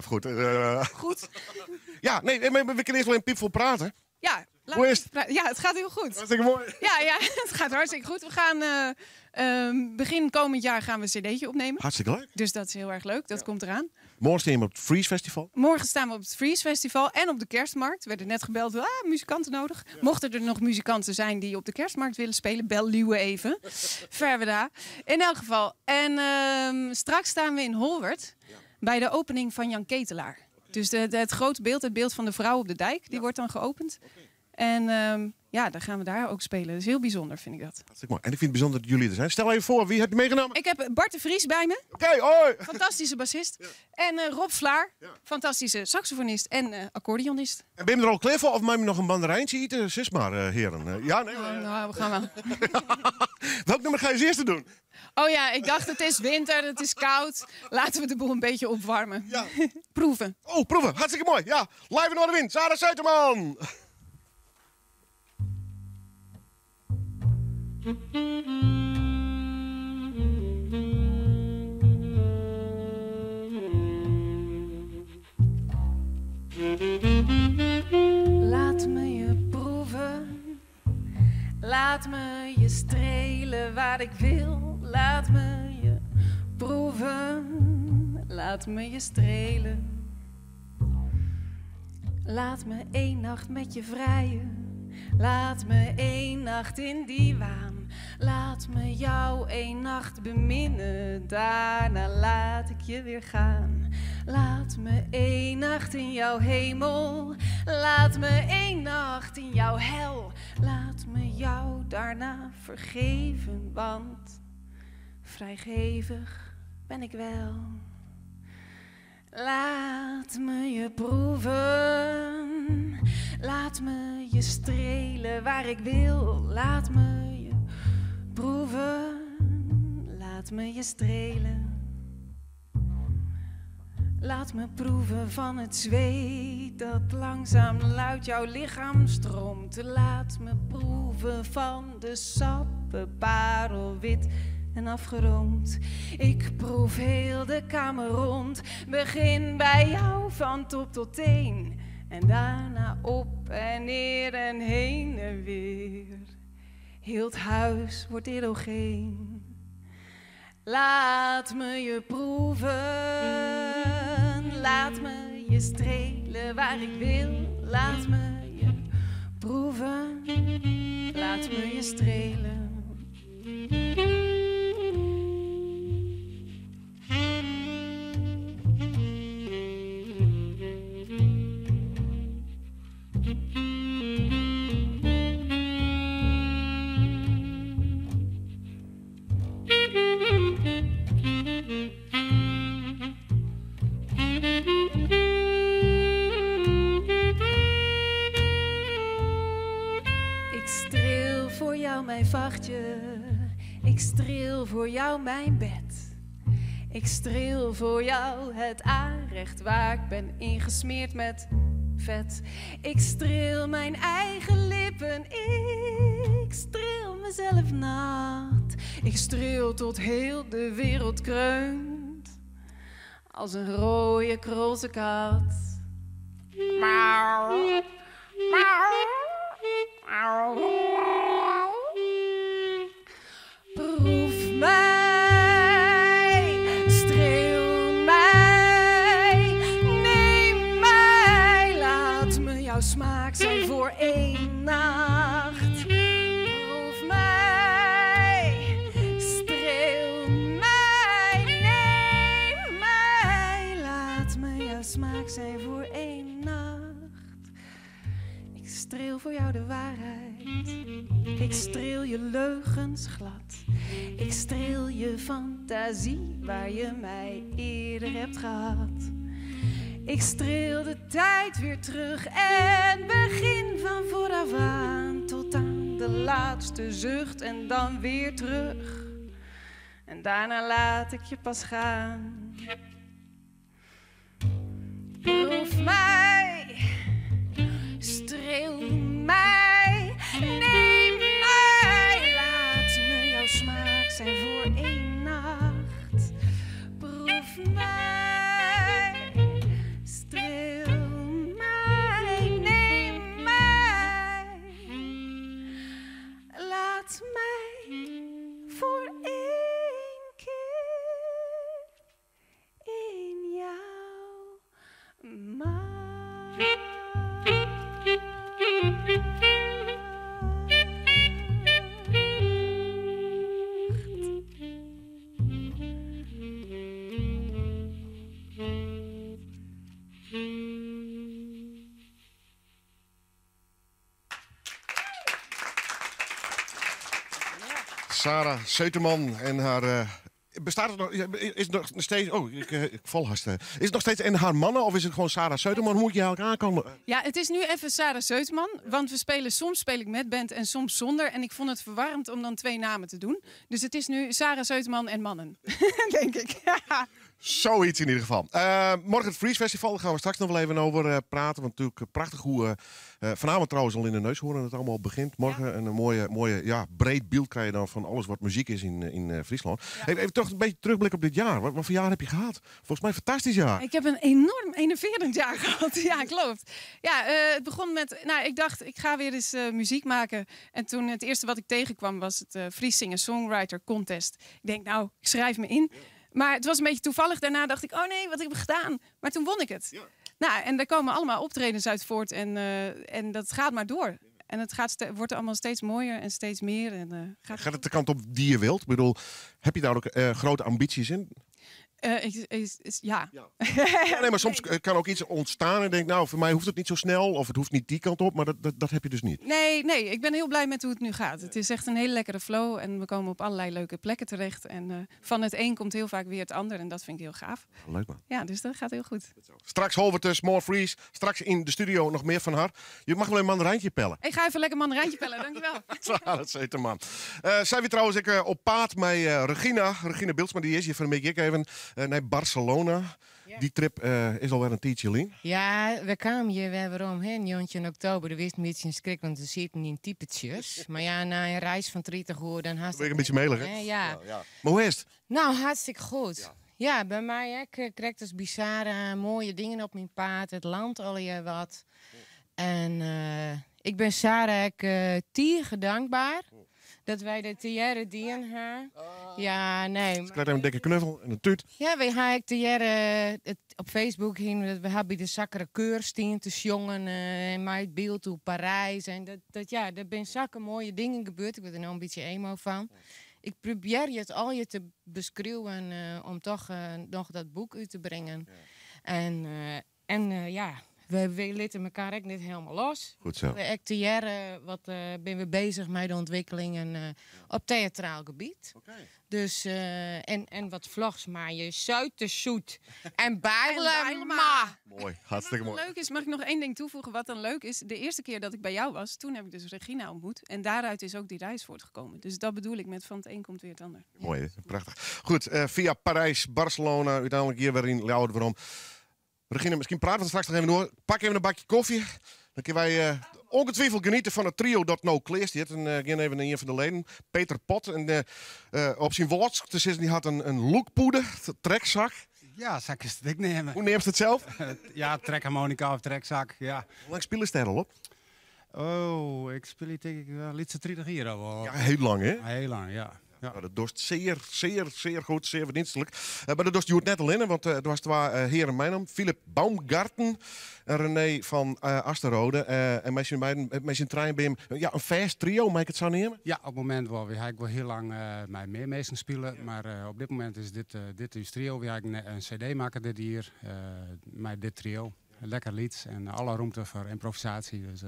even goed. Goed. Ja, nee, we kunnen eerst wel in piepvol praten. Ja, Hoe is het? Ja, het gaat heel goed. Hartstikke mooi. Ja, het gaat hartstikke goed. We gaan begin komend jaar gaan we een cd'tje opnemen. Hartstikke leuk. Dus dat is heel erg leuk. Dat komt eraan. Morgen staan we op het Freeze Festival. Morgen staan we op het Freeze Festival en op de Kerstmarkt. We werden net gebeld, muzikanten nodig. Ja. Mochten er nog muzikanten zijn die op de Kerstmarkt willen spelen, bel Liewe even. Verweda. In elk geval. En straks staan we in Holwert bij de opening van Jan Ketelaar. Dus het grote beeld, het beeld van de vrouw op de dijk, die wordt dan geopend. En dan gaan we daar ook spelen. Dat is heel bijzonder, vind ik dat. Hartstikke mooi. En ik vind het bijzonder dat jullie er zijn. Stel even voor, wie heb je meegenomen? Ik heb Bart de Vries bij me. Oké, hoi. Fantastische bassist. Ja. En Rob Vlaar, fantastische saxofonist en accordeonist. En ben je er al klaar voor of moet je nog een mandarijntje eten? Zeg maar, heren. Ja, nee. We gaan wel. Welk nummer ga je als eerste doen? Oh ja, ik dacht het is winter, het is koud. Laten we de boel een beetje opwarmen. Ja. Proeven. Oh, proeven. Hartstikke mooi. Ja, live in Noorderwind. Sarah Suiterman. Laat me je proeven, laat me je strelen waar ik wil. Laat me je proeven, laat me je strelen. Laat me 1 nacht met je vrijen, laat me 1 nacht in die waan. Laat me jou 1 nacht beminnen, daarna laat ik je weer gaan. Laat me 1 nacht in jouw hemel, laat me 1 nacht in jouw hel. Laat me jou daarna vergeven, want vrijgevig ben ik wel. Laat me je proeven, laat me je strelen waar ik wil. Laat me je proeven, laat me je strelen. Laat me proeven van het zweet dat langzaam uit jouw lichaam stroomt. Laat me proeven van de sappen, parelwit en afgeroomd. Ik proef heel de kamer rond, begin bij jou van top tot teen. En daarna op en neer en heen en weer. Heel het huis wordt erogeen. Laat me je proeven, laat me je strelen waar ik wil. Laat me je proeven, laat me je strelen. Ik streel voor jou mijn vachtje, ik streel voor jou mijn bed. Ik streel voor jou het aanrecht waar ik ben ingesmeerd met vet. Ik streel mijn eigen lippen, ik streel mezelf nat. Ik streel tot heel de wereld kreunt, als een rode kroze kat. Mauw, mauw, mauw. Proef mij, streel mij, neem mij. Laat me jouw smaak zijn voor 1 nacht. Proef mij, streel mij, neem mij. Laat me jouw smaak zijn voor 1 nacht. Ik streel voor jou de waarheid. Ik streel je leugens glad. Ik streel je fantasie waar je mij eerder hebt gehad. Ik streel de tijd weer terug en begin van vooraf aan tot aan de laatste zucht en dan weer terug. En daarna laat ik je pas gaan. Proef mij, streel mij, neem mij. Laat me jouw smaak zijn voor 1 nacht. Proef mij, Sarah Seuterman en haar... bestaat het nog? Is het nog steeds... Oh, ik val haast. Is het nog steeds en haar mannen of is het gewoon Sarah Seuterman? Hoe moet je elkaar aankomen? Ja, het is nu even Sarah Seuterman. Want soms speel ik met band en soms zonder. En ik vond het verwarrend om dan 2 namen te doen. Dus het is nu Sarah Seuterman en mannen. Denk ik. Zoiets in ieder geval. Morgen het Freeze Festival, daar gaan we straks nog wel even over praten. Want natuurlijk prachtig hoe vanavond trouwens al in de neushoorn het allemaal begint. Morgen een mooie breed beeld krijg je dan van alles wat muziek is in Friesland. Ja. Even toch een beetje terugblik op dit jaar. Wat voor jaar heb je gehad? Volgens mij een fantastisch jaar. Ik heb een enorm enerverend jaar gehad. Ja, klopt. Ja, het begon met... Nou, ik dacht, ik ga weer eens muziek maken. En toen het eerste wat ik tegenkwam was het Fries Singer-Songwriter Contest. Ik denk, nou, ik schrijf me in. Maar het was een beetje toevallig. Daarna dacht ik, oh nee, wat heb ik gedaan? Maar toen won ik het. Ja. Nou, en daar komen allemaal optredens uit voort. En dat gaat maar door. En het wordt allemaal steeds mooier en steeds meer. En, gaat het de kant op die je wilt? Ik bedoel, heb je daar ook grote ambities in? Ja. Ja, nee, maar soms kan ook iets ontstaan en denk, nou, voor mij hoeft het niet zo snel of het hoeft niet die kant op, maar dat heb je dus niet. Nee, ik ben heel blij met hoe het nu gaat. Het is echt een hele lekkere flow en we komen op allerlei leuke plekken terecht. En van het een komt heel vaak weer het ander en dat vind ik heel gaaf. Leuk man. Ja, dus dat gaat heel goed. Straks Holvertus, More Freeze, straks in de studio nog meer van haar. Je mag wel een mandarijntje pellen. Ik ga even lekker mandarijntje pellen, dankjewel. Dat is het man. Zijn we trouwens op paard met Regina Bilsma, die is hier van een beetje even naar Barcelona. Ja. Die trip is alweer een tijdje lang. Ja, we kwamen hier weer omheen, Jontje in oktober. Er wist een beetje een schrik, want we zitten in typetjes. Maar ja, na een reis van 30 uur, dan haast ik een beetje melig, hè? Ja. Maar hoe is het? Nou, hartstikke goed. Ja, bij mij krijg ik dus bizarre, mooie dingen op mijn paard. Het land al je wat. En ik ben Sarah tier dankbaar. Dat wij de tiare dienen haar. Ja, nee. Ze krijgt een dikke knuffel en een tuut. Ja, wij hebben de tiare op Facebook heen. We hebben de zakkere keurstien te jongen en mij het beeld op Parijs. En er zijn zakken mooie dingen gebeurd. Ik ben er nou een beetje emo van. Ik probeer je het al je te beschrijven om toch nog dat boek uit te brengen. Ja. En we lieten elkaar ook niet helemaal los. Goed zo. We acteren, ben we bezig met de ontwikkelingen op theatraal gebied. Okay. Dus, en wat vlogs, maar je zoet en bijlema. Mooi, hartstikke mooi. Wat leuk is, mag ik nog één ding toevoegen wat dan leuk is? De eerste keer dat ik bij jou was, toen heb ik dus Regina ontmoet. En daaruit is ook die reis voortgekomen. Dus dat bedoel ik met van het een komt weer het ander. Mooi, prachtig. Goed, via Parijs, Barcelona, uiteindelijk hier weer in Lauwerbrom. Regina, misschien praten we straks nog even door. Pak even een bakje koffie. Dan kunnen wij ongetwijfeld genieten van het trio dat nou kleest. Die had even een van de leden, Peter Pot. En op zijn woord, dus die had een lookpoeder, trekzak. Ja, zak is het ik nemen. Hoe neemt het zelf? Ja, trekharmonica of trekzak, ja. Hoe lang spelen ze er al op? Oh, ik speel hier denk ik wel iets 30 jaar al. Ja, heel lang hè? Heel lang, ja. Ja. Dat dorst zeer goed, zeer verdienstelijk. Maar dat dorst je het net al in, want er was twee heren mijn naam. Philip Baumgarten en René van Asterode. En met zijn trein ben je een vast trio, mag ik het zo nemen? Ja, op het moment waar we eigenlijk wel heel lang met meer mensen spelen. Ja. Maar op dit moment is dit is trio. We hebben een cd maken dit hier, met dit trio. Lekker lied en alle ruimte voor improvisatie. Dus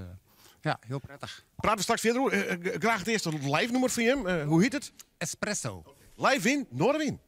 ja, heel prettig. Praten we straks verder. Graag het eerste live nummer van je. Hoe heet het? Espresso. Live in Noorderwien.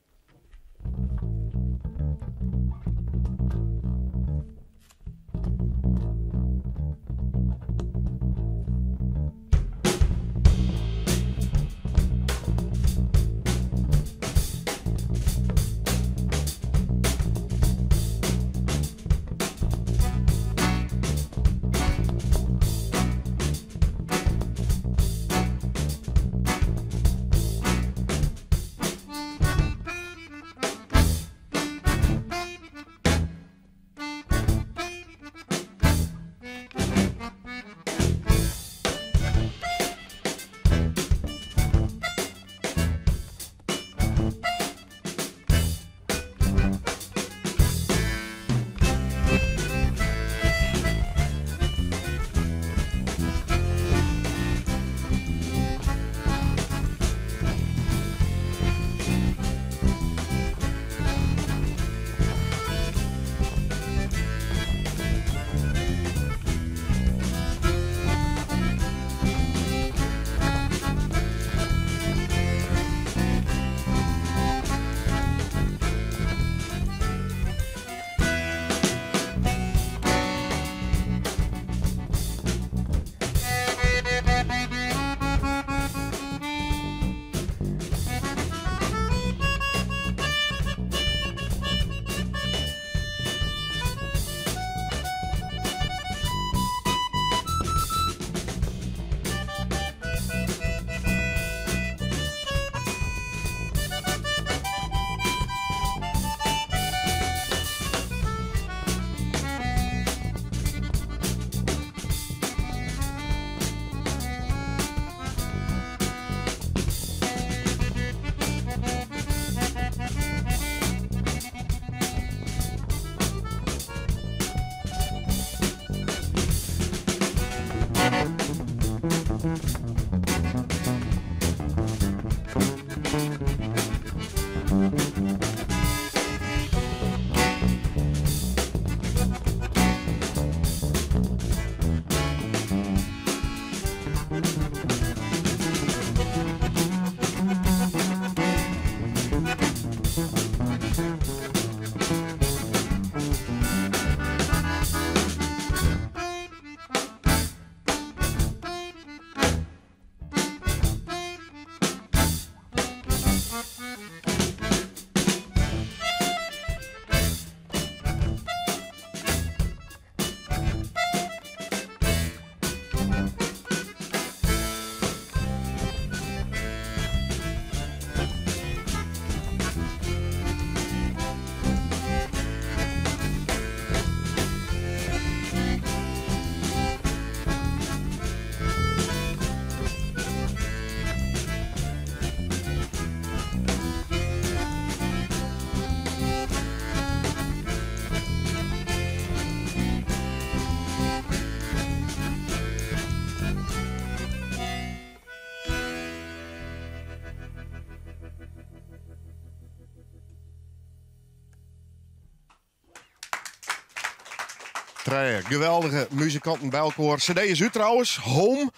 Treyer, geweldige muzikanten bij elkaar. CD is u trouwens, Home.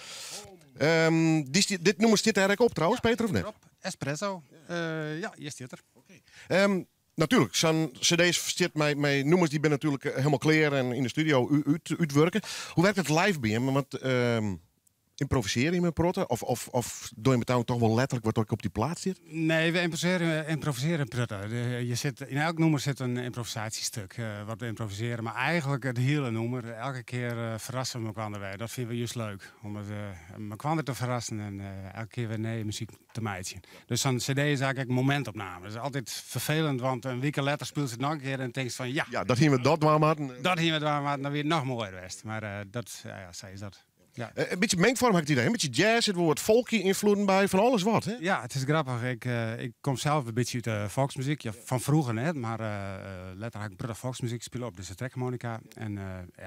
Dit noemen ze dit eigenlijk op trouwens, Peter, of net? Espresso. Ja, hier zit er. Natuurlijk, zo'n cd's zit met noemers die ben natuurlijk helemaal klaar en in de studio uitwerken. Hoe werkt het live bij hem? Want improviseer je met protten? Of doe je met jou toch wel letterlijk wat ook op die plaats zit? Nee, we improviseren prutten. In elk nummer zit een improvisatiestuk wat we improviseren. Maar eigenlijk het hele nummer, elke keer verrassen we elkaar weer. Dat vinden we juist leuk. Om elkaar te verrassen en elke keer weer nieuwe muziek te maken. Dus zo'n cd is eigenlijk een momentopname. Dat is altijd vervelend, want een week later speelt ze het nog een keer en denkt van ja. Ja, dat hier we dat waar hadden. Dat hier we daar maar dan weer nog mooier geweest. Maar zo is dat. Ja. Een beetje mengvorm heb ik het idee. Een beetje jazz, er wordt folky invloeden bij, van alles wat. Hè? Ja, het is grappig. Ik kom zelf een beetje uit de volksmuziek. Ja, van vroeger net, maar later heb ik bruttig volksmuziek spelen op de trekharmonica. En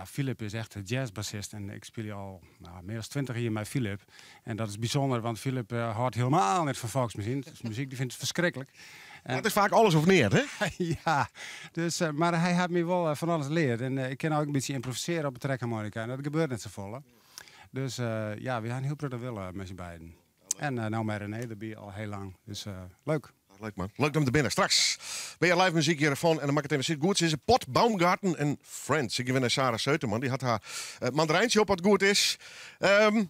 Philip is echt een jazzbassist. En ik speel al meer dan 20 jaar met Philip. En dat is bijzonder, want Philip houdt helemaal niet van volksmuziek. Dus muziek die vindt het verschrikkelijk. Het is vaak alles of neer, hè? Ja, dus, maar hij heeft me wel van alles geleerd. En ik kan ook een beetje improviseren op de trekharmonica. En dat gebeurt net zo vol. Dus we gaan heel prettig willen met z'n beiden. En nou met René, dat ben je al heel lang. Dus leuk. Leuk man. Leuk om te binnen. Straks ben je live muziek hiervan. En dan maak ik het even zitten. Goed, ze is Pot, Baumgarten en Friends. Ik ben naar Sarah Seuterman. Die had haar mandarijntje op wat goed is.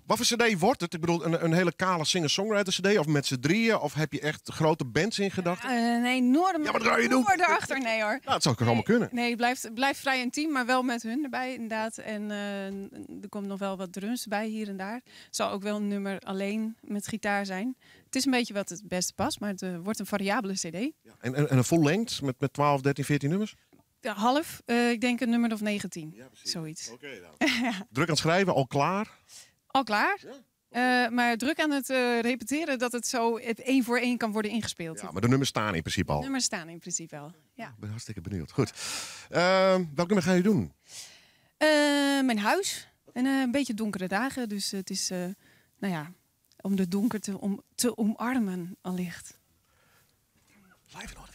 Wat voor cd wordt het? Ik bedoel, een hele kale singer-songwriter cd? Of met z'n drieën? Of heb je echt grote bands in gedachten? Een enorm Ja, wat ga je doen? erachter. Nee hoor. Nou, dat zou ik allemaal kunnen. Nee, het blijft vrij intiem, maar wel met hun erbij inderdaad. En er komt nog wel wat drums bij hier en daar. Het zal ook wel een nummer alleen met gitaar zijn. Het is een beetje wat het beste past, maar het wordt een variabele cd. Ja. En een full length met 12, 13, 14 nummers? Ja, half, ik denk een nummer of 19. Ja, zoiets. Oké, dan. Druk aan het schrijven, al klaar? Al klaar. Ja. Maar druk aan het repeteren dat het zo 1 voor 1 kan worden ingespeeld. Ja, maar de nummers staan in principe al. De nummers staan in principe wel, ja. Ik ben hartstikke benieuwd. Goed. Welk nummer ga je doen? Mijn huis. En een beetje donkere dagen, dus het is, om de donker te omarmen allicht. Live in orde.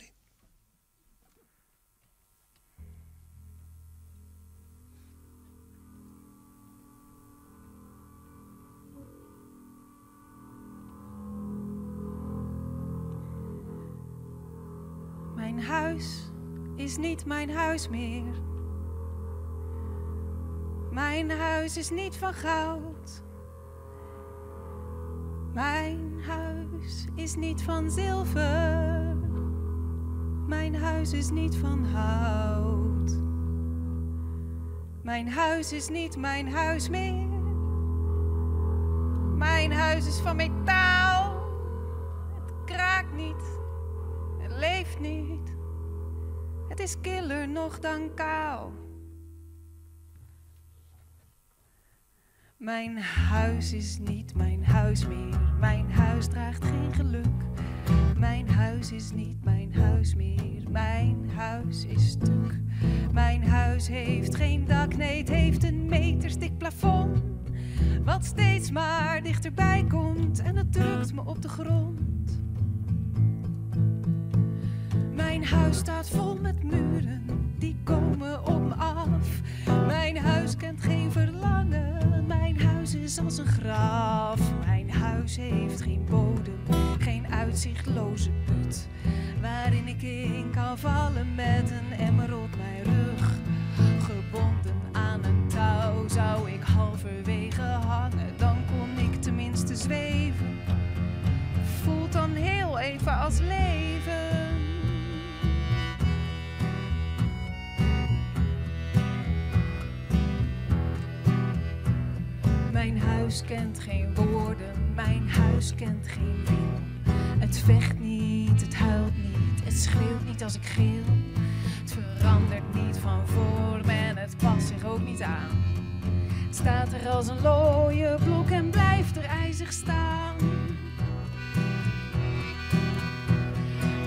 Mijn huis is niet mijn huis meer. Mijn huis is niet van goud. Mijn huis is niet van zilver. Mijn huis is niet van hout. Mijn huis is niet mijn huis meer. Mijn huis is van metaal. Het kraakt niet. Het leeft niet. Het is killer nog dan kou. Mijn huis is niet mijn huis meer. Mijn huis draagt geen geluk. Mijn huis is niet mijn huis meer. Mijn huis is stuk. Mijn huis heeft geen dak, nee, het heeft een metersdik plafond. Wat steeds maar dichterbij komt en het drukt me op de grond. Mijn huis staat vol met muren, die komen op me af. Mijn huis kent geen verlangen, mijn huis is als een graf. Mijn huis heeft geen bodem, geen uitzichtloze put, waarin ik in kan vallen met een emmer op mijn rug. Gebonden aan een touw zou ik halverwege hangen, dan kon ik tenminste zweven. Voelt dan heel even als leven. Mijn huis kent geen woorden, mijn huis kent geen wil. Het vecht niet, het huilt niet, het schreeuwt niet als ik gil. Het verandert niet van vorm en het past zich ook niet aan. Het staat er als een looie blok en blijft er ijzig staan.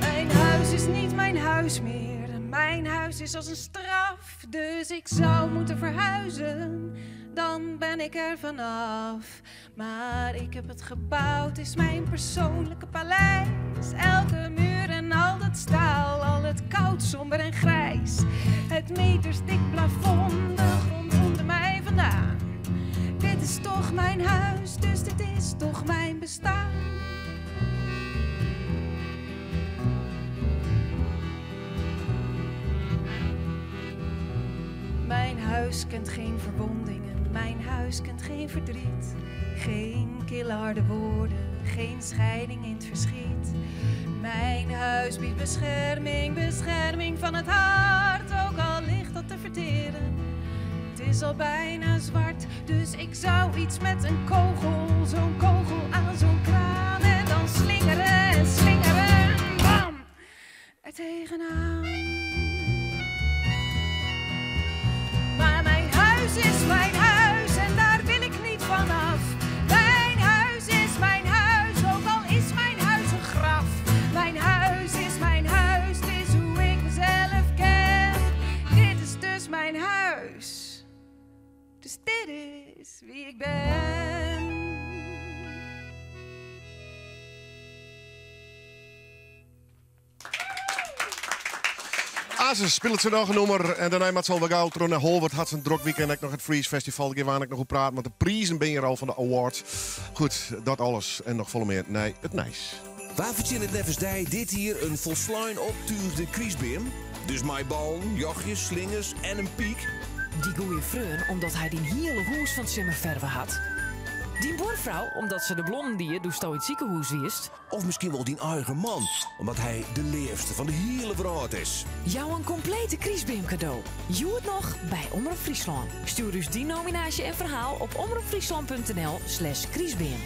Mijn huis is niet mijn huis meer. Mijn huis is als een straf, dus ik zou moeten verhuizen. Dan ben ik er vanaf. Maar ik heb het gebouwd, is mijn persoonlijke paleis. Elke muur en al dat staal, al het koud, somber en grijs. Het metersdik plafond, de grond is toch mijn bestaan. Mijn huis kent geen verwondingen, mijn huis kent geen verdriet. Geen kille harde woorden, geen scheiding in het verschiet. Mijn huis biedt bescherming, bescherming van het hart. Ook al ligt dat te verteren, het is al bijna zwart. Dus ik zou iets met een kogel, zo'n kogel aan zo'n kraan. En dan slingeren en slingeren, bam, er tegenaan. Maar mijn huis is mijn huis en daar wil ik niet vanaf. Mijn huis is mijn huis, ook al is mijn huis een graf. Mijn huis is mijn huis, het is hoe ik mezelf ken. Dit is dus mijn huis, dus dit is wie ik ben. Ze speelt ze nog een nummer en daarna met z'n gauw terug naar Holwert. Had ze een druk weekend ik nog het Freeze Festival. Ik waar ik nog op praat, want de prijzen ben je al van de awards. Goed, dat alles en nog veel meer. Nee, het nice. Waar vertellen het nevensdij dit hier een volslijn optuurde kriesbeem? Dus mijn ballen, jochjes, slingers en een piek. Die goeie vreun omdat hij die hele hoes van Simmerverve had. Die boervrouw omdat ze de blondie dus in het ziekenhuis wist. Of misschien wel die eigen man, omdat hij de leefste van de hele wereld is. Jou een complete kriesbeem cadeau. Joe het nog bij Omroep Friesland. Stuur dus die nominatie en verhaal op omroepfriesland.nl/kriesbeem.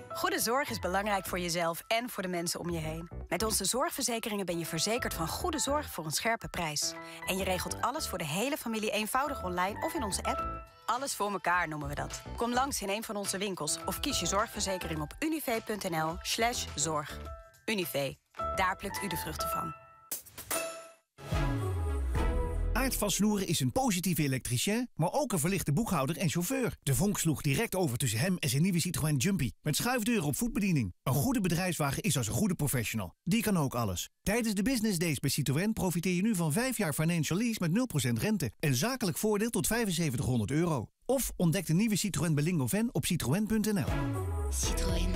Goede zorg is belangrijk voor jezelf en voor de mensen om je heen. Met onze zorgverzekeringen ben je verzekerd van goede zorg voor een scherpe prijs. En je regelt alles voor de hele familie eenvoudig online of in onze app. Alles voor elkaar noemen we dat. Kom langs in een van onze winkels of kies je zorgverzekering op unive.nl/zorg. Unive, daar plukt u de vruchten van. Aart van Snoeren is een positieve elektricien, maar ook een verlichte boekhouder en chauffeur. De vonk sloeg direct over tussen hem en zijn nieuwe Citroën Jumpy. Met schuifdeuren op voetbediening. Een goede bedrijfswagen is als een goede professional. Die kan ook alles. Tijdens de business days bij Citroën profiteer je nu van 5 jaar financial lease met 0% rente. En zakelijk voordeel tot €7500. Of ontdek de nieuwe Citroën Berlingo Van op citroën.nl. Citroën.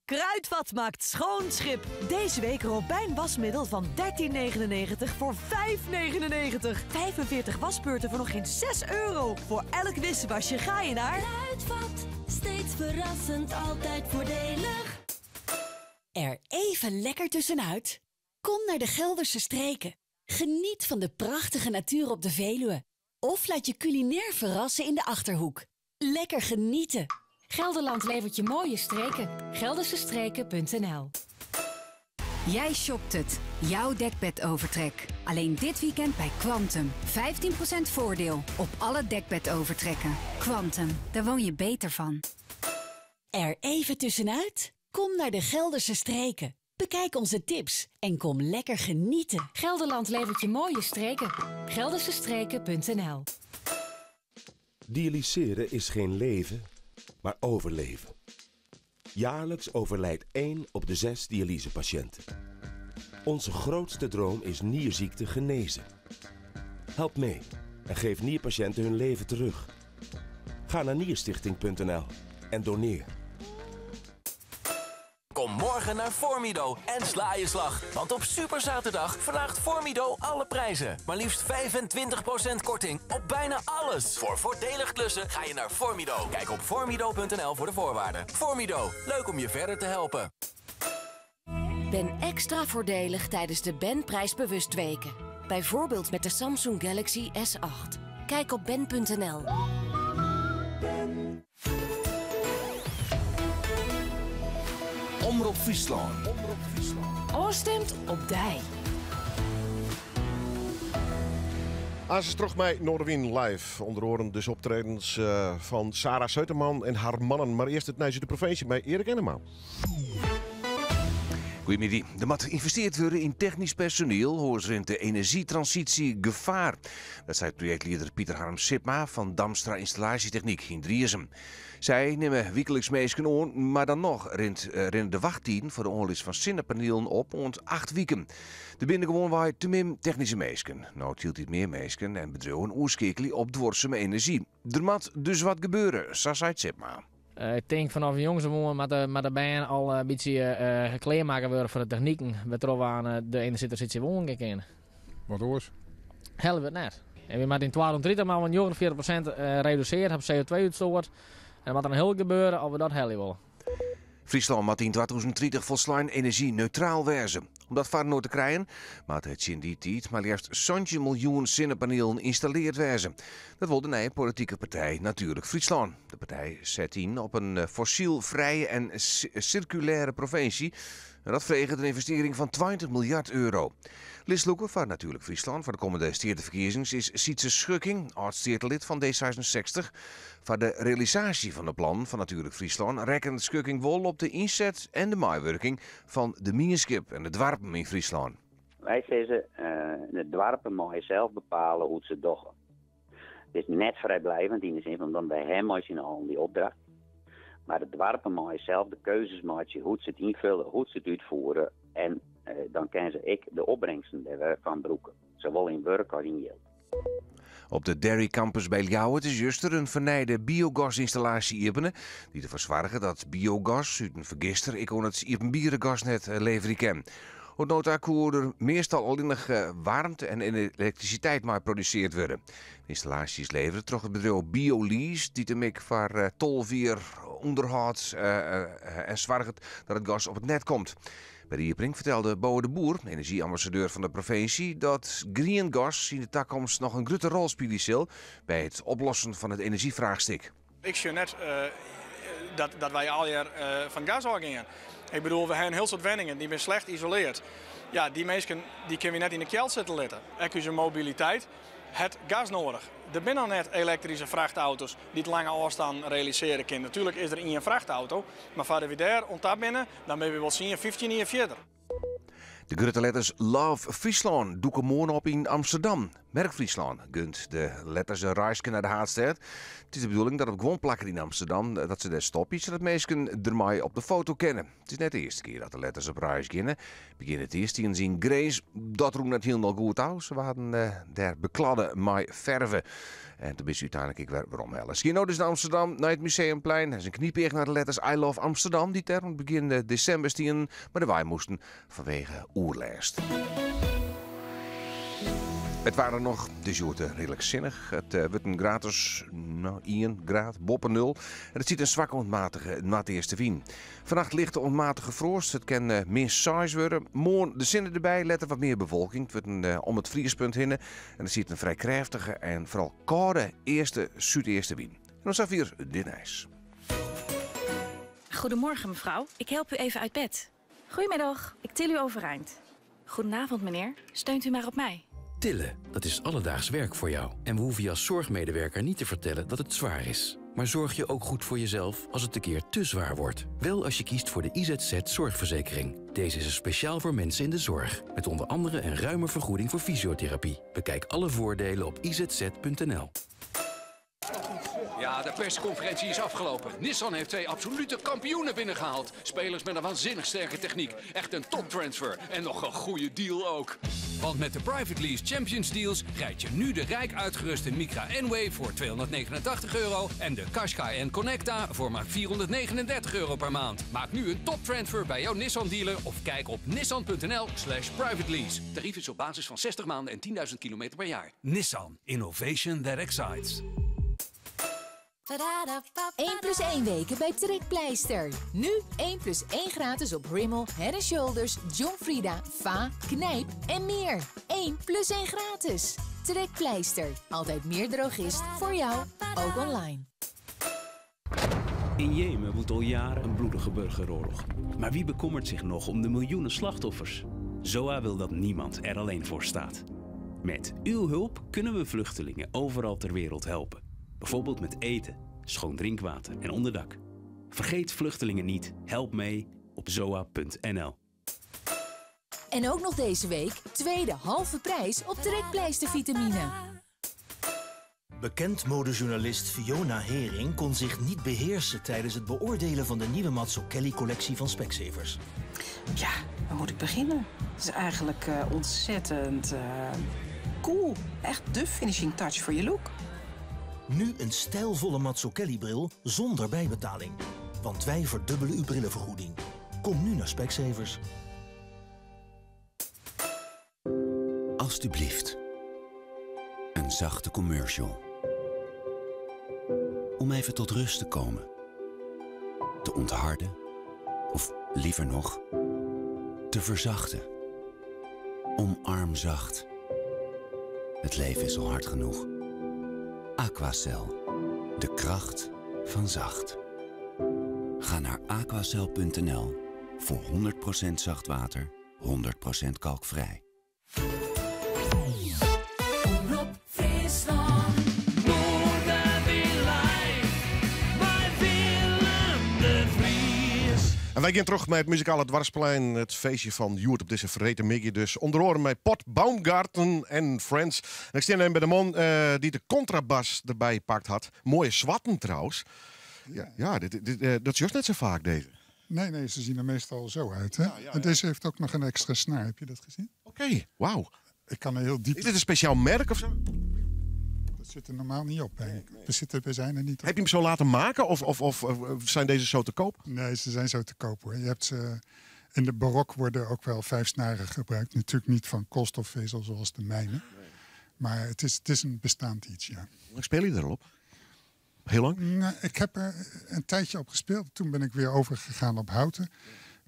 Kruidvat maakt schoon schip. Deze week Robijn wasmiddel van €13,99 voor €5,99. 45 wasbeurten voor nog geen €6. Voor elk wisselwasje ga je naar Kruidvat, steeds verrassend, altijd voordelig. Er even lekker tussenuit? Kom naar de Gelderse streken. Geniet van de prachtige natuur op de Veluwe. Of laat je culinair verrassen in de Achterhoek. Lekker genieten. Gelderland levert je mooie streken. Geldersestreken.nl. Jij shopt het. Jouw dekbedovertrek. Alleen dit weekend bij Quantum. 15% voordeel op alle dekbedovertrekken. Quantum, daar woon je beter van. Er even tussenuit? Kom naar de Gelderse streken. Bekijk onze tips en kom lekker genieten. Gelderland levert je mooie streken. Geldersestreken.nl. Dialyseren is geen leven, maar overleven. Jaarlijks overlijdt 1 op de 6 dialysepatiënten. Onze grootste droom is nierziekte genezen. Help mee en geef nierpatiënten hun leven terug. Ga naar nierstichting.nl en doneer. Kom morgen naar Formido en sla je slag. Want op Super Zaterdag verlaagt Formido alle prijzen. Maar liefst 25% korting op bijna alles. Voor voordelig klussen ga je naar Formido. Kijk op formido.nl voor de voorwaarden. Formido, leuk om je verder te helpen. Ben extra voordelig tijdens de Ben Prijsbewustweken. Bijvoorbeeld met de Samsung Galaxy S8. Kijk op ben.nl. Omroep Friesland. Oorstemt op Dij. Als is terug bij Noorderwien live. Onder oren dus optredens van Sarah Seuterman en haar mannen. Maar eerst het Nijs de provincie bij Erik Enneman. Goedemiddag. Er moet geïnvesteerd worden in technisch personeel, hoort er in de energietransitie gevaar. Dat zei projectleider Pieter Harm-Sipma van Damstra Installatietechniek in Driessen. Zij nemen wekelijks meesken aan, maar dan nog rennen de wachttijden voor de onlis van zonnepanelen op rond 8 weken. Er binnen gewoon waar te min technische meesken. Nou tielt dit meer meesken en bedrijven oerskekelen op dwarseme energie. Er moet dus wat gebeuren, zo zei Sipma. Ik denk vanaf jongens maar de band al een beetje gekleermaken worden voor de technieken. We troffen aan de energietransitie wonen kennen. Wat oors? Helemaal net. En we moeten in 2030 maar 49% reduceren op CO2-uitstoot. En er moet dan heel gebeuren of we dat helemaal willen. Friesland moet in 2030 volslaan energie-neutraal wezen. Om dat vaart nooit te krijgen, moet het in die tijd maar liefst 70 miljoen zonnepanelen geïnstalleerd wezen. Dat wil de nieuwe politieke partij Natuurlijk Friesland. De partij zet in op een fossielvrije en circulaire provincie. En dat vreegt een investering van 20 miljard euro. Lis Loeken van Natuurlijk Friesland voor de komende stedenverkiezings is Sietse Schukking, oud-stedenlid van D66. Voor de realisatie van het plan van Natuurlijk Friesland rekent Schukking wel op de inzet en de meewerking van de Mierskip en de dwarpen in Friesland. Wij zeggen, de dwarpen mogen zelf bepalen hoe ze doen. Het is net vrijblijvend in de zin van dan bij hem als je al die opdracht. Maar de dwarpen mogen zelf de keuzes maken, hoe ze het invullen, hoe ze het uitvoeren. En dan kennen ze de opbrengsten van broeken. Zowel in werk als in geld. Op de Dairy Campus bij Ljouwert is juist er een vernijde biogasinstallatie openen die ervoor zorgen dat biogas uit een vergister ik on het bierengasnet leveren kan. Op nota koer er meestal alleen warmte en elektriciteit maar geproduceerd worden. De installaties leveren toch het bedrijf BioLease die de mik voor tolvier onderhoudt en zorgt dat het gas op het net komt. Bij de Ieprink vertelde Boe de Boer, energieambassadeur van de provincie, dat green gas in de toekomst nog een grote rol spelen bij het oplossen van het energievraagstuk. Ik zie net dat wij al jaar van gas uitgaan. Ik bedoel, we hebben een heel soort wenningen die zijn slecht geïsoleerd. Ja, die mensen die kunnen we net in de kjeld zitten letten. Er is een mobiliteit, het gas nodig. Er zijn al net elektrische vrachtauto's die het lange afstand realiseren kunnen. Natuurlijk is er een vrachtauto, maar voor we daar ontdekt binnen, dan ben we wel zien 15 jaar verder. De grote letters Love Friesland doeken morgen op in Amsterdam. Merk Friesland gunt de letters een reisje naar de Haatstad. Het is de bedoeling dat op gewoon plakken in Amsterdam dat ze daar stoppen, zodat mensen ermee op de foto kennen. Het is net de eerste keer dat de letters op reis gaan. Begin het eerst in zien Grace, dat roept net helemaal goed uit. Ze hadden daar bekladden met verven. En toen wist u uiteindelijk weer waarom alles. Hier nou dus naar Amsterdam, naar het Museumplein. Er is een kniepeeg naar de letters I Love Amsterdam. Die term begin december stien, maar de wij moesten vanwege oerlijst. Het waren nog de jourten redelijk zinnig. Het wordt een gratis 1 graad, boppen 0. En het ziet een zwakke ontmatige eerste wien. Vannacht ligt de ontmatige frost. Het kan meer size worden. Morgen de zinnen erbij, letten wat meer bevolking. Het wordt om het vriespunt heen. En het ziet een vrij krachtige en vooral koude zuideerste wien. En dan staat hier dit ijs. Goedemorgen mevrouw, ik help u even uit bed. Goedemiddag, ik til u overeind. Goedenavond meneer, steunt u maar op mij. Tillen, dat is alledaags werk voor jou. En we hoeven je als zorgmedewerker niet te vertellen dat het zwaar is. Maar zorg je ook goed voor jezelf als het een keer te zwaar wordt. Wel als je kiest voor de IZZ zorgverzekering. Deze is er speciaal voor mensen in de zorg. Met onder andere een ruime vergoeding voor fysiotherapie. Bekijk alle voordelen op izz.nl. Ja, de persconferentie is afgelopen. Nissan heeft 2 absolute kampioenen binnengehaald. Spelers met een waanzinnig sterke techniek. Echt een toptransfer. En nog een goede deal ook. Want met de Private Lease Champions Deals rijd je nu de rijk uitgeruste Micra N-Way voor €289 en de Qashqai en Connecta voor maar €439 per maand. Maak nu een toptransfer bij jouw Nissan dealer of kijk op nissan.nl/privatelease. Tarief is op basis van 60 maanden en 10.000 kilometer per jaar. Nissan. Innovation that excites. 1+1 weken bij Trekpleister. Nu 1+1 gratis op Rimmel, Head & Shoulders, John Frieda, Va, Knijp en meer. 1+1 gratis. Trekpleister. Altijd meer drogist voor jou, ook online. In Jemen woedt al jaren een bloedige burgeroorlog. Maar wie bekommert zich nog om de miljoenen slachtoffers? ZOA wil dat niemand er alleen voor staat. Met uw hulp kunnen we vluchtelingen overal ter wereld helpen. Bijvoorbeeld met eten, schoon drinkwater en onderdak. Vergeet vluchtelingen niet. Help mee op zoa.nl. En ook nog deze week tweede halve prijs op trekpleistervitamine. Bekend modejournalist Fiona Hering kon zich niet beheersen tijdens het beoordelen van de nieuwe Mazzucchelli-collectie van Specsavers. Ja, waar moet ik beginnen? Het is eigenlijk ontzettend cool. Echt de finishing touch voor je look. Nu een stijlvolle Mazzucchelli-bril zonder bijbetaling. Want wij verdubbelen uw brillenvergoeding. Kom nu naar Specsavers. Alsjeblieft. Een zachte commercial. Om even tot rust te komen. Te ontharden. Of liever nog, te verzachten. Omarm zacht. Het leven is al hard genoeg. Aquacel. De kracht van zacht. Ga naar aquacel.nl voor 100% zacht water, 100% kalkvrij. Omroep Friesland. En wij gaan terug met het muzikale Dwarsplein. Het feestje van Joert op deze verreten miggie. Dus onder andere met Pot Baumgarten en Friends. En ik sta bij de man die de contrabas erbij pakt had. Mooie zwatten trouwens. Ja, dat is juist net zo vaak deze. Nee, ze zien er meestal zo uit. Hè? En deze heeft ook nog een extra snaar. Heb je dat gezien? Oké, wauw. Ik kan er heel diep... Is dit een speciaal merk of zo? Dat zit er normaal niet op. We zijn er niet op. Heb je hem zo laten maken of zijn deze zo te koop? Nee, ze zijn zo te koop hoor. Je hebt ze... In de barok worden ook wel 5 snaren gebruikt. Natuurlijk niet van koolstofvezel zoals de mijne. Maar het is een bestaand iets, ja. Hoe speel je erop? Heel lang? Nou, ik heb er een tijdje op gespeeld. Toen ben ik weer overgegaan op houten.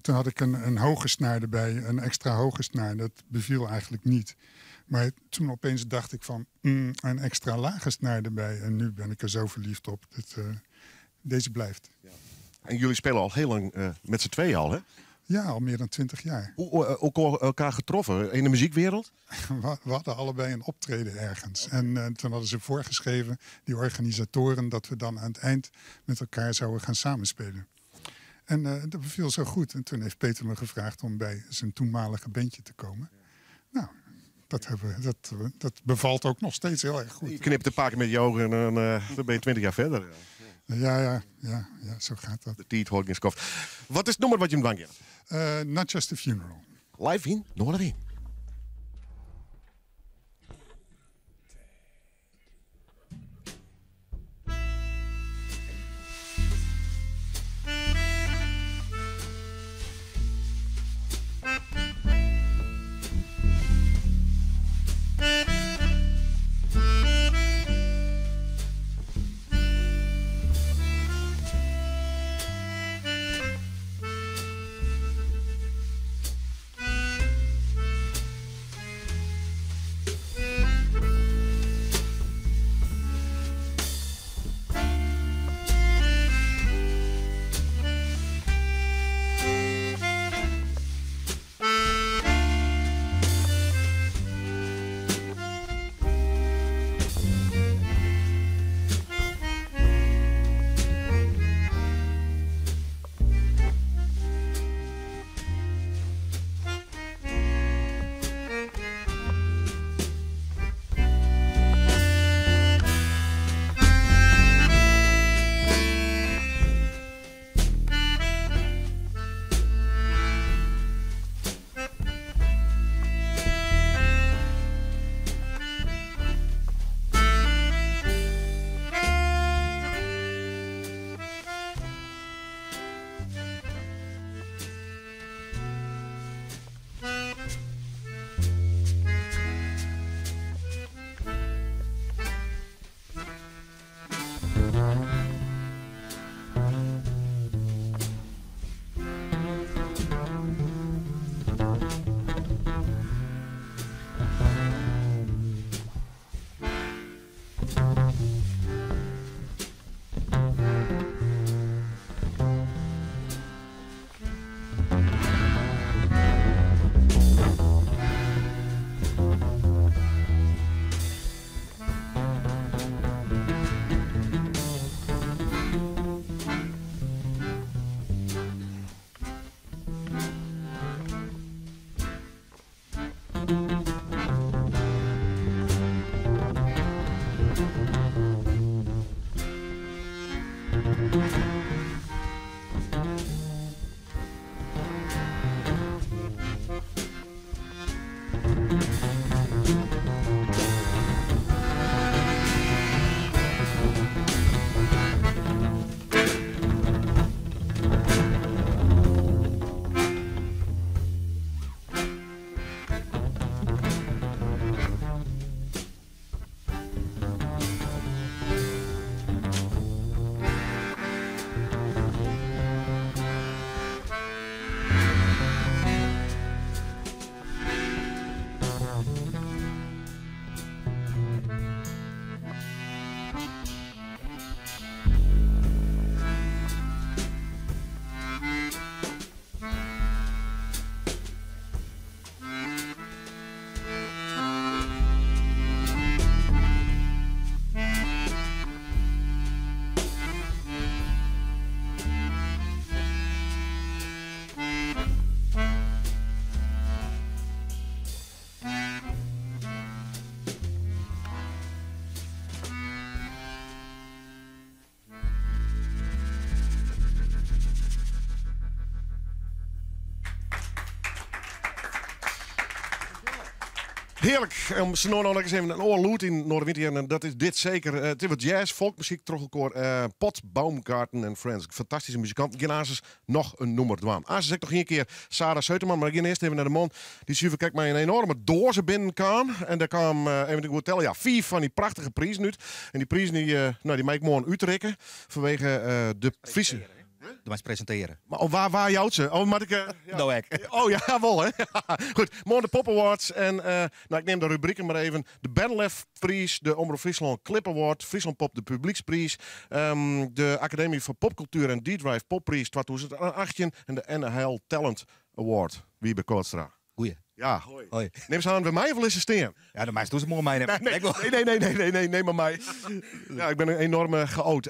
Toen had ik een hoge snaar erbij, een extra hoge snaar. Dat beviel eigenlijk niet. Maar toen opeens dacht ik van, een extra lage snaar erbij. En nu ben ik er zo verliefd op. Deze blijft. Ja. En jullie spelen al heel lang met z'n tweeën al, hè? Ja, al meer dan 20 jaar. Hoe elkaar getroffen? In de muziekwereld? We hadden allebei een optreden ergens. En toen hadden ze voorgeschreven, die organisatoren, dat we dan aan het eind met elkaar zouden gaan samenspelen. En dat beviel zo goed. En toen heeft Peter me gevraagd om bij zijn toenmalige bandje te komen. Nou, dat bevalt ook nog steeds heel erg goed. Je knipt een paar keer met je ogen en dan ben je 20 jaar verder. Ja, zo gaat dat. De tiet hoort in skoft. Wat is het nummer wat je hem dwang hebt? Not Just a Funeral. Live in nummer 1. Heerlijk om ze nog eens even een oorloed in Noorderwinter. En dat is dit zeker. Het is wat jazz, folkmuziek, trogelkoor. Pot, Baumgarten en Friends. Fantastische muzikant. Ik ga nog een nummer dwaan. Azes ik nog een keer Sarah Seuterman. Maar ik ga eerst even naar de man. Die super kijkt mij een enorme doorze binnenkwam. En daar kwam, even ik wil tellen, ja, 4 van die prachtige prijzen uit. En die prijzen die maak ik morgen uitrekken. Vanwege de Friese. Doe maar eens presenteren. Maar waar jouwt ze? Oh, maar ik... ja. Nou, ik. Oh ja, wel hè. Goed, morgen de Pop Awards. En ik neem de rubrieken maar even. De Benelef-prijs, de Omroep Friesland Clip Award, Friesland Pop de Publieksprijs, de Academie voor Popcultuur en D-Drive Popprijs 2018 en de NHL Talent Award. Wiebe Kortstra. Goeie. Ja, hoi. Neem ze aan bij mij of eens steen? Ja, de meisjes doen ze mooi mij. Nee, neem maar mij. Ja, ik ben een enorme geoot.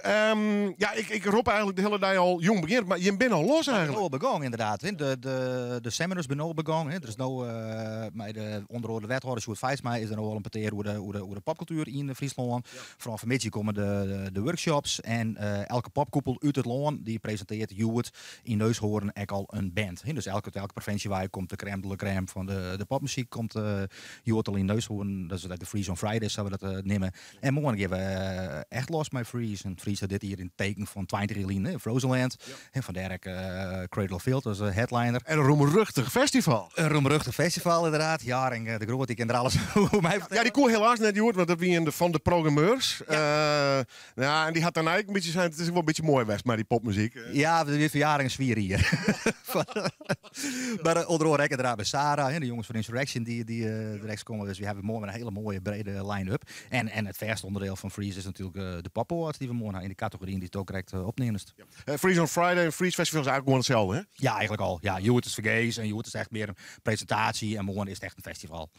Ik roep eigenlijk de hele dag al jong begint, maar je bent al los eigenlijk. Ik ben al begonnen inderdaad. De seminars ben al begonnen. Er is nou, met de onderhoorde wethouder Sjoerd Vijsma is er nou al een peteer hoe de popcultuur in Friesland. Ja. Vanaf vanmiddag komen de workshops en elke popkoepel uit het land die presenteert Joet in Neushoorn ook al een band. Dus elke provincie waar je komt de crème de la crème van de popmuziek komt Joet al in Neushoorn. Dat is de Freeze on Friday, zouden we dat nemen. En morgen geven we echt los met Freeze. En Freeze dit hier in het teken van 20 jaar Frozenland. Ja. En van Derek Cradle of Filth als headliner. En een roemruchtig festival. Een roemruchtig festival inderdaad. Jaring de Groot, ik ken er alles hoe mij vertellen. Ja, die kon helaas net Joet, want dat wie van de programmeurs. Ja. En die had dan eigenlijk een beetje zijn. Het is wel een beetje mooi west, maar die popmuziek. Ja, we hebben verjaring zwier hier. Maar onder andere inderdaad bij Sarah, de jongens van Insurrection die direct komen. Dus we hebben morgen een hele mooie brede line-up. En het verste onderdeel van Freeze is natuurlijk de Pop Awards die we morgen in de categorie die het ook direct opnemen. Ja. Freeze on Friday en Freeze Festival is eigenlijk gewoon hetzelfde, hè? Ja, eigenlijk al. Ja, Joet is vergees en Joet is echt meer een presentatie en morgen is het echt een festival.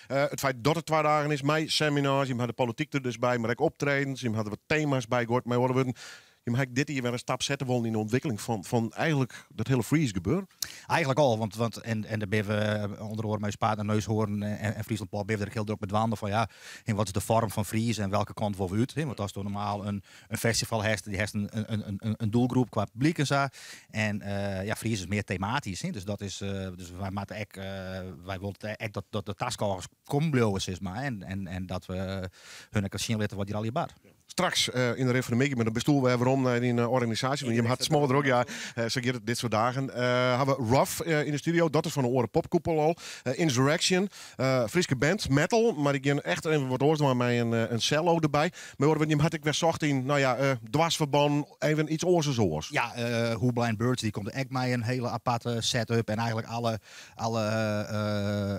Ja. Het feit dat het 2 dagen is, mij seminars, je had de politiek er dus bij, maar ook optredens, je had er wat thema's bij gehoord, maar worden we je mag dit hier weer een stap zetten willen in de ontwikkeling van eigenlijk dat hele Freeze gebeuren? Eigenlijk al, want de beven onder andere mijn Spaat en Neushoorn en Friesland Pop beven er heel druk met wandelen van ja, en wat is de vorm van Freeze en welke kant wil we uit? Want als je normaal een festival heeft, die heeft een doelgroep qua publiek en zo. En Freeze is meer thematisch, dus dat is dus wij maken wij willen echt dat de taskforce komen blijven is maar en dat we hun kan zien wat hier al je baat. Straks in de referendum met een bestoel we waarom in een organisatie. Je had smal er ook, ja, zeg je dit soort dagen. Hebben we Ruff in de studio, dat is van de Oren Popkoepel al. Insurrection, Friese band, metal, maar ik ging echt even wat oors met een cello erbij. Maar je had ik weer zocht in, dwarsverband, even iets oors. Ja, Who Blind Birds, die komt echt met een hele aparte setup en eigenlijk alle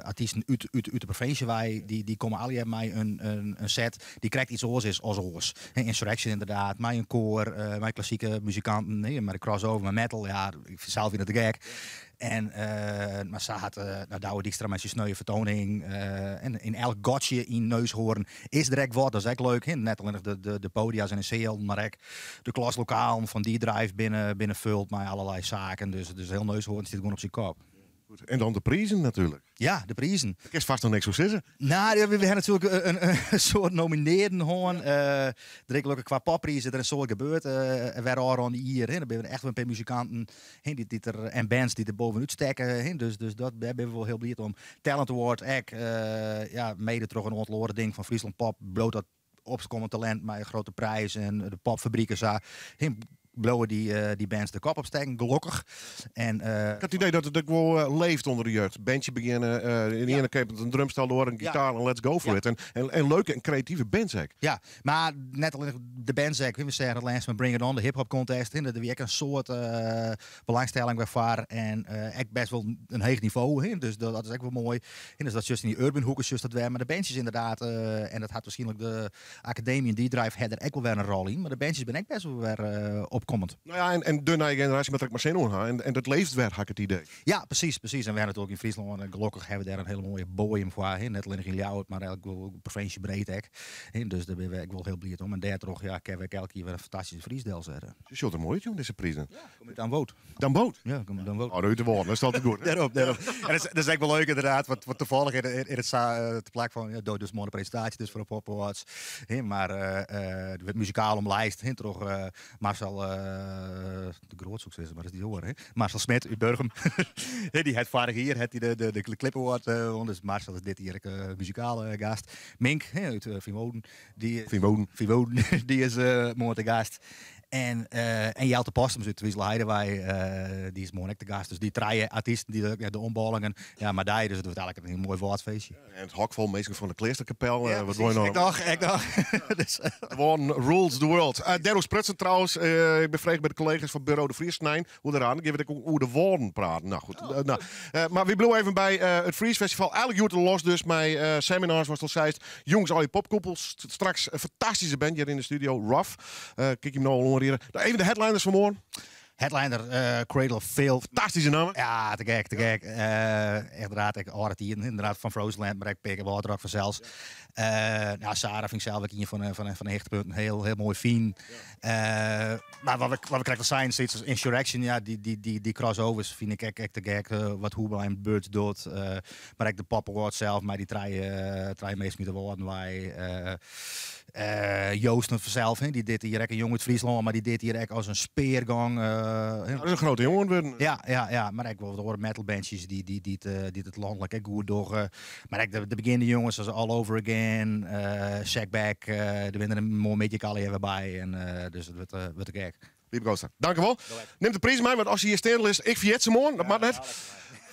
artiesten uit de provincie wij, die komen alle met een set, die krijgt iets oors als oors. Insurrection inderdaad, mijn een koor, mijn klassieke muzikanten, maar de crossover, mijn metal, ja, ik vind zelf weer te gek. En maar ze had Douwe Dijkstra met zijn sneuwe vertoning. En in elk gotje in Neushoorn is direct wat. Dat is echt leuk. Net alleen de podia's en een seel, maar ook de klaslokaal van D-Drive binnenvult met allerlei zaken. Dus heel Neushoorn zit gewoon op zijn kop. Goed. En dan de prijzen natuurlijk. Ja, de prijzen. Ik is vast nog niks zo zitten. Nou, we hebben natuurlijk een soort nomineren gewoon. Gelukkig qua popprijzen er een soort gebeurd. Waar aan hier. Dan hebben we echt een paar muzikanten en bands die er bovenuit steken. Dus dat hebben we wel heel blij om. Talent Award, mede terug een ontloren ding van Friesland Pop. Bloot dat opkomend talent met een grote prijs en de popfabrieken zo. Blowen die bands de kop opsteken, gelukkig. En, ik had het idee dat het ook wel leeft onder de jeugd. Bandje beginnen, in de ene keer met een drumstel door, een gitaar en let's go for it. En leuke en creatieve bands. Ja, maar net alleen de bands, we zeggen het laatst met Bring It On, de hip-hop contest. Dat we ook een soort belangstelling bij varen. En echt best wel een hoog niveau. Dus dat is echt wel mooi. Dus dat is juist in die urban hoek is juist dat weer. Maar de bandjes inderdaad, en dat had waarschijnlijk de Academie en D-Drive had er ook wel weer een rol in. Maar de bandjes ben ik best wel weer opkomend. Nou ja, en de nieuwe generatie met maar zin aan. En dat leeft weer, had ik het idee. Ja, precies. En we hebben het ook in Friesland. En gelukkig hebben we daar een hele mooie boeien voor. Net alleen in Ljouwert, maar eigenlijk wel provincie breed. Dus daar ben ik wel heel blij om. En daar toch, kan we elke keer weer een fantastische Friesdel zetten. Je zult er mooi doen, deze prijzen. Ja, kom je dan boot. Dan boot? Ja, kom je dan boot. Oh, dat is te woorden, dat is altijd goed. Daarop. En dat is echt wel leuk inderdaad. Wat toevallig in het te plek van, dus mooie presentatie dus voor de Pop Awards. Maar het muzikaal omlijst. Toch Marcel de groot succes, maar dat is die hoor, hè? Marcel Smit uit Burgum. Die had vorig jaar de Clip Award, dus Marcel is dit hier muzikale gast. Mink uit Vimoden, die is mooi te gast. En Jelte Postums uit Wieselheide, die is mooi de gast. Dus die drie artiesten, die de omballingen, ja, maar daar dus het wordt eigenlijk een mooi woordfeestje. En het hok vol mensen van de Kleesterkapel. Ja, wat ik dacht. Dus, one rules the world. Derro Sprutsen trouwens, ik ben vregen bij de collega's van Bureau de Friesnijn. Hoe eraan, ik wil ook over de woorden praten. Nou goed, maar we blijven even bij het Fries Festival. Eigenlijk doet het los dus met seminars, was het al zei. Jongens, al je popkoepels. Straks een fantastische band hier in de studio, Rough. Kijk je hem nou al horen. Even de headliners van morgen. Headliner, Cradle of Filth. Fantastische naam. Ja, te gek. Inderdaad, ik hoor het hier inderdaad van Frozenland, maar ik pik water ook vanzelfs. Sarah vind ik zelf ook hier van een hechtpunt. Heel mooi fien. Maar wat we krijgen zijn, steeds als Insurrection, ja, die crossovers vind ik echt te gek. Wat Hoebelheim Birds doet. Maar ik de Pop Award zelf, maar die drie meest met de woorden. Joost vanzelf, die dit hier een jongen uit Friesland, maar die dit hier echt als een speergang. Dat is een grote jongen. Ja, maar ik wil horen metalbandjes die het landelijk echt goed door. Maar ik de beginnende jongens zoals All Over Again, Shackback, er winnen een mooi beetje alle even bij. En dus het wordt te gek. Lieve Gooster, dank u wel. Neem de prijs mee, want als je hier stedel is, ik verjet ze morgen, dat mag net.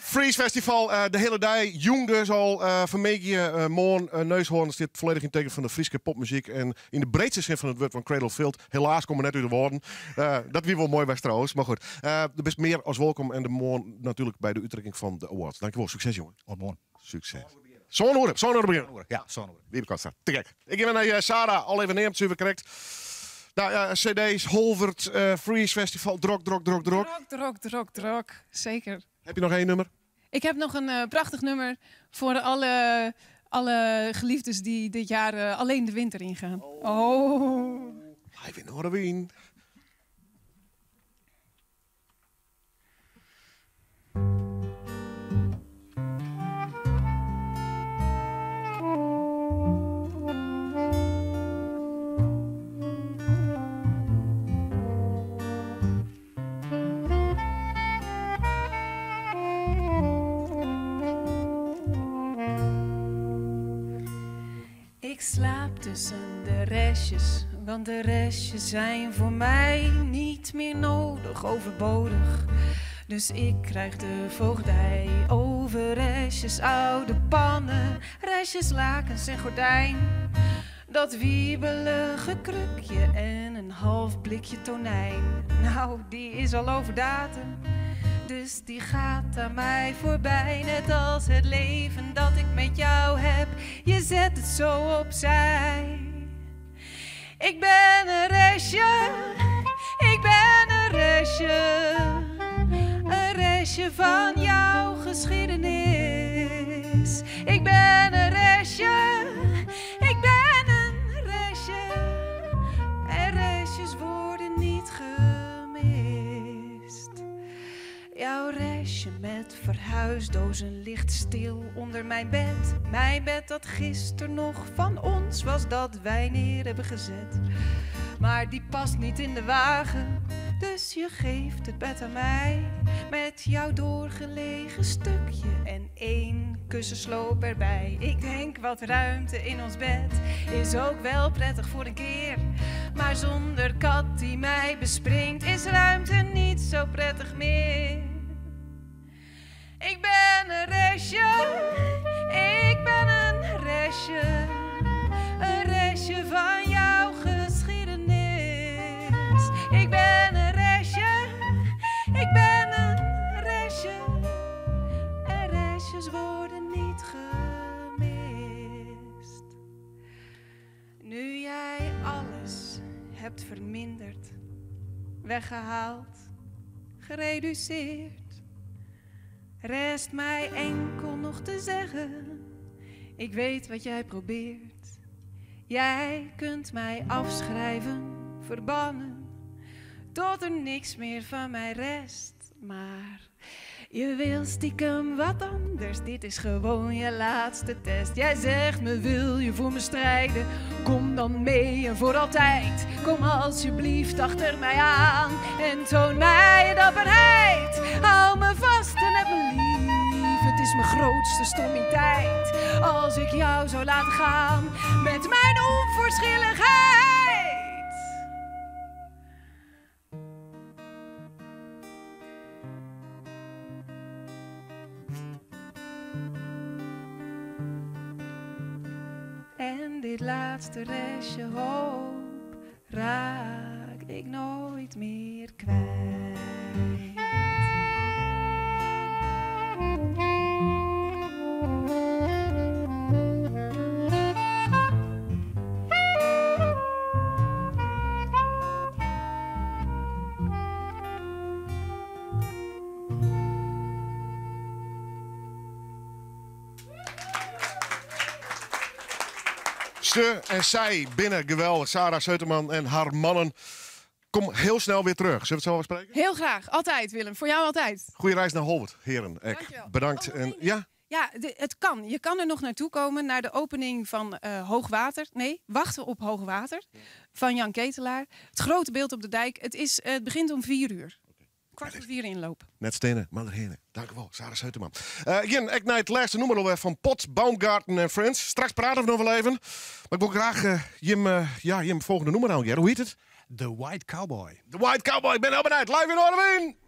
Freeze Festival, de hele dag. Jong dus al vanmiddag morgen Neushoorn staat volledig in teken van de Friese popmuziek. En in de breedste zin van het woord van Cradle of Filth. Helaas komen we net uit de woorden. Dat wie wel mooi was trouwens. Maar goed, er best meer als welkom. En de morgen natuurlijk bij de uitreiking van de awards. Dankjewel, succes jongen. Morgen. Succes. Zo'n horen beginnen. Ja, zo'n horen. Lieve Costa, te gek. Ik geef naar Sarah, al even neemt, ze correct. Nou ja, CD's, Holvert, Freeze Festival, drok. Zeker. Heb je nog één nummer? Ik heb nog een prachtig nummer voor alle geliefdes die dit jaar alleen de winter ingaan. Oh. I know what I mean. Ik slaap tussen de restjes, want de restjes zijn voor mij niet meer nodig, overbodig. Dus ik krijg de voogdij over restjes, oude pannen, restjes, lakens en gordijn. Dat wiebelige krukje en een half blikje tonijn. Nou, die is al over datum, dus die gaat aan mij voorbij. Net als het leven dat ik met jou heb, je zet het zo opzij. Ik ben een restje, ik ben een restje van jouw geschiedenis. Ik ben een restje, ik ben een restje, en restjes worden niet gemist. Jouw restje met verhuisdozen ligt stil onder mijn bed. Mijn bed dat gisteren nog van ons was, dat wij neer hebben gezet. Maar die past niet in de wagen, dus je geeft het bed aan mij. Met jouw doorgelegen stukje en 1 kussensloop erbij. Ik denk wat ruimte in ons bed is ook wel prettig voor een keer. Maar zonder kat die mij bespringt is ruimte niet zo prettig meer. Ik ben een restje, ik ben een restje van jouw geschiedenis. Ik ben een restje, ik ben een restje, en restjes worden niet gemist. Nu jij alles hebt verminderd, weggehaald, gereduceerd, rest mij enkel nog te zeggen, ik weet wat jij probeert. Jij kunt mij afschrijven, verbannen, tot er niks meer van mij rest. Maar Je wil stiekem wat anders, dit is gewoon je laatste test. Jij zegt me, wil je voor me strijden? Kom dan mee en voor altijd. Kom alsjeblieft achter mij aan en toon mij je dapperheid. Hou me vast en heb me lief, het is mijn grootste stommiteit. Als ik jou zou laten gaan met mijn onverschilligheid. En dit laatste restje hoop raak ik nooit meer kwijt. Ze en zij binnen, geweldig. Sarah Seuterman en haar mannen. Kom heel snel weer terug. Zullen we het zo afspreken? Heel graag, altijd Willem. Voor jou altijd. Goeie reis naar Holwert, heren. Bedankt. En, ja? Ja, het kan. Je kan er nog naartoe komen naar de opening van Hoogwater. Nee, Wachten op Hoogwater. Van Jan Ketelaar. Het grote beeld op de dijk. Het begint om 4 uur. 4:15 inloop. Net stenen, man en heren. Dank u wel, Sarah Seuterman. Ik naar het laatste nummer alweer van Pot, Baumgarten en Friends. Straks praten we nog wel even. Maar ik wil graag je volgende nummer aan. Hoe heet het? The White Cowboy. The White Cowboy. Ik ben heel benieuwd. Live in Orde.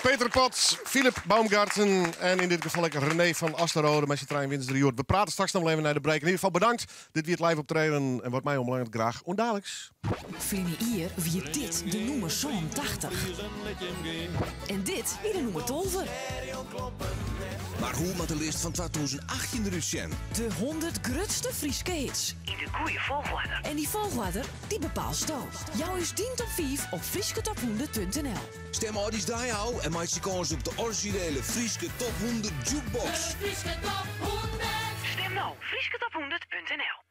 Peter Pots, Philip Baumgarten en in dit geval ik René van Asterode met zijn trein winst 3 uur. We praten straks nog wel even naar de break. In ieder geval bedankt. Dit weer het live optreden en wordt mij onbelangrijk graag ondadelijks. Vini hier wie dit de nummer 80. En dit wie de nummer 12. Maar hoe moet de lijst van 2018 eruit zien? De 100 grootste Frieske hits. In de goede volgorde. En die volgorde, die bepaalt Sto. Jou is 10 top 5 op friesketop100.nl. Stem Audis daar jou en maak je kans op de originele Frieske Top 100 Jukebox. Frieske Top 100. Stem nou, friesketop100.nl.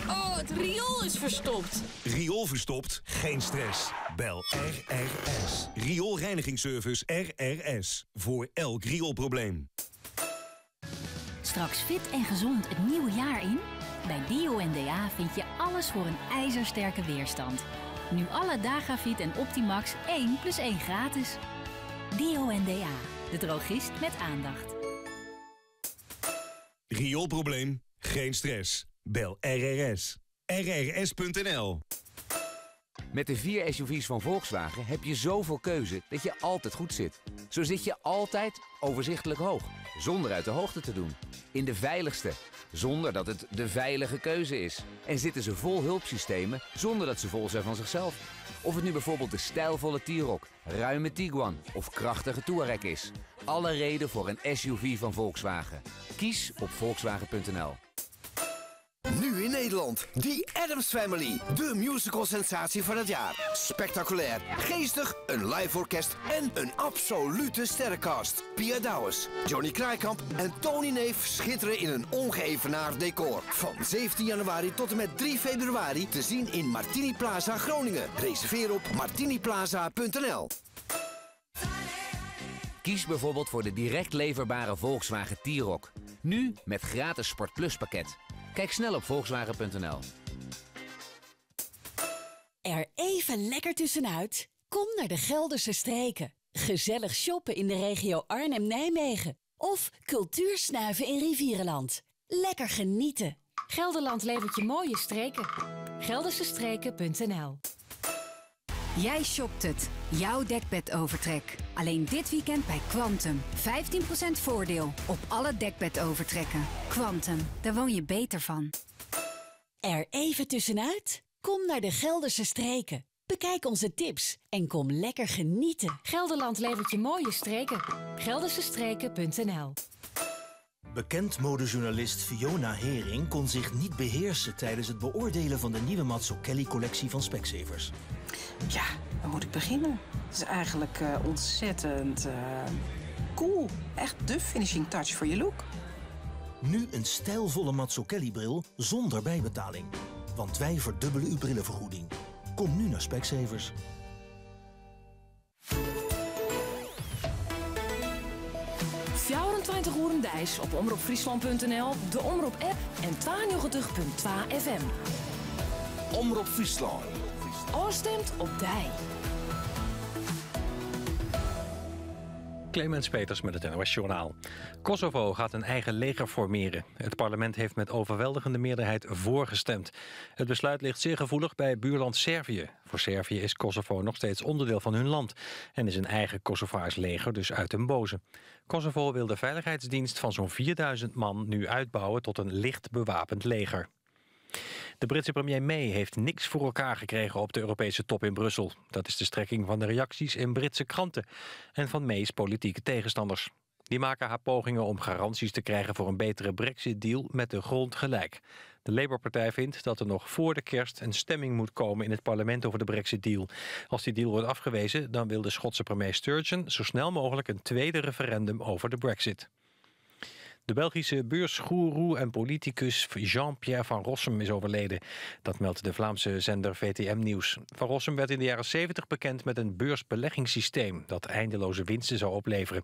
Oh, het riool is verstopt. Riool verstopt? Geen stress. Bel RRS. Rioolreinigingsservice RRS. Voor elk rioolprobleem. Straks fit en gezond het nieuwe jaar in? Bij Dio&DA vind je alles voor een ijzersterke weerstand. Nu alle Dagafit en Optimax 1+1 gratis. Dio&DA, de drogist met aandacht. Rioolprobleem? Geen stress. Bel RRS. RRS.nl. Met de 4 SUV's van Volkswagen heb je zoveel keuze dat je altijd goed zit. Zo zit je altijd overzichtelijk hoog, zonder uit de hoogte te doen. In de veiligste, zonder dat het de veilige keuze is. En zitten ze vol hulpsystemen, zonder dat ze vol zijn van zichzelf. Of het nu bijvoorbeeld de stijlvolle T-Roc, ruime Tiguan of krachtige Touareg is. Alle reden voor een SUV van Volkswagen. Kies op Volkswagen.nl. Nu in Nederland, The Addams Family. De musical-sensatie van het jaar. Spectaculair, geestig, een live orkest en een absolute sterrencast. Pia Douwes, Johnny Kraaikamp en Tony Neef schitteren in een ongeëvenaard decor. Van 17 januari tot en met 3 februari te zien in Martini Plaza Groningen. Reserveer op martiniplaza.nl. Kies bijvoorbeeld voor de direct leverbare Volkswagen T-Roc. Nu met gratis Sport Plus pakket. Kijk snel op Volkswagen.nl. Er even lekker tussenuit? Kom naar de Gelderse Streken. Gezellig shoppen in de regio Arnhem-Nijmegen. Of cultuur snuiven in Rivierenland. Lekker genieten. Gelderland levert je mooie streken. Geldersestreken.nl. Jij shopt het. Jouw dekbedovertrek. Alleen dit weekend bij Quantum. 15% voordeel op alle dekbedovertrekken. Quantum, daar woon je beter van. Er even tussenuit? Kom naar de Gelderse Streken. Bekijk onze tips en kom lekker genieten. Gelderland levert je mooie streken. Geldersestreken.nl. Bekend modejournalist Fiona Hering kon zich niet beheersen tijdens het beoordelen van de nieuwe Mazzucchelli-collectie van Specsavers. Ja, waar moet ik beginnen? Het is eigenlijk ontzettend cool. Echt de finishing touch voor je look. Nu een stijlvolle Mazzucchelli-bril zonder bijbetaling. Want wij verdubbelen uw brillenvergoeding. Kom nu naar Specsavers. Dijs op omroepfriesland.nl, de Omroep-app en 92.2 FM. Omroep Friesland. Oorstemt op Dij. Clemens Peters met het NOS Journaal. Kosovo gaat een eigen leger formeren. Het parlement heeft met overweldigende meerderheid voorgestemd. Het besluit ligt zeer gevoelig bij buurland Servië. Voor Servië is Kosovo nog steeds onderdeel van hun land en is een eigen Kosovaars leger dus uit den boze. Kosovo wil de veiligheidsdienst van zo'n 4000 man nu uitbouwen tot een licht bewapend leger. De Britse premier May heeft niks voor elkaar gekregen op de Europese top in Brussel. Dat is de strekking van de reacties in Britse kranten en van May's politieke tegenstanders. Die maken haar pogingen om garanties te krijgen voor een betere Brexit-deal met de grond gelijk. De Labour-partij vindt dat er nog voor de kerst een stemming moet komen in het parlement over de Brexit-deal. Als die deal wordt afgewezen, dan wil de Schotse premier Sturgeon zo snel mogelijk een tweede referendum over de Brexit. De Belgische beursgoeroe en politicus Jean-Pierre van Rossum is overleden. Dat meldt de Vlaamse zender VTM Nieuws. Van Rossum werd in de jaren 70 bekend met een beursbeleggingssysteem dat eindeloze winsten zou opleveren.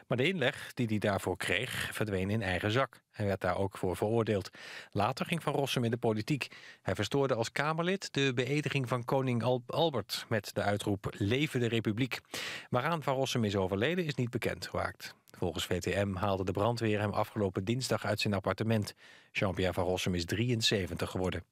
Maar de inleg die hij daarvoor kreeg verdween in eigen zak. Hij werd daar ook voor veroordeeld. Later ging Van Rossum in de politiek. Hij verstoorde als Kamerlid de beëdiging van koning Albert met de uitroep Leven de Republiek. Waaraan Van Rossum is overleden is niet bekend geraakt. Volgens VTM haalde de brandweer hem afgelopen dinsdag uit zijn appartement. Jean-Pierre Van Rossum is 73 geworden.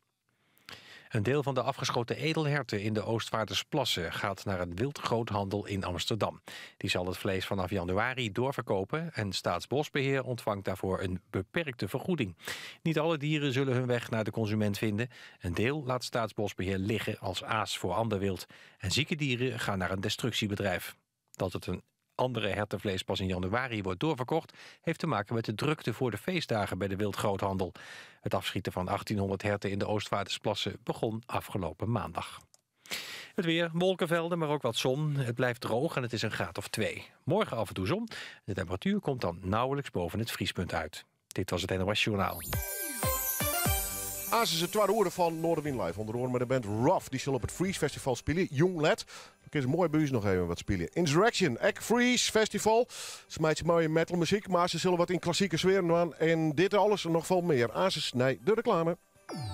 Een deel van de afgeschoten edelherten in de Oostvaardersplassen gaat naar een wildgroothandel in Amsterdam. Die zal het vlees vanaf januari doorverkopen en Staatsbosbeheer ontvangt daarvoor een beperkte vergoeding. Niet alle dieren zullen hun weg naar de consument vinden. Een deel laat Staatsbosbeheer liggen als aas voor ander wild. En zieke dieren gaan naar een destructiebedrijf. Dat het een andere hertenvlees pas in januari wordt doorverkocht, heeft te maken met de drukte voor de feestdagen bij de wildgroothandel. Het afschieten van 1800 herten in de Oostvaardersplassen begon afgelopen maandag. Het weer, wolkenvelden, maar ook wat zon. Het blijft droog en het is een graad of 2. Morgen af en toe zon. De temperatuur komt dan nauwelijks boven het vriespunt uit. Dit was het NOS Journaal. Aas is het tweede uur van Noorderwind Live. Onder andere met de band Rough. Die zal op het Freeze Festival spelen. Jong Led. Dan kun je mooi bij u nog even wat spelen. Insurrection, Egg Freeze Festival. Ze maakt mooie metalmuziek, maar ze zullen wat in klassieke sfeer doen. En dit alles en nog veel meer. Aas is de reclame.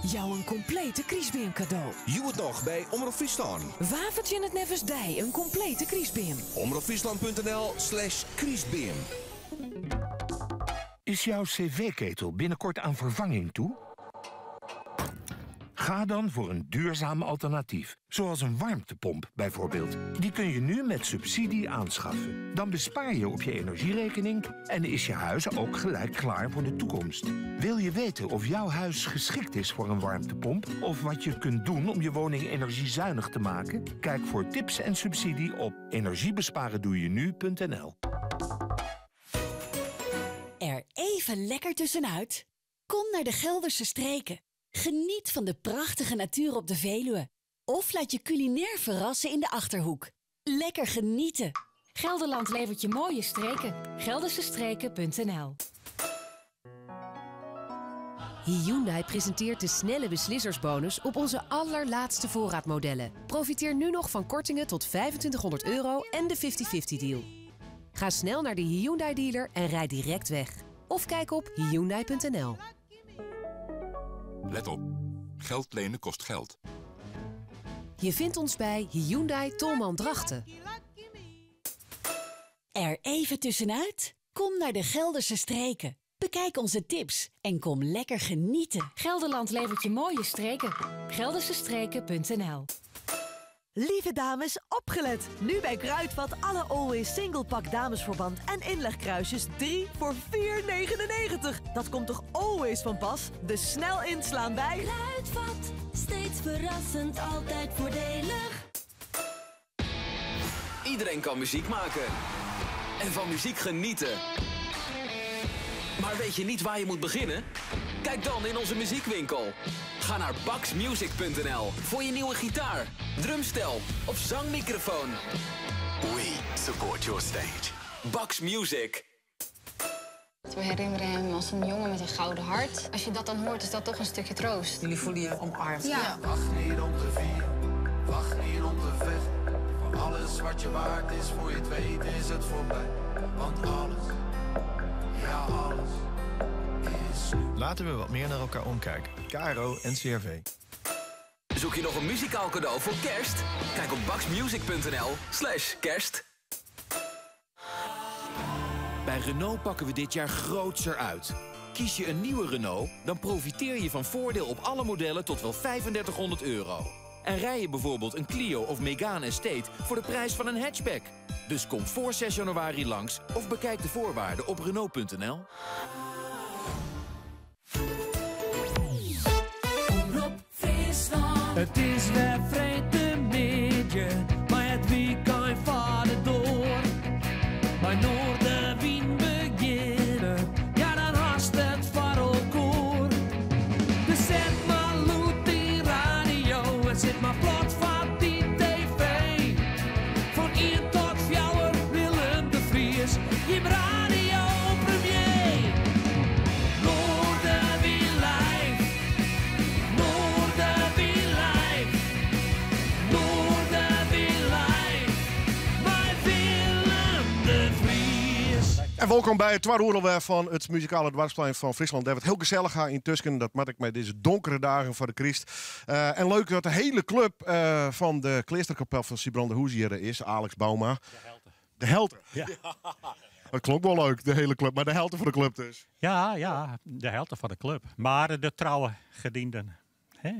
Jou een complete kriesbeam cadeau. Je het nog bij Omroep Friesland. Wavertje in het Neffers Dij, een complete kriesbeam. omroepfriesland.nl/kriesbeam. Is jouw cv-ketel binnenkort aan vervanging toe? Ga dan voor een duurzaam alternatief, zoals een warmtepomp bijvoorbeeld. Die kun je nu met subsidie aanschaffen. Dan bespaar je op je energierekening en is je huis ook gelijk klaar voor de toekomst. Wil je weten of jouw huis geschikt is voor een warmtepomp of wat je kunt doen om je woning energiezuinig te maken? Kijk voor tips en subsidie op energiebesparendoejenu.nl. Er even lekker tussenuit? Kom naar de Gelderse streken. Geniet van de prachtige natuur op de Veluwe. Of laat je culinair verrassen in de Achterhoek. Lekker genieten. Gelderland levert je mooie streken. Geldersestreken.nl. Hyundai presenteert de snelle beslissersbonus op onze allerlaatste voorraadmodellen. Profiteer nu nog van kortingen tot €2500 en de 50-50 deal. Ga snel naar de Hyundai dealer en rijd direct weg. Of kijk op hyundai.nl. Let op. Geld lenen kost geld. Je vindt ons bij Hyundai Tolman Drachten. Er even tussenuit? Kom naar de Gelderse streken. Bekijk onze tips en kom lekker genieten. Gelderland levert je mooie streken. Geldersestreken.nl. Lieve dames, opgelet! Nu bij Kruidvat alle Always Single Pak damesverband en inlegkruisjes 3 voor €4,99. Dat komt toch always van pas? Dus snel inslaan bij Kruidvat, steeds verrassend, altijd voordelig. Iedereen kan muziek maken. En van muziek genieten. Maar weet je niet waar je moet beginnen? Kijk dan in onze muziekwinkel. Ga naar baxmusic.nl voor je nieuwe gitaar, drumstel of zangmicrofoon. We support your stage. Bax Music. We herinneren hem als een jongen met een gouden hart. Als je dat dan hoort, is dat toch een stukje troost. Jullie voelen je omarmd. Ja. Wacht niet om te vieren, wacht niet om te vechten. Voor alles wat je waard is, voor je het weet is het voorbij. Want alles, ja alles, is nu. Laten we wat meer naar elkaar omkijken. KRO en CRV. Zoek je nog een muzikaal cadeau voor kerst? Kijk op baxmusic.nl/kerst. Bij Renault pakken we dit jaar grootser uit. Kies je een nieuwe Renault, dan profiteer je van voordeel op alle modellen tot wel €3500. En rij je bijvoorbeeld een Clio of Megane Estate voor de prijs van een hatchback. Dus kom voor 6 januari langs of bekijk de voorwaarden op Renault.nl. Het is weer vreemde maar het wie kan vader door. Maar Noorderwind beginnen, ja dan haast het varelkoor. Dus zet maar loet die radio en zet maar plat van die tv. Van 1 tot 4 Willem de Vries, je radio premier. Noorderwind live, Noorderwind live, Noorderwind live, bij Willem de Vries. En welkom bij het tweede uur van het muzikale dwarsplein van Friesland. Dat wordt heel gezellig gaan in Tusken. Dat maak ik met deze donkere dagen van de Christ. En leuk dat de hele club van de Kleesterkapel van Sibrande Hoes hier is. Alex Bouma. De Helte. Ja. Dat klonk wel leuk, de hele club. Maar de Helte van de club dus. Ja, de helte van de club. Maar de trouwe gedienden. Hè?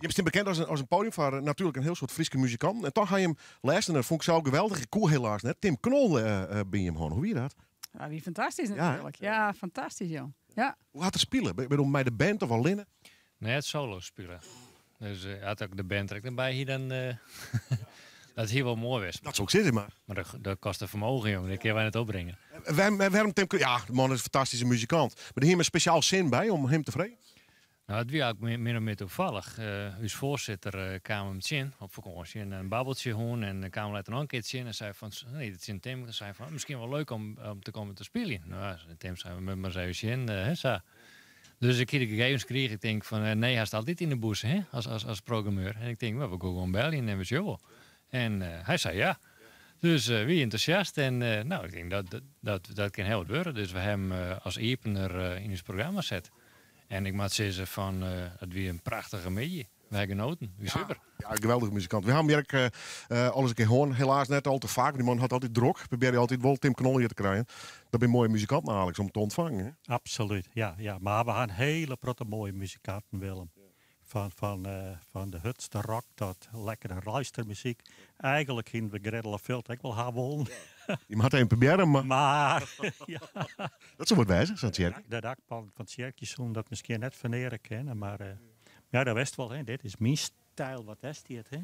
Je bent bekend als een podium voor natuurlijk een heel soort Friese muzikant. En toch ga je hem luisteren, dat vond ik zo geweldig. Ik koel helaas net. Tim Knol ben je hem gewoon. Hoe wie dat? Ja, wie fantastisch natuurlijk. Ja, fantastisch, joh. Ja. Hoe had het spelen? Ben je bij de band of alleen? Nee, het solo spelen. Dus had ook de band direct erbij hier dan... dat is hier wel mooi was. Dat is ook zitten, maar. Maar dat kost een vermogen, jongen. Dat kun je het opbrengen. Waarom Tim Knol? Ja, de man is een fantastische muzikant. Maar er hier een speciaal zin bij om hem te vreden? Nou, het was eigenlijk min of meer toevallig. Uw voorzitter kwam met zin op vakantie en een babbeltje gewoon en kwam later nog een keertje in en zei van, nee, dat is Tim. En zei van, misschien wel leuk om te komen te spelen. Nou, Tim zei, met maar zo zin, Dus ik heb de gegevens kreeg. Ik denk van, nee, hij staat altijd in de boes, hè, als programmeur. En ik denk, we gaan gewoon bellen en we zullen. En hij zei ja. Dus wie enthousiast en nou, ik denk dat kan heel wat worden. Dus we hebben hem als opener in ons programma zet. En ik moet zeggen van, het weer een prachtige medie. Wij genoten, wie super. Ja, een geweldige muzikant. We hebben Merk alles een keer hoorn, helaas net al te vaak. Die man had altijd druk. Probeerde altijd wel Tim Knol hier te krijgen. Dat ben een mooie muzikant Alex om te ontvangen. Hè? Absoluut, ja. Maar we gaan hele mooie muzikanten, Willem. Van de hutste rock tot lekkere luistermuziek. Eigenlijk in we greddelen veel ik wil haar wollen. Je mag even proberen, maar ja. Dat zou wat wijzen, zo'n cirk. Dat dak van het cirkje zullen dat misschien net vaneren kennen, maar ja, dat wist wel. Hè. Dit is mijn stijl, wat is dit? Hè?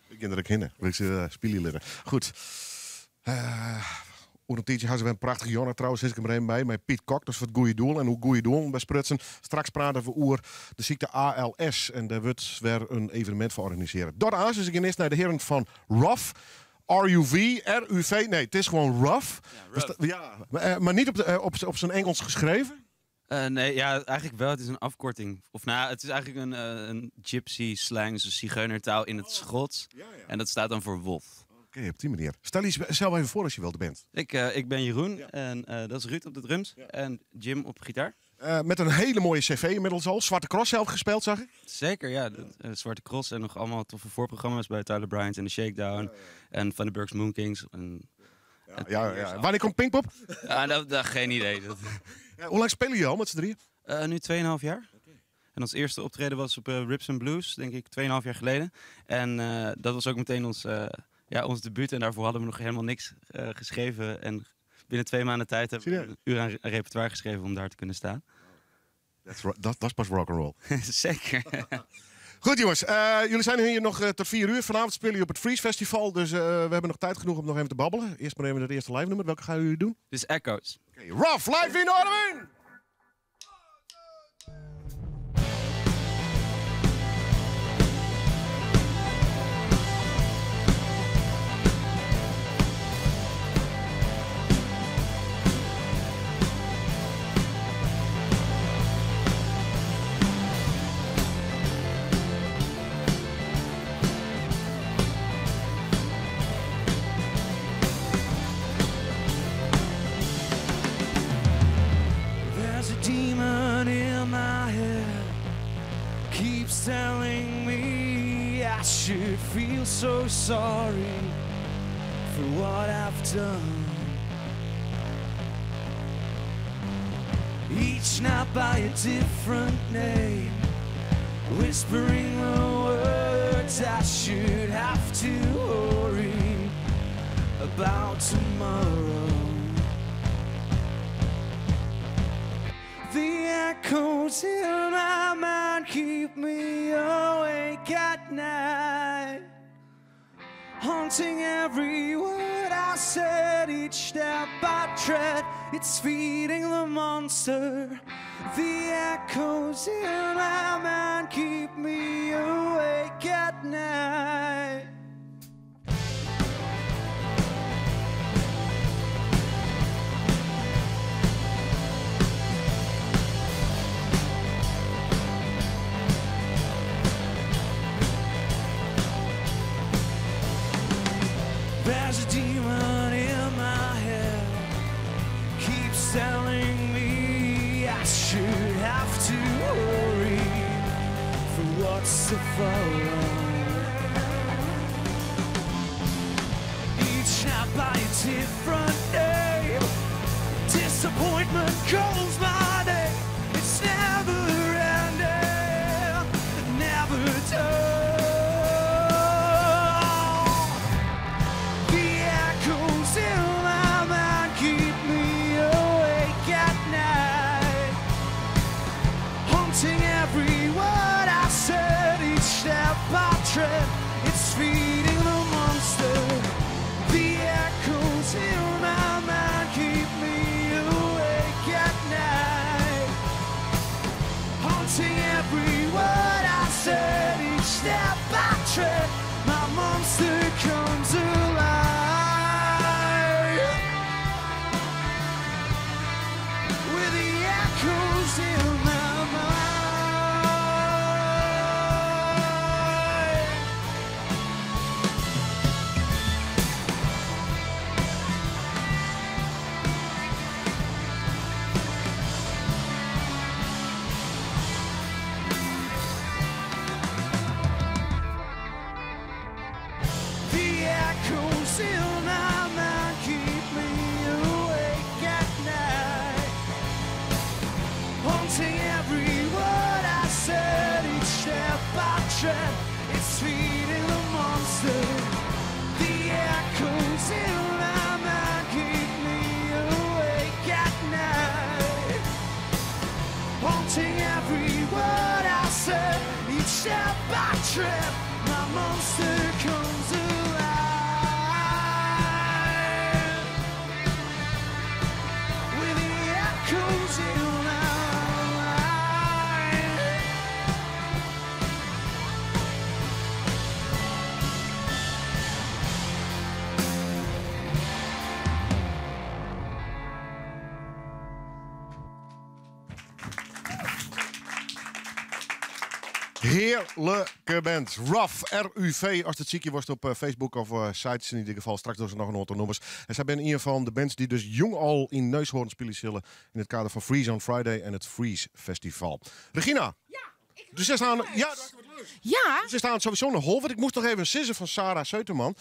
Ik ken er ook in. Ik spelen leren. Goed. Een tijdje hadden we een prachtige jongen trouwens, is ik er een bij. Met Piet Kok, dus voor het goede doel. En hoe goede doel bij Sprutsen. Straks praten we over de ziekte ALS. En daar wordt weer een evenement voor organiseren. Daarnaast is ik ineens naar de heren van RUV. RUV. Nee, het is gewoon RUV. Ja, maar niet op zijn Engels geschreven? Nee, ja, eigenlijk wel. Het is een afkorting. Of nou, het is eigenlijk een gypsy slang, dus een zigeunertaal in het Schots. Ja. En dat staat dan voor wolf. Oké, op die manier. Stel jezelf even voor als je wel de bent. Ik ben Jeroen en dat is Ruud op de drums en Jim op gitaar. Met een hele mooie cv inmiddels al. Zwarte Cross zelf gespeeld, zag ik? Zeker, ja. Zwarte Cross en nog allemaal toffe voorprogramma's bij Tyler Bryant en The Shakedown. En Van de Burgs Moon Kings. Ja. Wanneer komt Pinkpop? Dat geen idee. Hoe lang spelen jullie al met z'n drieën? Nu 2,5 jaar. En ons eerste optreden was op Rips and Blues, denk ik 2,5 jaar geleden. En dat was ook meteen ons debuut. En daarvoor hadden we nog helemaal niks geschreven. En binnen 2 maanden tijd hebben we een uur aan repertoire geschreven om daar te kunnen staan. Dat is pas rock'n'roll. Zeker. Goed jongens, jullie zijn hier nog tot 4 uur. Vanavond spelen jullie op het Freeze Festival. Dus we hebben nog tijd genoeg om nog even te babbelen. Eerst maar even het eerste live nummer. Welke gaan jullie doen? Dus Echoes. RUV, live in Orleans! Telling me I should feel so sorry for what I've done. Each night by a different name, whispering the words I should have to worry about tomorrow. The echoes in my mind keep me awake at night, haunting every word I said, each step I tread. It's feeding the monster. The echoes in my mind keep me awake at night. There's a demon in my head, keeps telling me I should have to worry for what's to follow. Each night by a different name, disappointment calls my name. It's never ending, it never does. haunting every word I said, each step I tread, it's feeding the monster. The echoes in my mind keep me awake at night. Haunting every word I said, each step I tread, my monster comes alive. With the echoes in my mind. The echoes in my mind keep me awake at night. Haunting every word I said, each step I tread, it's feeding the monster. The echoes in my mind keep me awake at night. Haunting every word I said, each step I tread, my monster comes alive. With the echoes in my mind. Heerlijke band. RUV, R-U-V, als het ziekje was op Facebook of sites in ieder geval. Straks doen ze nog een aantal nummers. En zij zijn een van de bands die dus jong al in Neushoorn spelen zullen in het kader van Freeze on Friday en het Freeze Festival. Regina. Ja, dus ze staan, ja, ja. Ze staan sowieso nog hol. Want ik moest nog even sissen van Sarah Seuterman.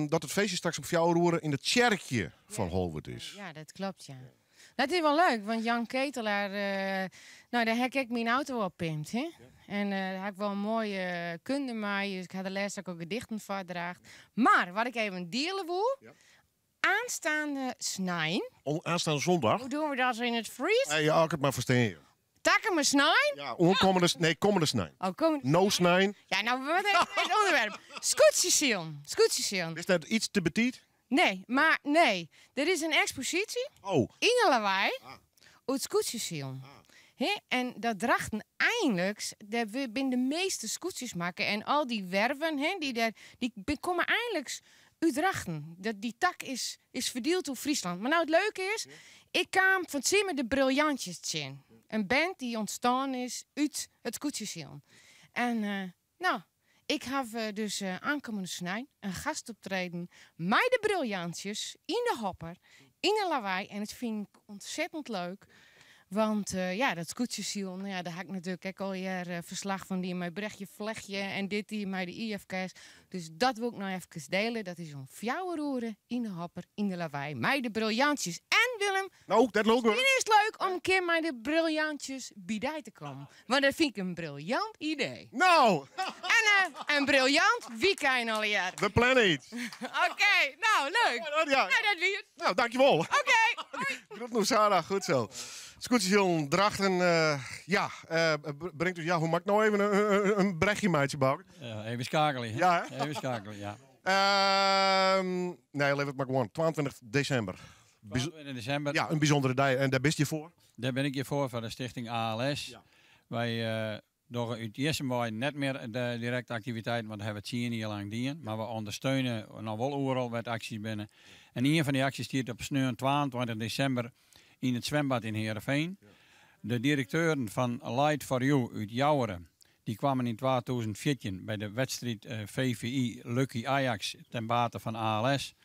Dat het feestje straks op Fjouwerroeren in het kerkje van Holwood is. Ja, dat klopt, ja. Dat is wel leuk, want Jan Ketelaar, nou, daar heb ik mijn auto op pimpt, hè? Ja. En daar heb ik wel een mooie kunde mee, dus ik had de les ook gedichten voordraagt. Maar wat ik even delen wil, aanstaande snijn. Aanstaande zondag? Hoe doen we dat in het Fries? Ja, ik het maar verstaan. Takken me snijn? Ja, komende snijn. Oh, no snijn. Ja, nou, wat is het onderwerp? Scootjesiel. Is dat iets te betiet? Nee, maar nee. Er is een expositie in de lawaai uit scootjesiel. En dat drachten eindelijk, daar binnen de meeste scootjes maken en al die werven, die komen eindelijk uit Drachten. Die tak is verdeeld door Friesland. Maar nou, het leuke is, ik kwam van Zimmer de Briljantjes in. Een band die ontstaan is uit het scootjesiel. En nou, ik heb dus aankomende snij een gastoptreden met de Briljantjes in de hopper, in de lawaai. En het vind ik ontzettend leuk. Want ja, dat scootjesiel, nou ja, daar heb ik natuurlijk ook al hier verslag van die met Brechtje Vlechtje en dit die met de IFK's. Dus dat wil ik nou even delen. Dat is een Fjouwerroeren in de hopper, in de lawaai, met de Briljantjes. En Willem, nou, dat loopt wel. Het is leuk om een keer met de Briljantjes bij te komen. Want dat vind ik een briljant idee. Nou! En een briljant weekend al jaar. We plannen iets. Oké, nou, leuk. Ja. Nou, dat weer. Nou, dankjewel. Oké. Goed nou, Sarah. Goed zo. Scootjesiel Drachten, brengt dus, ja, hoe maak ik nou even een brechtje maatje bouwen? Ja, even schakelen. Ja, hè? Even schakelen, ja. Nee, leef het maar gewoon. 22 december. 22 december. Ja, een bijzondere dag. En daar ben je voor? Daar ben ik je voor van de stichting ALS. Ja. Wij door uit Jessenboy net meer de directe activiteit, want dat hebben we het 10 jaar lang dienen. Maar we ondersteunen nog wel overal met acties binnen. En een van die acties stiert op 22 december in het zwembad in Heerenveen. Ja. De directeuren van Light for You uit Jouweren, die kwamen in 2014 bij de wedstrijd VVI Lucky Ajax ten bate van ALS.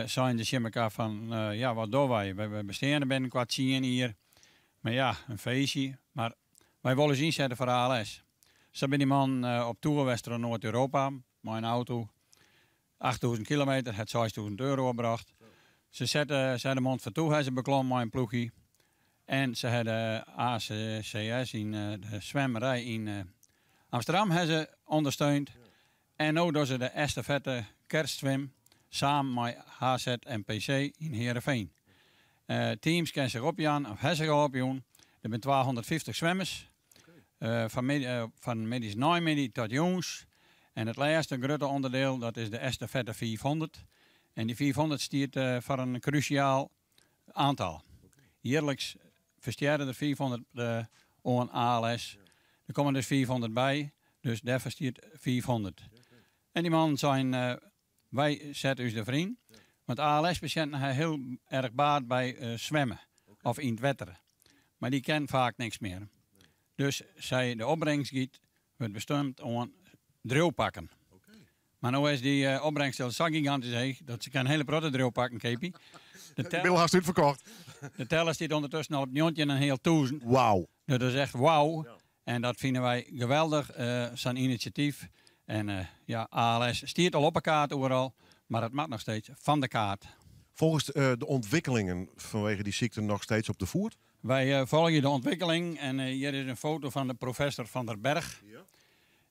Zijn ze elkaar van, ja, wat doen wij? We bestaan binnen qua 10 hier. Maar ja, een feestje. Maar wij willen eens inzetten voor ALS. Ze ben die man op toerwest naar Noord-Europa, met een auto. 8000 kilometer, het 6000 euro gebracht. Ze zetten de mond voor toe, hebben ze beklommen met een ploegje. En ze hadden ACCS in de zwemmerij in Amsterdam hebben ze ondersteund. En nu doen ze de estafette kerstzwem samen met HZ en PC in Heerenveen. Teams kunnen zich opjan of hebben zich opjoen. Er zijn 250 zwemmers. Van medisch nijmiddag tot jongens. En het laatste grote onderdeel, dat is de estafette 400. En die 400 stiert voor een cruciaal aantal. Jaarlijks versterren er 400 aan ALS. Er komen dus 400 bij, dus daar verstiert 400. En die mannen zijn, wij zetten dus de vriend. Want ALS-patiënten hebben heel erg baat bij zwemmen of in het water. Maar die kennen vaak niks meer. Dus de opbrengst wordt bestemd om drillpakken. Maar nu is die opbrengst zo gigantisch heeg dat ze een hele grote drillpakken kopen. De middel haast uitverkocht. De teller zit ondertussen al op 19.000. Wauw. Dat is echt wauw. Ja. En dat vinden wij geweldig, zo'n initiatief. En ALS stiert al op een kaart overal, maar het mag nog steeds van de kaart. Volgens de ontwikkelingen vanwege die ziekte nog steeds op de voet? Wij volgen de ontwikkeling en hier is een foto van de professor Van der Berg. Ja.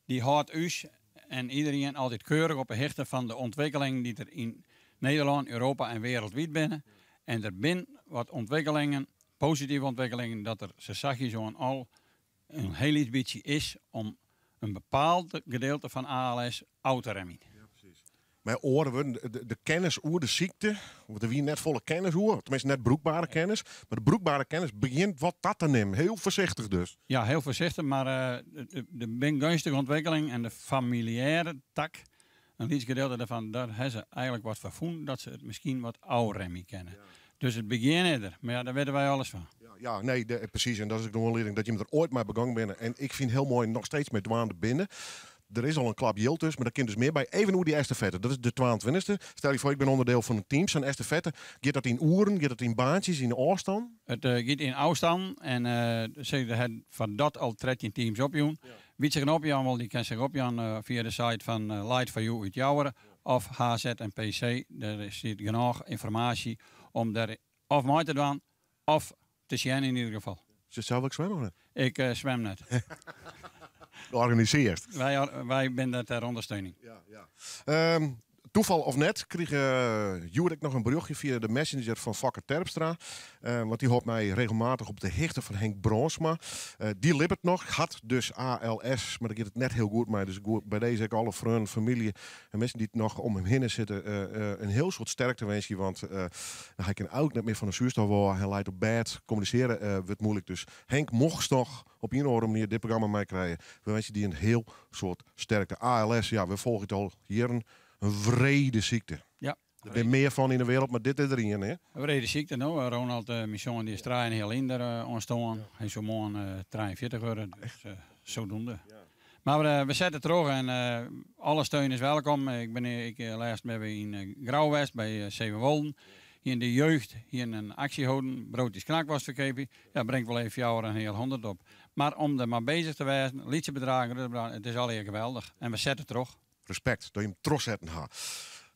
Die houdt us en iedereen altijd keurig op de hichte van de ontwikkeling die er in Nederland, Europa en wereldwijd binnen. En er zijn wat ontwikkelingen, positieve ontwikkelingen, dat er ze zag je zo'n al een heel iets beetje is om een bepaald gedeelte van ALS uit te remmen. Maar horen we de kennis over de ziekte, want er wie net volle kennis over, tenminste net broekbare kennis, maar de broekbare kennis begint wat dat te nemen. Heel voorzichtig dus. Ja, heel voorzichtig, maar de gunstige ontwikkeling en de familiaire tak, een iets gedeelte daarvan, daar hebben ze eigenlijk wat vervoen dat ze het misschien wat ouder kennen. Ja. Dus het begint er, maar ja, daar weten wij alles van. Ja, nee, precies. En dat is ook nog wel lering dat je me er ooit mee begonnen bent. En ik vind heel mooi nog steeds met dwaande binnen. Er is al een klap yield dus, maar daar komt dus meer bij. Even hoe die estafette, dat is de 22e. Stel je voor, ik ben onderdeel van een team. Zo'n estafette, gaat dat in uren, gaat dat in baantjes, in afstand? Het gaat in afstand en ze van dat al 13 teams opjoen. Ja. Wie zich opjoen, die kan zich opjoen via de site van Light for You uit Jouweren of HZ en PC. Daar zit genoeg informatie om daar of mee te doen of te zien in ieder geval. Zit zelf ook zwemmen of niet? Ik zwem net. Georganiseerd. Wij zijn daar ter ondersteuning. Ja. Toeval of net kreeg Jurek nog een berichtje via de messenger van Fokker Terpstra. Want die hoopt mij regelmatig op de hichte van Henk Bronsma. Die liep het nog, had dus ALS, maar dat gaat het net heel goed mee. Dus bij deze ik alle vrienden, familie en mensen die het nog om hem heen zitten een heel soort sterkte wensen. Want hij kan ook net meer van de zuurstof worden. Hij leidt op bed, communiceren wordt moeilijk. Dus Henk mocht toch op een of andere manier dit programma mee krijgen. We wensen die een heel soort sterkte. ALS, ja, we volgen het al jaren. Een wrede ziekte. Ja. Er zijn meer van in de wereld, maar dit is er een, hè? Een wrede ziekte, nou. Ronald Mission die is draaien heel in daar ontstaan. Hij is zo mooi 43 euro, dus zodoende. Ja. Maar we zetten terug en alle steun is welkom. Ik laatst ben in Grauwwest bij Zevenwolden. Hier in de jeugd, hier een actie houden. Broodjes knak was verkepen. Ja, brengt wel even jou een heel 100 op. Maar om er maar bezig te wezen, liedje bedragen, het is al heel geweldig. En we zetten terug. Respect, dat je hem trots zetten gaat.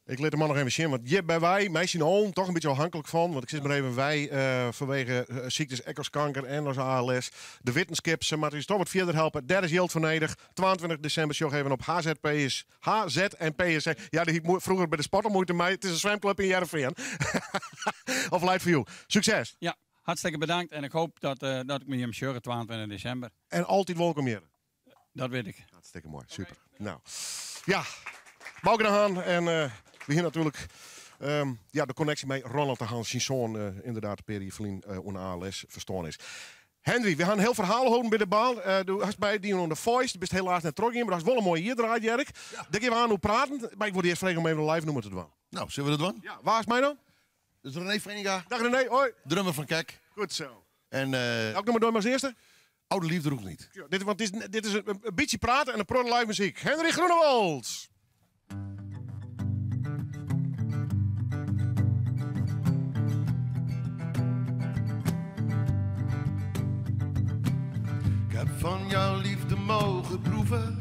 Ik laat de man nog even zien, want je bij wij, mij zien toch een beetje afhankelijk van. Want ik zit maar even wij vanwege ziektes, kanker en als ALS. De wetenschap, ze moeten je toch wat verder helpen. Derde is Jild van Neder. 22 december show geven op HZ en PSC. Ja, die vroeger bij de sporten moeite mij. Het is een zwemclub in Jereveen. Of Light for You. Succes. Ja, hartstikke bedankt. En ik hoop dat ik me hem sjurren 22 december. En altijd welkom hier. Dat weet ik. Hartstikke mooi, super. Okay. Nou, ja, Bouke de Haan en we hier natuurlijk de connectie met Ronald de Haan, zijn zoon, inderdaad, Perry onder ALS verstaan is. Henry, we gaan een heel verhaal houden bij de baan. Du hast bij die on de Voice, du bent helaas net terug in, maar dat is wel een mooie hier draait, Jerk. Ja. Daar gaan we aan hoe praten, maar ik word eerst vragen om even een live nummer te doen. Nou, zullen we dat doen? Ja, waar is mij dan? Dat is René Veninga. Dag René, hoi. Drummer van Kek. Goed zo. En welk nummer doen we als eerste? Oude Liefde roept niet. Ja, dit is een beetje praten en een prot live muziek. Henry Groenewald. Ik heb van jouw liefde mogen proeven,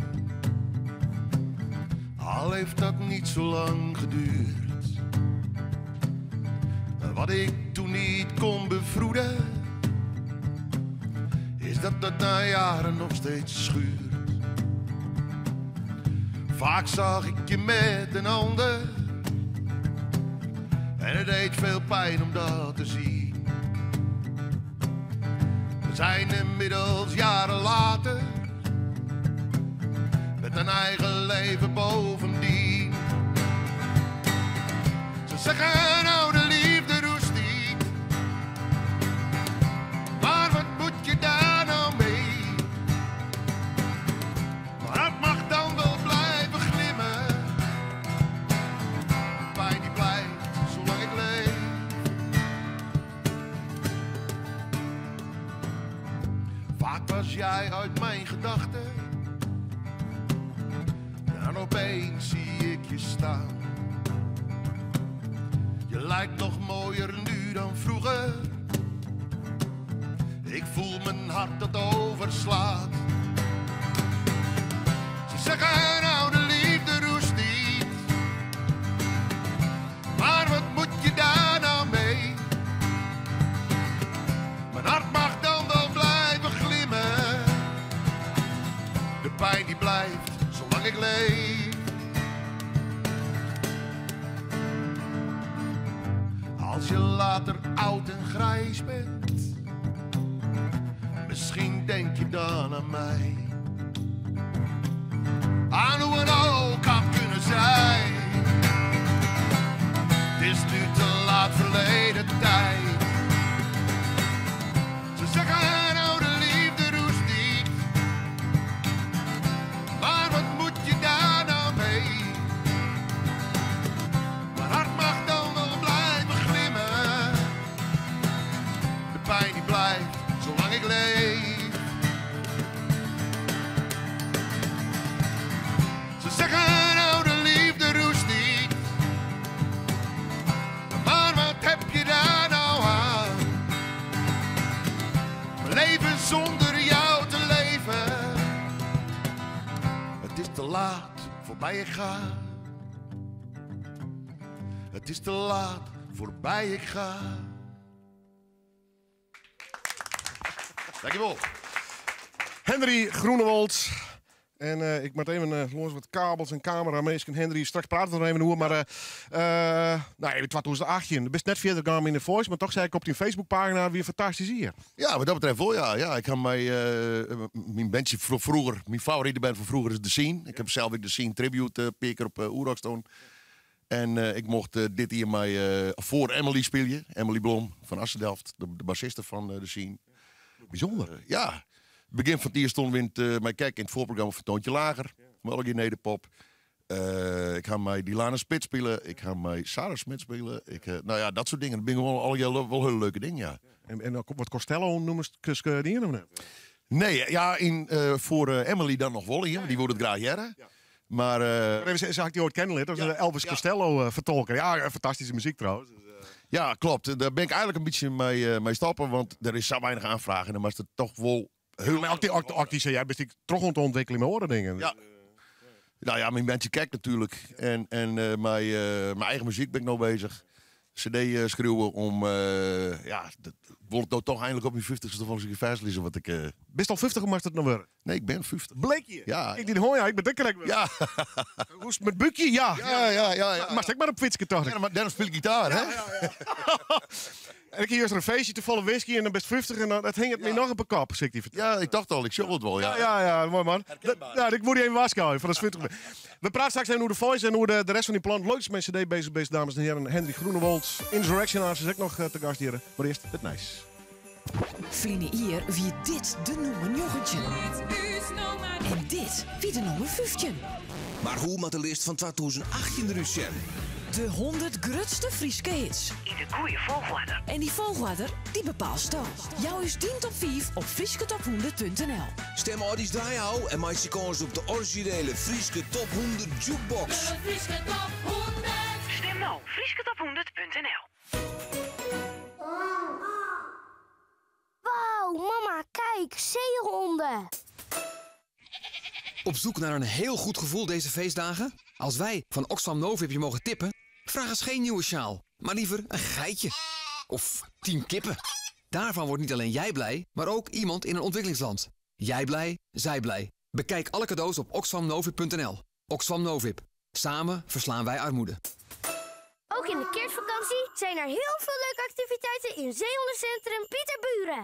al heeft dat niet zo lang geduurd. Wat ik toen niet kon bevroeden, is dat het na jaren nog steeds schuurt. Vaak zag ik je met een ander en het deed veel pijn om dat te zien. We zijn inmiddels jaren later, met een eigen leven bovendien. Ze zeggen nou de liefde roest niet, maar wat moet je daar nou mee? Maar het mag dan wel blijven glimmen, pijn die blijft zolang ik leef. Vaak was jij uit mijn gedachten, en opeens zie ik je staan. Je lijkt nog mooier nu dan vroeger. Ik voel mijn hart dat overslaat. Ze zeggen nou de liefde roest niet, maar wat moet je daar nou mee? Mijn hart mag dan wel blijven glimmen, de pijn die blijft zolang ik leef. Als je later oud en grijs bent, misschien denk je dan aan mij. Aan hoe het ook had kunnen zijn. Het is nu te laat, verleden tijd. Ze zeggen nou de liefde roest niet, maar wat moet je daar nou mee? Mijn hart mag dan wel blijven glimmen, de pijn die blijft zolang ik leef. Ze zeggen nou de liefde roest niet, maar wat heb je daar nou aan? Mijn leven zonder jou te leven, het is te laat, voorbij ik ga. Het is te laat, voorbij ik ga. Dankjewel. Henry Groenewold. En ik moet even los wat kabels en camerameesken. Henry, straks praten we er even over. Maar nee, 2018. Je bent net verder gegaan in de Voice, maar toch zei ik op die Facebookpagina weer fantastisch hier. Ja, wat dat betreft wel, ja. Ja, ik heb mijn bandje van vroeger, mijn favoriete band van vroeger is The Scene. Ik heb zelf ook The Scene Tribute een keer op Oerokstoon. En ik mocht dit hier voor Emily spelen. Emily Blom van Assendelft, de bassiste van The Scene. Bijzonder. Ja. Begin van het jaar stond wint mij kijk in het voorprogramma van Toontje Lager. Melk in Nederpop. Ik ga mij Dilana Spits spelen. Ik ga mij Sarah Smit spelen. Nou ja, dat soort dingen. Dat ben wel hele leuke dingen, ja. En wat Costello noemen ze die of net? Nee, ja, voor Emily dan nog wel hier. Die wil het graag jaren. Ja. Maar zag ik die ooit kennen, dat is Elvis Costello vertolker. Ja, fantastische muziek trouwens. Ja, klopt. Daar ben ik eigenlijk een beetje mee stappen, want er is zo weinig aanvragen. En dan was het toch wel heel... Maar ook die zei, jij bent toch aan het ontwikkelen met horen dingen. Ja. Nou ja, mijn bandje kijkt natuurlijk. En mijn eigen muziek ben ik nog bezig. CD schreeuwen om... dat wordt nou toch eindelijk op mijn 50ste van zijn vers lezen wat ik... Best al 50 mag het nog weer? Nee, ik ben 50. Bleek je? Ja. Ik hoor ja, ik ben dikker. Ja. Hoe is het met Bukje? Ja. Ja. Maar stek maar op fietsen toch? Ja, maar dan speel ik gitaar, hè? En ik hier is er een feestje te volle whisky en dan best 50 en dan hing het me nog op een kap. Ja, ik dacht al, ik show het wel, ja. Ja, mooi man. Ja, ik moet je even waarschuwen van de 20. We praten straks even hoe de Voice en hoe de rest van die plan. Leukste met CD bezig, dames en heren. Henry Groenewold, Insurrectionaars is ook nog te gast hier. Maar eerst het nice. Vrienden hier, wie dit de noemen joggentje. En dit wie de noemen vufje. Maar hoe moet de lijst van 2018 eruit zien? De 100 grootste Frieske hits. In de goede volgorde. En die volgorde, die bepaalt stel. Jou is 10 top 5 op friesketop100.nl. Stem Audi's draaihou en maak je kans op de originele Frieske Top 100 Jukebox. De Frieske Top 100. Stem nou, friesketop100.nl. Wauw, mama, kijk, zeehonden. Op zoek naar een heel goed gevoel deze feestdagen? Als wij van Oxfam Novib je mogen tippen, vraag eens geen nieuwe sjaal, maar liever een geitje. Of 10 kippen. Daarvan wordt niet alleen jij blij, maar ook iemand in een ontwikkelingsland. Jij blij, zij blij. Bekijk alle cadeaus op oxfamnovib.nl. Oxfam Novib. Samen verslaan wij armoede. Ook in de kerstvakantie zijn er heel veel leuke activiteiten in Zeehondencentrum Pieterburen.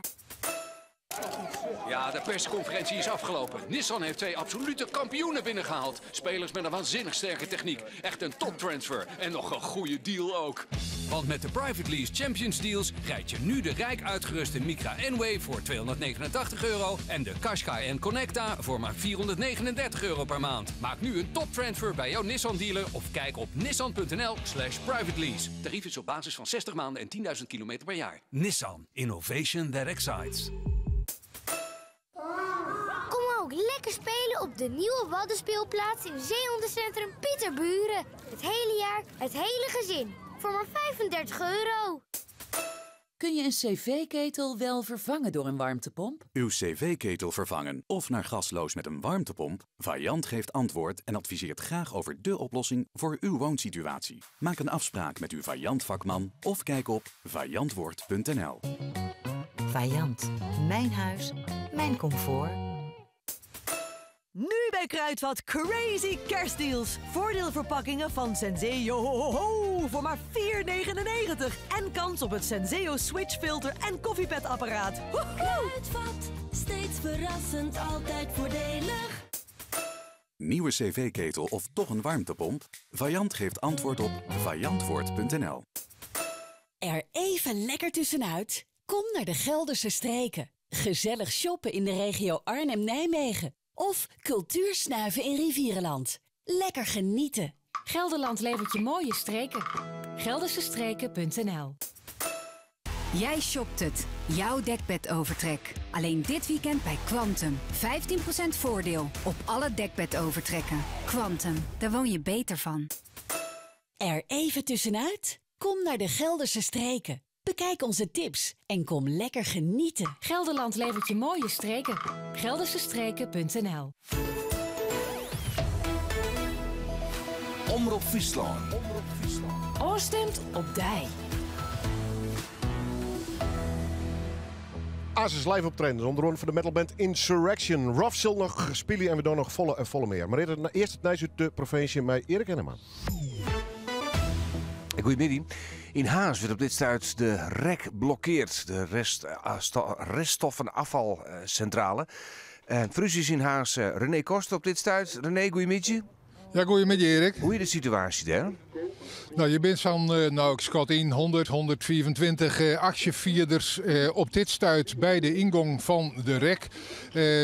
Ja, de persconferentie is afgelopen. Nissan heeft 2 absolute kampioenen binnengehaald. Spelers met een waanzinnig sterke techniek. Echt een toptransfer. En nog een goede deal ook. Want met de Private Lease Champions Deals rijd je nu de rijk uitgeruste Micra N-Way voor €289 en de Qashqai en Connecta voor maar €439 per maand. Maak nu een toptransfer bij jouw Nissan dealer of kijk op nissan.nl/privatelease. Tarief is op basis van 60 maanden en 10.000 kilometer per jaar. Nissan. Innovation that excites. Kom ook lekker spelen op de nieuwe Waddenspeelplaats in Zeehondencentrum Pieterburen. Het hele jaar, het hele gezin. Voor maar €35. Kun je een cv-ketel wel vervangen door een warmtepomp? Uw cv-ketel vervangen of naar gasloos met een warmtepomp? Vaillant geeft antwoord en adviseert graag over de oplossing voor uw woonsituatie. Maak een afspraak met uw Vaillant-vakman of kijk op vaillantwoord.nl. Vaillant. Mijn huis, mijn comfort. Nu bij Kruidvat crazy kerstdeals. Voordeelverpakkingen van Senseo voor maar €4,99. En kans op het Senseo switchfilter en koffiepetapparaat. Kruidvat, steeds verrassend, altijd voordelig. Nieuwe cv-ketel of toch een warmtepomp? Vaillant geeft antwoord op vaillantwoord.nl. Er even lekker tussenuit? Kom naar de Gelderse streken. Gezellig shoppen in de regio Arnhem-Nijmegen. Of cultuur snuiven in Rivierenland. Lekker genieten. Gelderland levert je mooie streken. Geldersestreken.nl. Jij shopt het. Jouw dekbedovertrek. Alleen dit weekend bij Quantum. 15% voordeel op alle dekbedovertrekken. Quantum, daar woon je beter van. Er even tussenuit? Kom naar de Gelderse streken. Bekijk onze tips en kom lekker genieten. Gelderland levert je mooie streken. Geldersestreken.nl. Omroep Friesland. Oorstemt op Dij. Asus live optreden onder andere voor de metalband Insurrection. Rough zal nog spelen en we doen nog volle meer. Maar eerst het nieuws uit de provincie met Erik Henneman. Goedemiddag. In Haas wordt op dit stuit de REC blokkeerd, de reststoffenafvalcentrale. En Frus is in Haas René Koster op dit stuit. René, goedemiddag. Ja, goedemiddag Erik. Hoe is de situatie daar? Nou, je bent van, ik schat in 124 actievierders op dit stuit bij de ingang van de REC.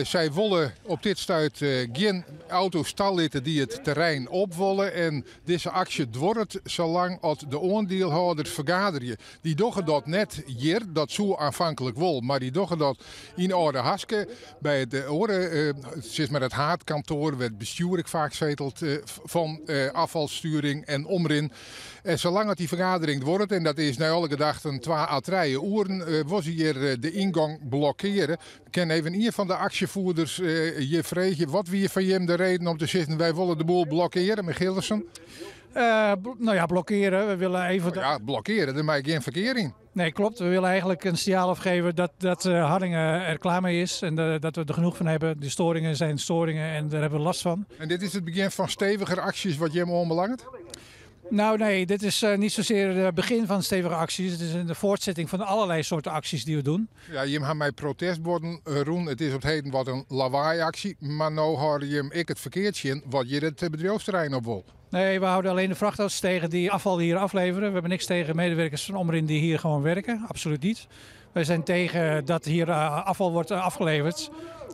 Zij willen op dit stuit geen auto's stalitten die het terrein op willen. En deze actie dwort zolang als de aandeelhouders vergaderen. Die doen dat net hier, dat zo aanvankelijk wel. Maar die doen dat in Oude Haske bij het sinds met het haatkantoor werd bestuurlijk vaak zeteld van afvalsturing en omrin. En zolang het die vergadering wordt, en dat is na elke dag een 2 à 3 uur, was hier de ingang blokkeren. Ik ken even een van de actievoerders je vragen, wat wie van hem de reden om te zeggen, wij willen de boel blokkeren, met Gildersen? Blokkeren. We willen even... Ja, blokkeren, daar maak je geen verkeer in. Nee, klopt. We willen eigenlijk een signaal afgeven dat Harlingen er klaar mee is. En dat we er genoeg van hebben. De storingen zijn storingen en daar hebben we last van. En dit is het begin van steviger acties wat je hem onbelangt? Nou nee, dit is niet zozeer het begin van stevige acties. Het is een voortzetting van allerlei soorten acties die we doen. Ja, je hebt mij protestborden roen. Het is op het heden wat een lawaai-actie. Maar nou hoorde je hem het verkeerd in wat je het bedrijfsterrein op wil. Nee, we houden alleen de vrachtauto's tegen die afval hier afleveren. We hebben niks tegen medewerkers van Omrin die hier gewoon werken. Absoluut niet. Wij zijn tegen dat hier afval wordt afgeleverd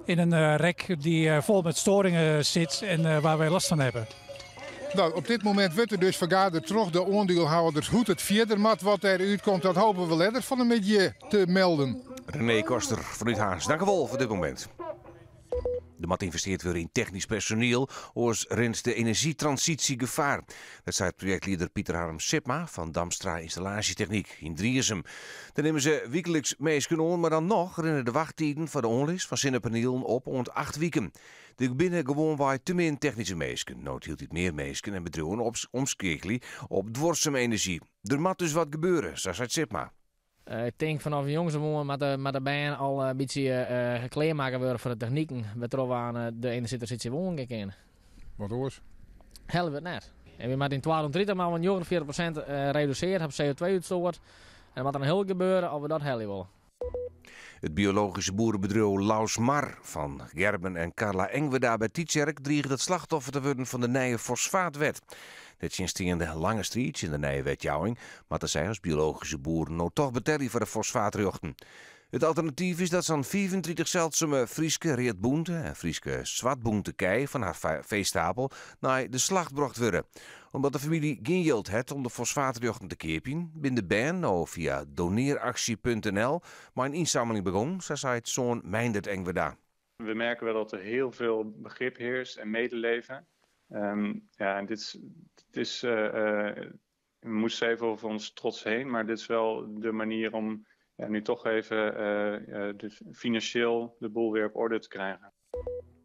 in een rek die vol met storingen zit en waar wij last van hebben. Nou, op dit moment wordt er dus vergaderd terug de aandeelhouders hoe het verder mat wat eruit komt. Dat hopen we later van een beetje te melden. René Koster vanuit Haas, dank u wel voor dit moment. De MAT investeert weer in technisch personeel, oors rent de energietransitie gevaar. Dat zei projectleider Pieter Harm Sipma van Damstra Installatietechniek in Drieërsum. Dan nemen ze wekelijks meesken on, maar dan nog rennen de wachttijden van de onlis van zonnepanelen op rond 8 weken. Er binnen gewoon waar te min technische meesken. Nood hield dit meer meesken en bedrijven omschakelen op dwarsemenergie. Er moet dus wat gebeuren, zo zei Sipma. Ik denk vanaf de jongens maar de band al een beetje gekleermaken worden voor de technieken. We troffen aan de ene situatie wonen kennen. Wat hoors? Helemaal het net. En we moeten in 2030 maar van 49% reduceren op CO2-uitstoot. En er moet dan heel gebeuren of we dat helemaal willen. Het biologische boerenbedrijf Lausmar van Gerben en Carla Engweda bij Tietjerk dreigt het slachtoffer te worden van de nieuwe fosfaatwet. Dit is een lange strijd in de nieuwe wetjouwing, maar dat zij als biologische boeren nou toch betalen voor de fosfaatrechten. Het alternatief is dat zo'n 35 zeldzame Frieske reetboente en Frieske zwartboente kei van haar veestapel naar de slacht gebracht worden. Omdat de familie geen geld heeft om de fosfaatrechten te kepen, binnen de band nou via doneeractie.nl maar een inzameling begon, zei het zoon Meindert Engweda. We merken wel dat er heel veel begrip heerst en medeleven. En dit is we moesten even over ons trots heen, maar dit is wel de manier om nu toch even financieel de boel weer op orde te krijgen.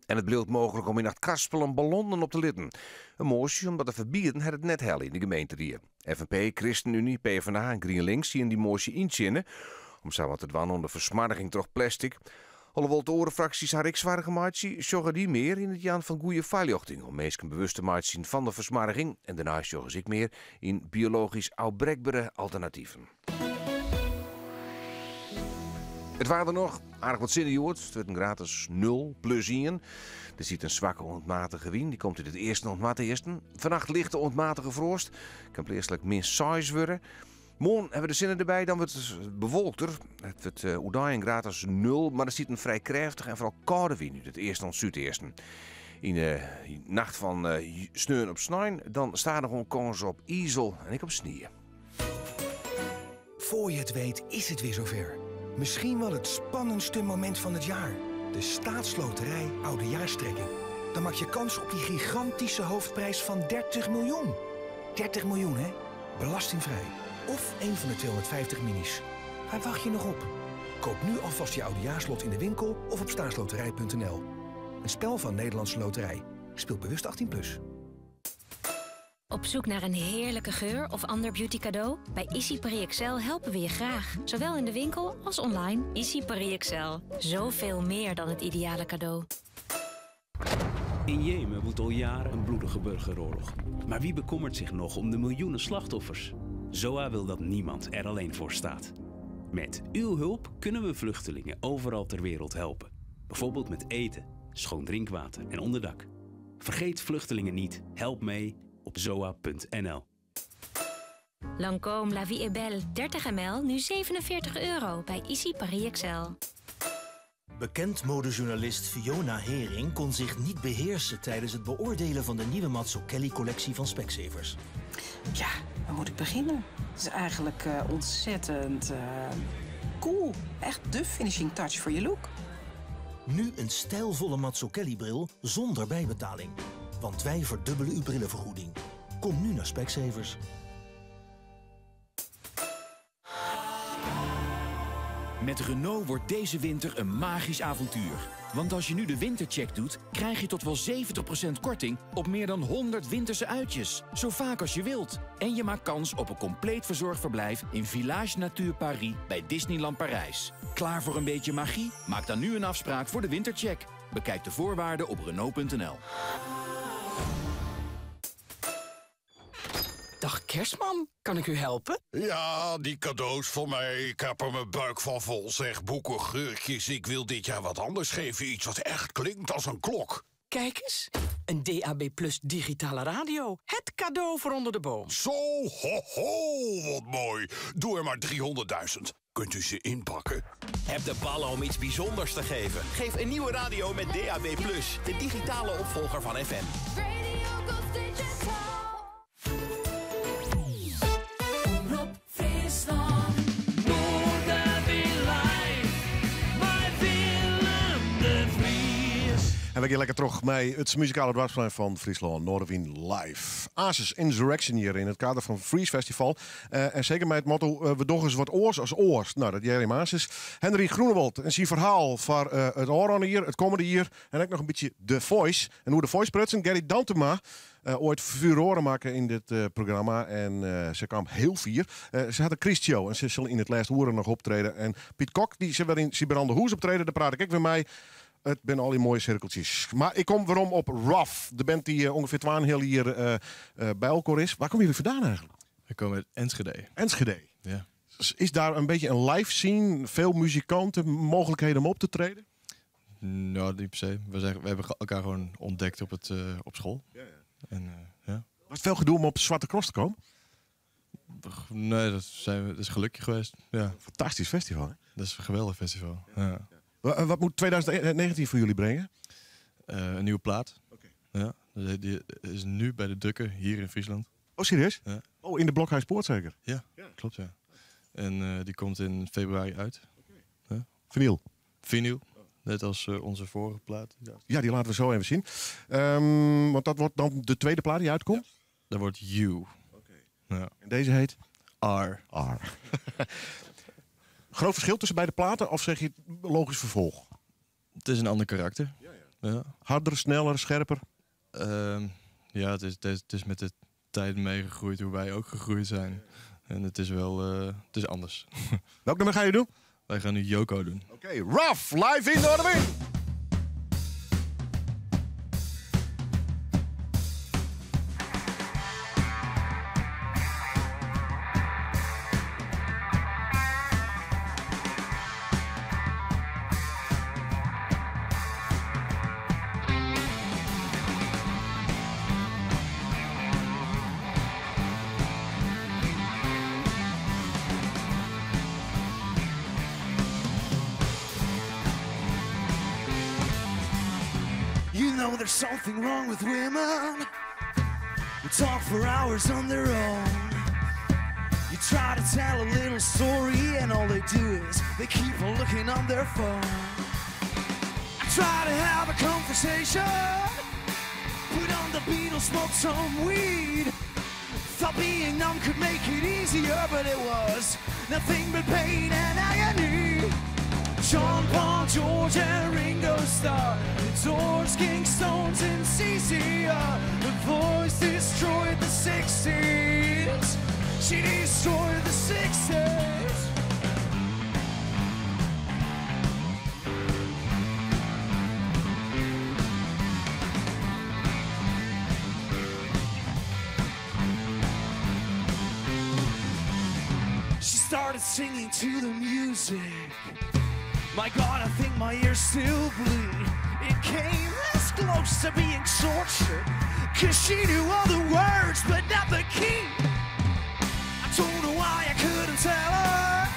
En het bleef mogelijk om in het karspelen ballonnen op te litten. Een motie omdat de verbieden het net hel in de gemeente hier. FNP, ChristenUnie, PvdA en GroenLinks zien die motie inzinnen. Om zo wat te dwan onder versmarging toch plastic. Alhoewel de orenfracties haar ik zwaar gemaakt zorgen die meer in het jaan van goede veiliging. Om mensen bewust te maken van de versmarging. En daarna zorgen ik meer in biologisch afbreekbare alternatieven. Het waren er nog, aardig wat serieus. Het werd een gratis 0 plus 1. Er zit een zwakke onmatige wind, die komt in het eerste onmatige. Vannacht ligt de onmatige vorst. Kan plaatselijk min 6 worden. Morgen hebben we de zinnen erbij, dan wordt het bewolkter. Het wordt een gratis 0, maar er zit een vrij krachtige en vooral koude wind uit het eerste en zuideersten. In de nacht van sneeuw op sneeuw, dan staan er gewoon kans op ijzel en ik op sneeuw. Voor je het weet is het weer zover. Misschien wel het spannendste moment van het jaar. De Staatsloterij Oudejaarstrekking. Dan maak je kans op die gigantische hoofdprijs van 30 miljoen. 30 miljoen, hè? Belastingvrij. Of een van de 250 minis. Waar wacht je nog op? Koop nu alvast je Oudejaarslot in de winkel of op staatsloterij.nl. Een spel van Nederlandse Loterij. Speel bewust 18+. Op zoek naar een heerlijke geur of ander beauty cadeau? Bij Issy Paris Excel helpen we je graag. Zowel in de winkel als online. Issy Paris Excel. Zoveel meer dan het ideale cadeau. In Jemen woedt al jaren een bloedige burgeroorlog. Maar wie bekommert zich nog om de miljoenen slachtoffers? ZOA wil dat niemand er alleen voor staat. Met uw hulp kunnen we vluchtelingen overal ter wereld helpen. Bijvoorbeeld met eten, schoon drinkwater en onderdak. Vergeet vluchtelingen niet. Help mee op zoa.nl. Lancôme La Vie est Belle 30 ml, nu €47 bij Issy Paris Excel. Bekend modejournalist Fiona Hering kon zich niet beheersen tijdens het beoordelen van de nieuwe Mazzucchelli-collectie van Specsavers. Ja, waar moet ik beginnen? Het is eigenlijk ontzettend cool. Echt de finishing touch voor je look. Nu een stijlvolle Mazzucchelli-bril zonder bijbetaling. Want wij verdubbelen uw brillenvergoeding. Kom nu naar Specsavers. Met Renault wordt deze winter een magisch avontuur. Want als je nu de wintercheck doet, krijg je tot wel 70% korting op meer dan 100 winterse uitjes. Zo vaak als je wilt. En je maakt kans op een compleet verzorgd verblijf in Village Nature Paris bij Disneyland Parijs. Klaar voor een beetje magie? Maak dan nu een afspraak voor de wintercheck. Bekijk de voorwaarden op Renault.nl. Dag Kerstman, kan ik u helpen? Ja, die cadeaus voor mij. Ik heb er mijn buik van vol, zeg. Boeken, geurtjes. Ik wil dit jaar wat anders geven. Iets wat echt klinkt als een klok. Kijk eens, een DAB Plus digitale radio. Het cadeau voor onder de boom. Zo, ho, ho, wat mooi. Doe er maar 300.000. Kunt u ze inpakken? Heb de ballen om iets bijzonders te geven. Geef een nieuwe radio met DAB+, de digitale opvolger van FM. Rob Friesland, Noorderwierlijn, bij Willem de Vries. En we gaan lekker terug met het muzikale dwarsplein van Friesland, Noorderwien Live. Asus Insurrection hier in het kader van Fries Festival. En zeker met het motto, we doen eens wat oors als oors. Nou, dat Jerry Asus. Henry Groenewold en zijn verhaal voor het oorron hier, het komende jaar. En ook nog een beetje The Voice. En hoe The Voice prutsen, Gerry Dantema. Ooit furoren maken in dit programma. En ze kwam heel fier. Ze had een Christio en ze zal in het laatste uren nog optreden. En Piet Kok, die ze weer in Siebrande Hoes optreden, daar praat ik weer mee. Het zijn al die mooie cirkeltjes. Maar ik kom waarom op Ruff. De band die ongeveer 12 heel hier bij elkaar is. Waar komen jullie vandaan eigenlijk? We komen uit Enschede. Enschede? Ja. Is daar een beetje een live scene? Veel muzikanten, mogelijkheden om op te treden? Nou, niet per se. We hebben elkaar gewoon ontdekt op school. Ja. En, ja. Was het veel gedoe om op Zwarte Cross te komen? Nee, dat is gelukkig geweest. Ja. Fantastisch festival, hè? Dat is een geweldig festival. Ja. Wat moet 2019 voor jullie brengen? Een nieuwe plaat. Ja, die is nu bij de drukker hier in Friesland. Oh, serieus? Ja. Oh, in de Blokhuispoort zeker? Ja, klopt, ja. En die komt in februari uit. Ja. Vinyl? Net als onze vorige plaat. Ja, die laten we zo even zien. Want dat wordt dan de tweede plaat die uitkomt? Ja. Dat wordt You. Ja. En deze heet? R. Groot verschil tussen beide platen of zeg je logisch vervolg? Het is een ander karakter. Ja. Harder, sneller, scherper? Ja, het is met de tijd meegegroeid hoe wij ook gegroeid zijn. En het is wel het is anders. Welk nummer ga je doen? Wij gaan nu Yoko doen. Oké, Rough, live in Noorderwind. There's something wrong with women who talk for hours on their own. You try to tell a little story and all they do is they keep on looking on their phone. I try to have a conversation, put on the Beatles, smoke some weed. Thought being numb could make it easier, but it was nothing but pain and agony. John, Paul, George, and Ringo Starr, the Doors, King, Stones, and CCR. The Voice destroyed the 60s. She destroyed the 60s. She started singing to the music. My God, I think my ears still bleed. It came this close to being tortured, 'cause she knew all the words but not the key. I told her why I couldn't tell her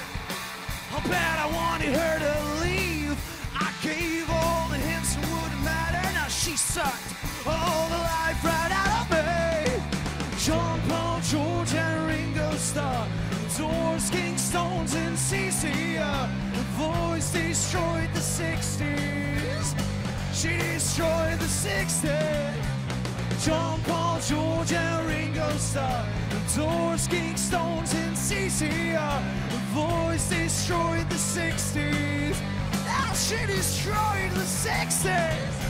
how bad I wanted her to leave. I gave all the hints and wouldn't matter. Now she sucked all the life right out of me. John, Paul, George, and Ringo Starr, Doors, King, Stones, and CCR. The Voice destroyed the 60s. She destroyed the 60s. John, Paul, George, and Ringo Starr, The Doors, King, Stones, and CCR. The Voice destroyed the 60s. Now she destroyed the 60s.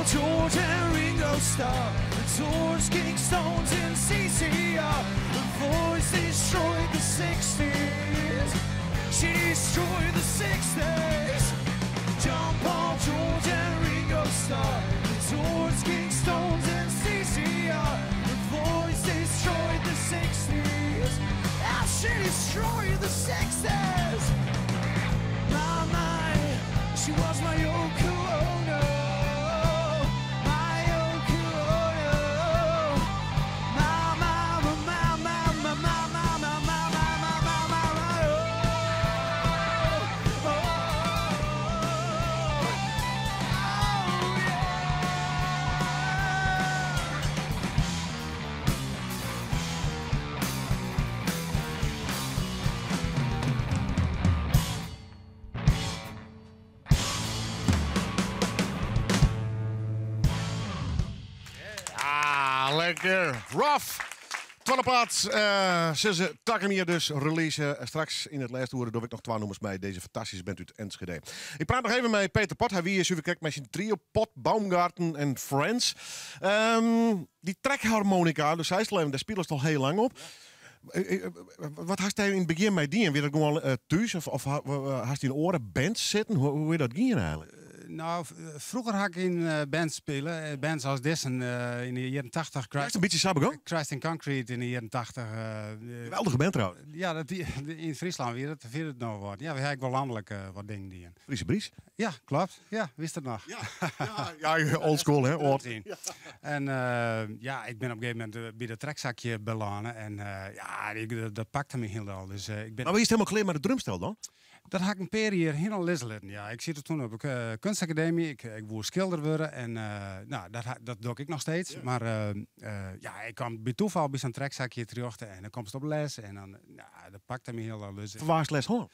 George and Ringo Starr, The Doors, King, Stones, and CCR. The Voice destroyed the 60s. She destroyed the 60s. John, Paul, George, and Ringo Starr, The Doors, King, Stones, and CCR. The Voice destroyed the 60s. Now she destroyed the 60s. My, she was my Yoko Ono. keer. Rough. Tweede plaats. Ze takken hier dus release. Straks in het lijst horen doe ik nog 2 nummers bij deze fantastische band uit Enschede. Ik praat nog even met Peter Pot. Hij wie is even kijken met zijn trio Pot, Baumgarten en Friends. Die trekharmonica, dus hij daar spelen ze al heel lang op. Wat had hij in het begin met die? En weer dat gewoon thuis? Of had hij in oren bands zitten? Hoe is dat ging eigenlijk? Nou, vroeger had ik in bands spelen. Bands als deze in de jaren 80. Is een beetje Sabagon? Christ in Concrete in de jaren 80. Geweldige band trouwens. Ja, in Friesland weer het nog wat. Ja, we hebben wel landelijk wat dingen die in. Friese Bries? Ja, klopt. Ja, wist het nog. Ja, oldschool hè? Old. En ja, ik ben op een gegeven moment bij dat trekzakje beland. En ja, dat pakte me heel al. Dus, ik ben... Maar wie is helemaal klaar met de drumstel dan? Dat had ik een paar jaar helemaal lezen. Ja, ik zit er toen op de kunstacademie. Ik wou schilder worden. En nou, dat doe ik nog steeds. Maar ja, ik kwam bij toeval bij zo'n trekzakje terug. En dan komt het op les. En dan, nou, dat pakte me heel al. Dus, waar is les hoor?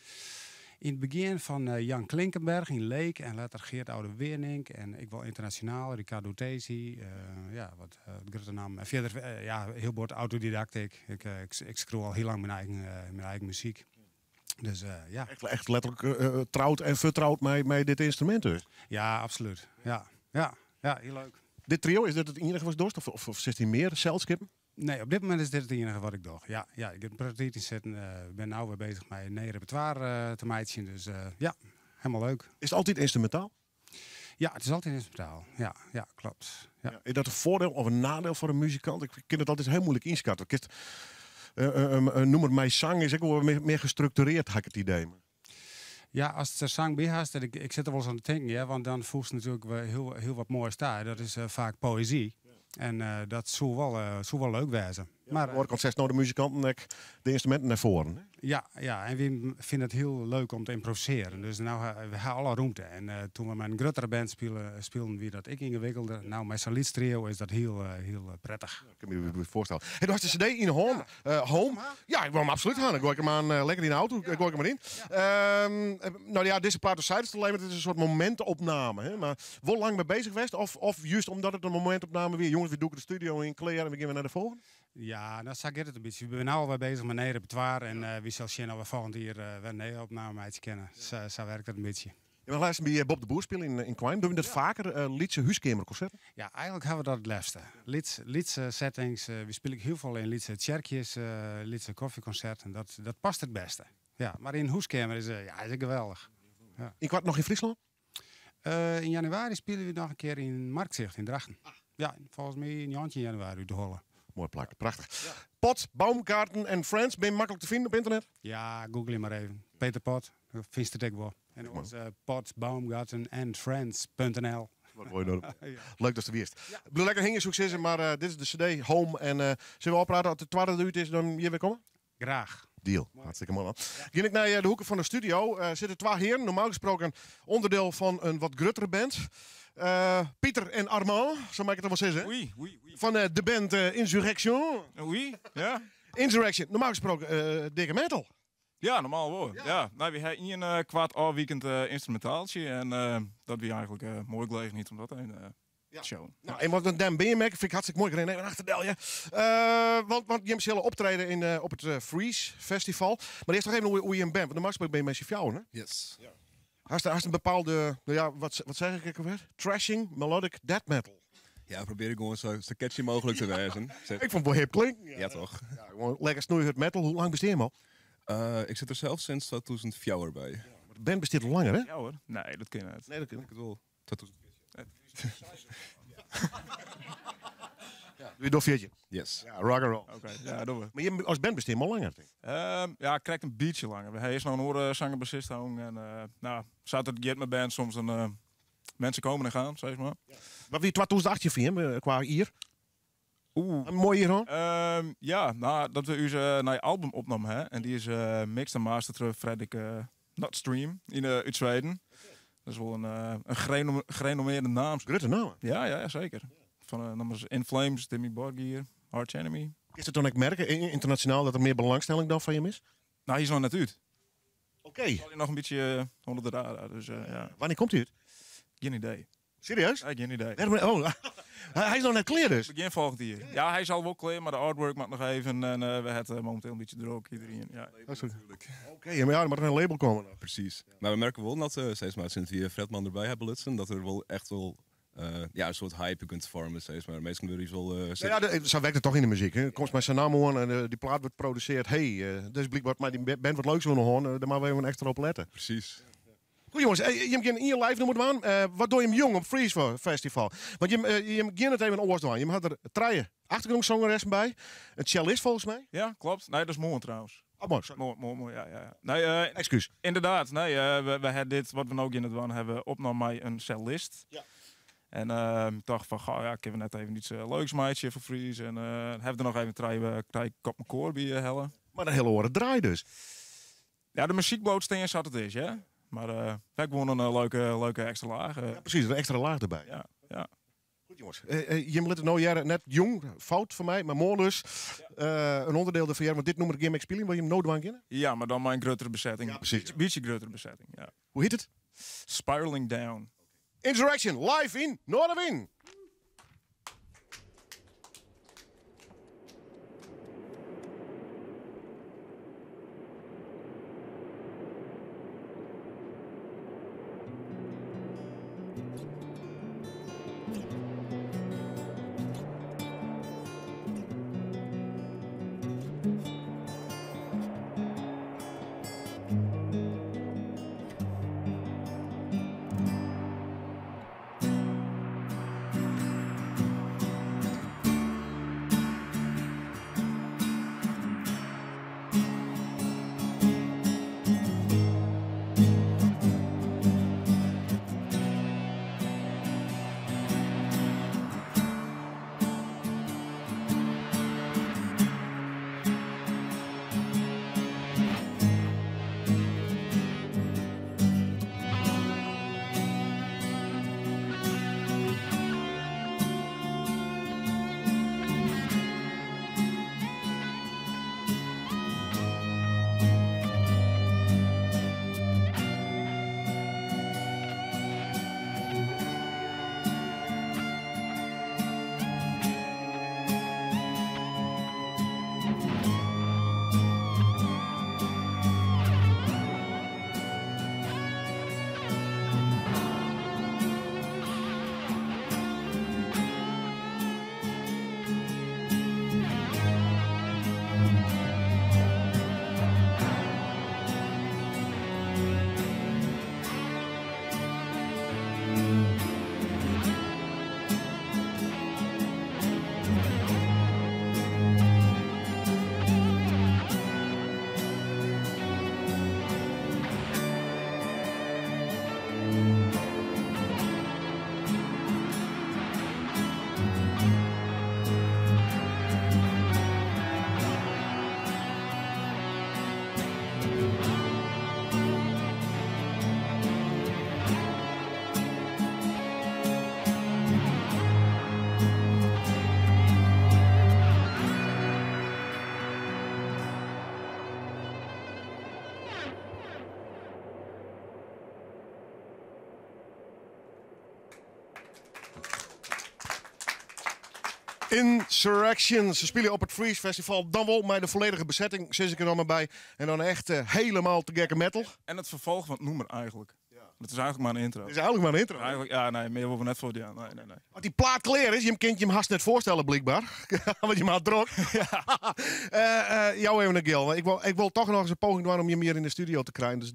In het begin van Jan Klinkenberg in Leek. En later Geert Oude-Wernink. En ik wil internationaal. Ricardo Tesi. Ja, wat grote naam. En verder, ja, heel bord autodidact. Ik screw al heel lang mijn eigen muziek. Dus ja. Echt letterlijk trouwd en vertrouwd met dit instrument dus? Ja, absoluut. Ja, heel leuk. Dit trio, is dit het enige wat dorst? Of zit hij meer zeldskippen? Nee, op dit moment is dit het enige wat ik doe. Ja, ik heb een prototype zitten. Ik ben nu weer bezig met een repertoire te meidje. Dus ja, helemaal leuk. Is het altijd instrumentaal? Ja, het is altijd instrumentaal. Ja, klopt. Ja. Is dat een voordeel of een nadeel voor een muzikant? Ik vind het altijd heel moeilijk inschatten. Noem het mij zang is ook wel meer gestructureerd, had ik het idee. Ja, als het er zang bij haast, ik zit er wel eens aan te denken, ja, want dan voelt het natuurlijk wel heel wat moois daar. Dat is vaak poëzie. En dat zou wel leuk wezen. Ja, maar hoor ik ontzettend nou de muzikanten de instrumenten naar voren. Hè? Ja, en we vinden het heel leuk om te improviseren. Dus nou, we hebben alle ruimte. En toen we met een grotere band speelden wie dat ik ingewikkelder. Nou, met zo'n liedstrio is dat heel prettig. Ja, ik kan me je voorstellen. Hey, du hast de CD in Home. Home. Ja, ik wil hem absoluut gaan. Ik gooi hem aan lekker in de auto. Ik gooi hem erin. Nou ja, deze plaat zei het alleen, het is een soort momentopname. Hè? Maar wel lang mee bezig geweest? Of juist omdat het een momentopname weer, jongens, we doeken de studio in, kleren en we gaan naar de volgende? Ja, dat zag ik het een beetje. We zijn nu alweer bezig met een repertoire. En wie zal zien dat we volgend jaar weer een opname uit kennen. Zo werkt dat een beetje. Je mag luisteren bij Bob de Boer spelen in Quine. Doen we dat vaker? Liedse huiskamerconcerten? Ja, eigenlijk hebben we dat het liefste. Liedse settings. We spelen heel veel in liedse tjerkjes, liedse koffieconcerten. Dat past het beste. Ja, maar in huiskamer is het geweldig. Ja. In kwart nog in Friesland? In januari spelen we nog een keer in Marktzicht in Drachten. Ja, volgens mij in januari uit de Holle. Mooi plak, prachtig. Ja. Pot, Baumgarten en Friends, ben je makkelijk te vinden op internet? Ja, google je maar even. Peter Pot, dat vind je het ook wel. En ons Pot, Baumgarten en Friends.nl. Wat mooi nodig. Ja. Leuk dat ze wist. Ja. Ik bedoel, lekker hingen succes, maar dit is de CD, Home. En zullen we oppraten als het tweede uur is, dan hier weer komen? Graag. Deal. Mooi. Hartstikke mooi. Ja. Ging ik naar de hoeken van de studio. Zitten 2 heren, normaal gesproken onderdeel van een wat gruttere band. Pieter en Armand, zo maak ik het wel zeggen. Oui. Van de band Insurrection. Oui, ja. Insurrection, normaal gesproken dikke metal. Ja, normaal wel. Ja. Nou, we hebben een kwart weekend instrumentaaltje. En dat we eigenlijk mooi gelegen niet om dat heen te showen. Nou, en wat een Dan BMX vind ik hartstikke mooi gereden. Nee, achterdel, ja. Want je hebt optreden op het Freeze Festival. Maar eerst nog even hoe je een band. Want normaal gesproken ben je met je vrouwen, hè? Yes. Ja. Hast een bepaalde, wat zeg ik alweer? Trashing, melodic death metal. Ja, probeer ik gewoon zo catchy mogelijk te wezen. Ik vond het wel hip klinken. Ja, toch? Ja, gewoon lekker snoeihut metal. Hoe lang besteed je al? Ik zit er zelf sinds 2004 bij. Ja, maar de band besteedt al langer, hè? Ja hoor. Nee, dat ken je niet. Nee, dat ken ik het wel. 2014. Doe je doffiertje? Yes. Ja, rock'n'roll. Oké, ja, doen we. Maar je als band besteedt al langer, denk ik. Ja, ik krijg een beetje langer. Hij is nou een oorzanger bassist en nou, zat het get mijn band soms een mensen komen en gaan, zeg maar. Ja. Wat wie 2008 voor hem qua hier? Een mooi hier hoor. Ja, nou, dat we onze album opnamen, hè. En die is mixed en mastered door Fredrik Notstream uit Zweden. Dat is wel een gerenommeerde naam. Grote naam. Ja, zeker. Van nummers In Flames, Timmy Borgir, Arch Enemy. Is het dan ook merken internationaal dat er meer belangstelling dan van je is? Nou, hij is nog net uit. Oké. Zal hij nog een beetje onder de radar. Dus, ja. Wanneer komt hij uit? Geen idee. Serieus? Ja, geen idee. Hij is nog net klaar dus? Begin volgend jaar. Ja, hij zal wel klaar, maar de artwork mag nog even. En we hebben momenteel een beetje druk iedereen. Ja. Oké, maar ja, er moet er een label komen. Precies. Maar we merken wel dat steeds maar sinds we Fredman erbij hebben lutsen, dat er wel echt wel een soort hype kunt vormen steeds maar. Meestal wil je wel... zo werkt het toch in de muziek. Hè? Komt bij zijn naam aan en die plaat wordt geproduceerd. Dus blijkbaar maar die band wat leuks willen horen, daar moeten we even extra op letten. Precies. Goed jongens, je hebt in je live noemen we aan. Wat doe je hem jong op Freeze Festival? Want je begint het even oors doen. Je had er 3 achtergrondzangeressen bij. Een cellist volgens mij. Ja, klopt. Nee, dat is mooi trouwens. Mooi, ja. Nee, excuus. Inderdaad, nee, we hebben dit, wat we ook in het doen hebben, opgenomen met een cellist. Ja. En ik dacht van, ik heb net even iets leuks meidje voor Freeze. En hebben er nog even 3 kop mijn koor bij hellen. Maar de hele oren draai dus. Ja, de muziekboot steen zat het is, ja. Maar we hebben gewoon een leuke extra laag. Ja, precies, een extra laag erbij. Ja. Goed jongens, je moet het nou jaren net jong, fout voor mij, maar morgen dus een onderdeel ervan jaren, want dit noemen we Game Experience, wil je hem nooit aan kennen? Ja, maar dan mijn grotere bezetting. Ja, precies. Beetje grotere bezetting, ja. Hoe heet het? Spiraling Down. Insurrection, live in Noorderwind. Insurrection. Ze spelen op het Freeze Festival. Dan wel met de volledige bezetting. Zit ik er allemaal bij. En dan echt helemaal te gekke metal. En het vervolg van het nummer eigenlijk. Dat is eigenlijk maar een intro. Het is eigenlijk maar een intro. Eigenlijk, ja, nee, meer willen we net voor. Ja, nee. Wat die plaat klaar is, je kunt je hem haast net voorstellen, blijkbaar. Want je maakt druk. Jou even een gil. Ik wil toch nog eens een poging doen om je meer in de studio te krijgen. Dus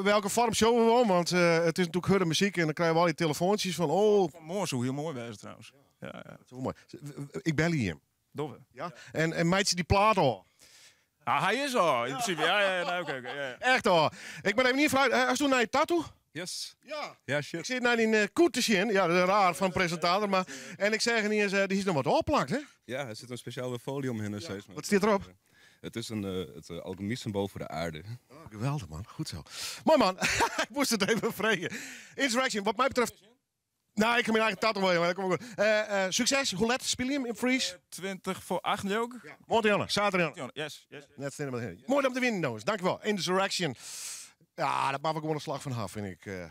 welke vorm showen we om? Want het is natuurlijk harde muziek en dan krijgen we al die telefoontjes van. Mooi, zo heel mooi wezen trouwens. Ja. Zo mooi. Ik bel hier. Dove. Ja. En meid je die plaat al? Ah, hij is al, in principe. Ja, oké. Echt hoor. Ik ben even niet vragen. Als toen naar je tattoo? Yes. Ja, shit. Ik zit naar die koet te zien. Ja, dat is raar van presentator. Maar, en ik zeg niet eens, die is nog wat opplakt, hè? Ja, er zit een speciale folie omheen. Ja. Wat staat erop? Het is het alchemie-symbool voor de aarde. Oh, geweldig, man. Goed zo. Mooi, man. Ik moest het even vregen. Insurrection, wat mij betreft... Nou, ik ga mijn eigen tattoo wel. Maar kom goed. Succes. Hoe laat speel je hem in Freeze? 20:08 ook. Ja. Morgen, zaterdag. Yes. Net mooi om te winnen, jongens. Dankjewel. Insurrection. Ja, dat mag ik gewoon een slag van af, vind ik.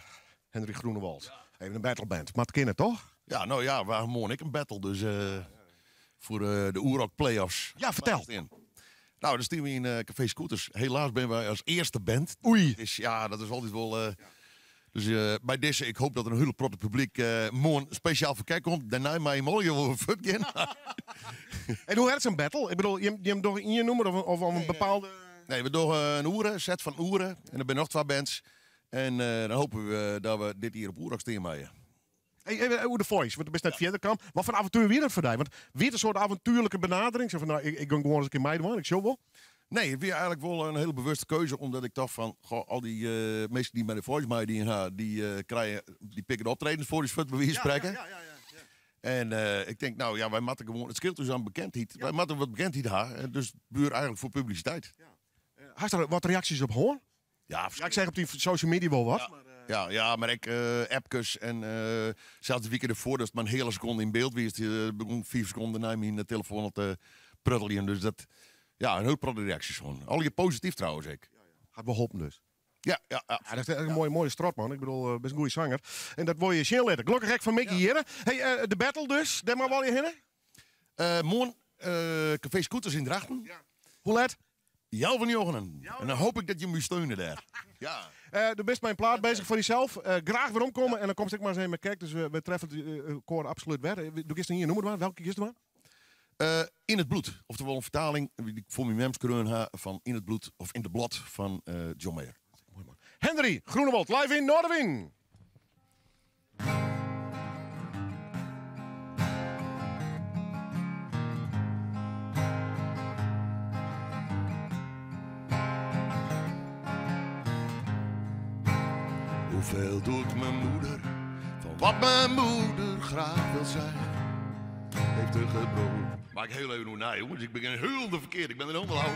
Henry Groenewald. Even een battleband. Maar het kennen toch? Ja, nou ja, we hebben ik een battle. Dus voor de Oerok Playoffs. Ja, vertel. Nou, dan staan we in Café Scooters. Helaas ben wij als eerste band. Oei. Dus ja, dat is altijd wel... Dus bij deze, ik hoop dat er een hele protte publiek morgen speciaal voor kijken komt. Daarna mij mooi over fucking. En hoe heet het een battle? Ik bedoel, je hem door in je noemen of een bepaalde... Nee, we doen een oeren, set van oeren. En er zijn nog 2 bands. En dan hopen we dat we dit hier op Oerok staan maaien. Hey, hoe de Voice, want er best net verder kan. Wat voor avontuur weer dat voor jou? Want weer een soort avontuurlijke benadering. Zo van, nou, ik ga gewoon eens een keer meedoen, ik show wel. Nee, het was eigenlijk wel een hele bewuste keuze. Omdat ik dacht van, goh, al die mensen die bij de Voice meedoen, die pikken de optredens voor die fut bij wie spreken. Ja. En ik denk, nou ja, wij moeten gewoon, het scheelt dus aan bekendheid. Wij moeten wat bekendheid hebben, dus puur eigenlijk voor publiciteit. Had je er wat reacties op hoor? Ja, ik zeg op die social media wel wat. Ja, maar ik appjes en zelfs de weekend ervoor, dat het maar een hele seconde in beeld was. Begon 4 seconden naar mijn telefoon te pruttelen. Dus dat, ja, een heel protte reacties gewoon. Al je positief trouwens, ik. Gaat wel hopen dus. Ja. Dat is een mooie strot, man. Ik bedoel, best een goede zanger. En dat word je snel letten. Gelukkig gek van Mickey hier. Hey, de battle dus, daar maar wel je heen? Morgen Café Scooters in Drachten. Ja. Hoe laat? Jou van Jochenen. En dan hoop ik dat je me steunen daar. Ja. De best mijn plaat bezig voor jezelf. Graag weer omkomen en dan kom ik maar eens even kijken. Dus we treffen het koor absoluut weg. Doe gisteren hier, noem het maar. Welke gisteren maar? In het bloed. Oftewel een vertaling die ik voor mijn mems kreun van In het bloed of In de blad van John Mayer. Mooi man. Henry Groenewald, live in Noorderwing. Hoeveel doet mijn moeder van wat mijn moeder graag wil zijn? Heeft er gebroken. Maak heel even hoe na, jongens. Ik begin heel de verkeerd. Ik ben er helemaal oud.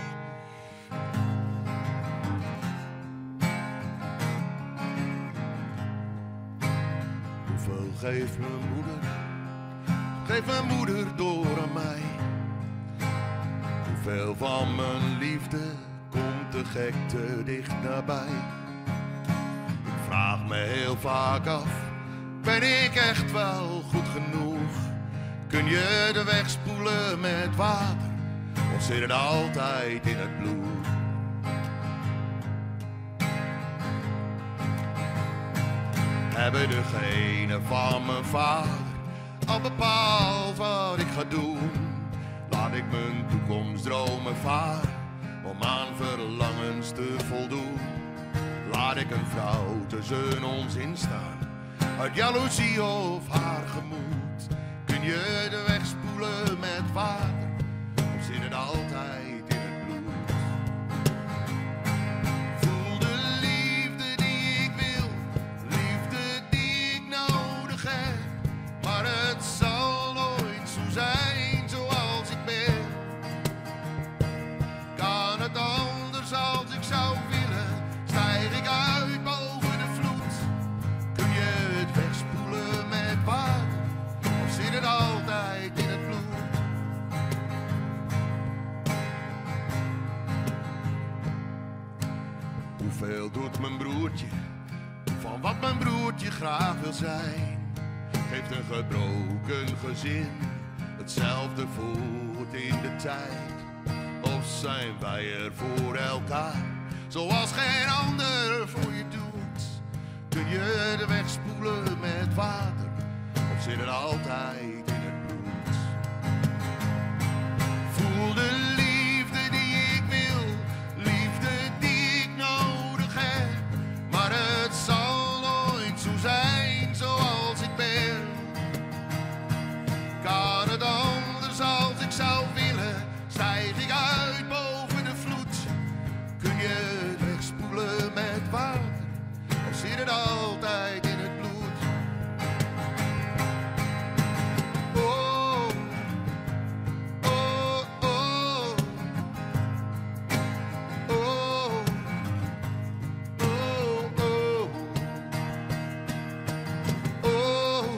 Hoeveel geeft mijn moeder? Geeft mijn moeder door aan mij? Hoeveel van mijn liefde komt de gek te dicht nabij? Vraag me heel vaak af, ben ik echt wel goed genoeg? Kun je de weg spoelen met water, of zit het altijd in het bloed? Hebben degene van mijn vader al bepaald wat ik ga doen? Laat ik mijn toekomstdromen varen, om aan verlangens te voldoen? Laat ik een vrouw tussen ons instaan, uit jaloezie of haar gemoed? Kun je de weg spoelen met water, of zit het altijd in het bloed? Voel de liefde die ik wil, liefde die ik nodig heb. Maar het zal nooit zo zijn zoals ik ben. Kan het anders als ik zou willen? Stijg ik uit boven de vloed? Kun je het wegspoelen met water, of zit het altijd in het bloed? Hoeveel doet mijn broertje van wat mijn broertje graag wil zijn? Heeft een gebroken gezin hetzelfde voort in de tijd? Of zijn wij er voor elkaar, zoals geen ander voor je doet? Kun je de weg spoelen met water, of zit het altijd in het bloed? Voel de liefde die ik wil, liefde die ik nodig heb. Maar het zal nooit zo zijn zoals ik ben. Kan het anders als ik zou willen? Stijg ik uit boven de vloed? Kun je het wegspoelen met water, of zit het altijd in het bloed? Oh, oh, oh, oh, oh, oh,